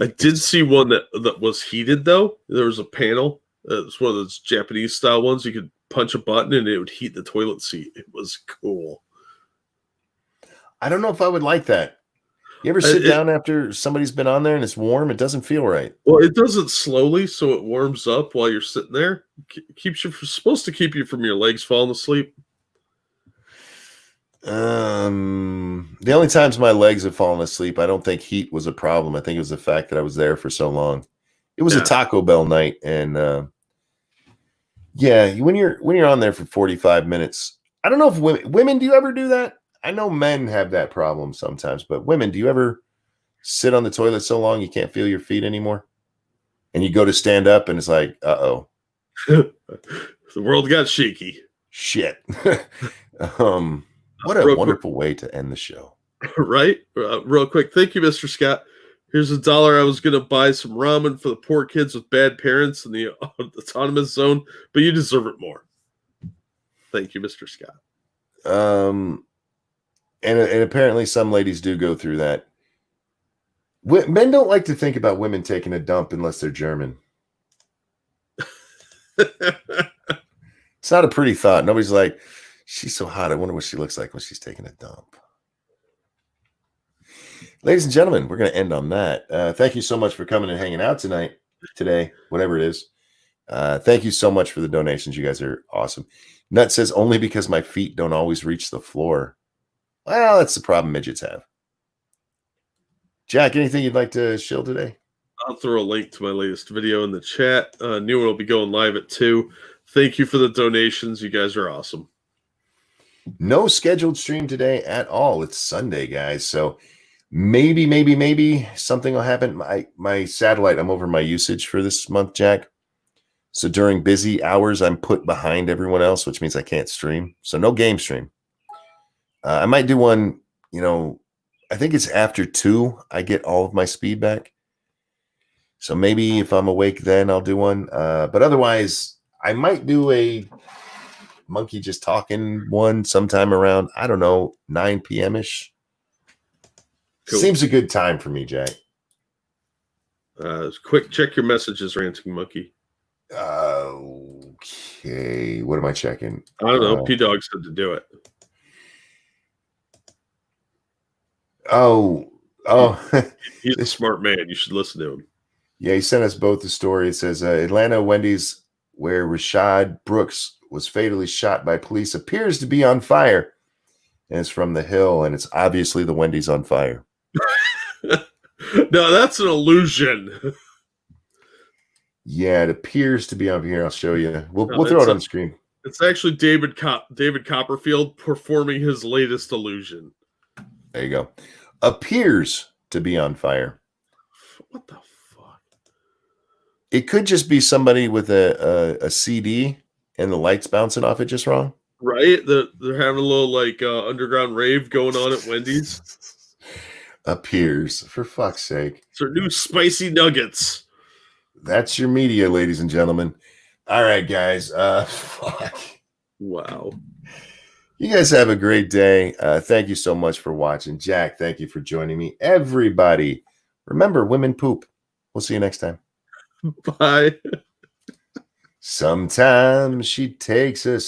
Speaker 2: I did see one that was heated, though. There was a panel. It's one of those Japanese style ones. You could punch a button and it would heat the toilet seat. It was cool.
Speaker 1: I don't know if I would like that. You ever sit down after somebody's been on there and it's warm? It doesn't feel right.
Speaker 2: Well, it does it slowly, so it warms up while you're sitting there. Supposed to keep you from your legs falling asleep.
Speaker 1: The only times my legs have fallen asleep, I don't think heat was a problem. I think it was the fact that I was there for so long. It was a Taco Bell night, and when you're on there for 45 minutes, I don't know if women do you ever do that? I know men have that problem sometimes, but women, do you ever sit on the toilet so long you can't feel your feet anymore? And you go to stand up and it's like, uh-oh.
Speaker 2: The world got shaky.
Speaker 1: Shit. What a wonderful way to end the show.
Speaker 2: Right? Real quick. Thank you, Mr. Scott. Here's $1. I was going to buy some ramen for the poor kids with bad parents in the autonomous zone, but you deserve it more. Thank you, Mr. Scott.
Speaker 1: And apparently some ladies do go through that. Men don't like to think about women taking a dump unless they're German. It's not a pretty thought. Nobody's like, she's so hot. I wonder what she looks like when she's taking a dump. Ladies and gentlemen, we're going to end on that. Thank you so much for coming and hanging out today, whatever it is. Thank you so much for the donations. You guys are awesome. Nut says, only because my feet don't always reach the floor. Well, that's the problem midgets have. Jack, anything you'd like to shill today?
Speaker 2: I'll throw a link to my latest video in the chat. New one will be going live at 2. Thank you for the donations. You guys are awesome.
Speaker 1: No scheduled stream today at all. It's Sunday, guys. So maybe something will happen. My satellite, I'm over my usage for this month, Jack. So during busy hours, I'm put behind everyone else, which means I can't stream. So no game stream. I might do one, I think it's after 2, I get all of my speed back. So maybe if I'm awake then I'll do one. But otherwise, I might do a monkey just talking one sometime around, I don't know, 9 p.m.-ish. Cool. Seems a good time for me, Jack.
Speaker 2: Quick, check your messages, Ranting Monkey.
Speaker 1: Okay. What am I checking?
Speaker 2: I don't know. P-Dog said to do it.
Speaker 1: Oh.
Speaker 2: He's a smart man. You should listen to him.
Speaker 1: Yeah, he sent us both the story. It says Atlanta Wendys, where Rashard Brooks was fatally shot by police, appears to be on fire. And it's from the Hill, and it's obviously the Wendys on fire.
Speaker 2: No, that's an illusion.
Speaker 1: Yeah, it appears to be on here. I'll show you. We'll throw it on the screen.
Speaker 2: It's actually David Copperfield performing his latest illusion.
Speaker 1: There you go. Appears to be on fire.
Speaker 2: What the fuck?
Speaker 1: It could just be somebody with a CD and the lights bouncing off it just wrong.
Speaker 2: Right? They're having a little underground rave going on at Wendy's.
Speaker 1: Appears, for fuck's sake.
Speaker 2: It's their new spicy nuggets.
Speaker 1: That's your media, ladies and gentlemen. All right, guys. Fuck.
Speaker 2: Wow.
Speaker 1: You guys have a great day. Thank you so much for watching. Jack, thank you for joining me. Everybody, remember, women poop. We'll see you next time.
Speaker 2: Bye.
Speaker 1: Sometimes she takes us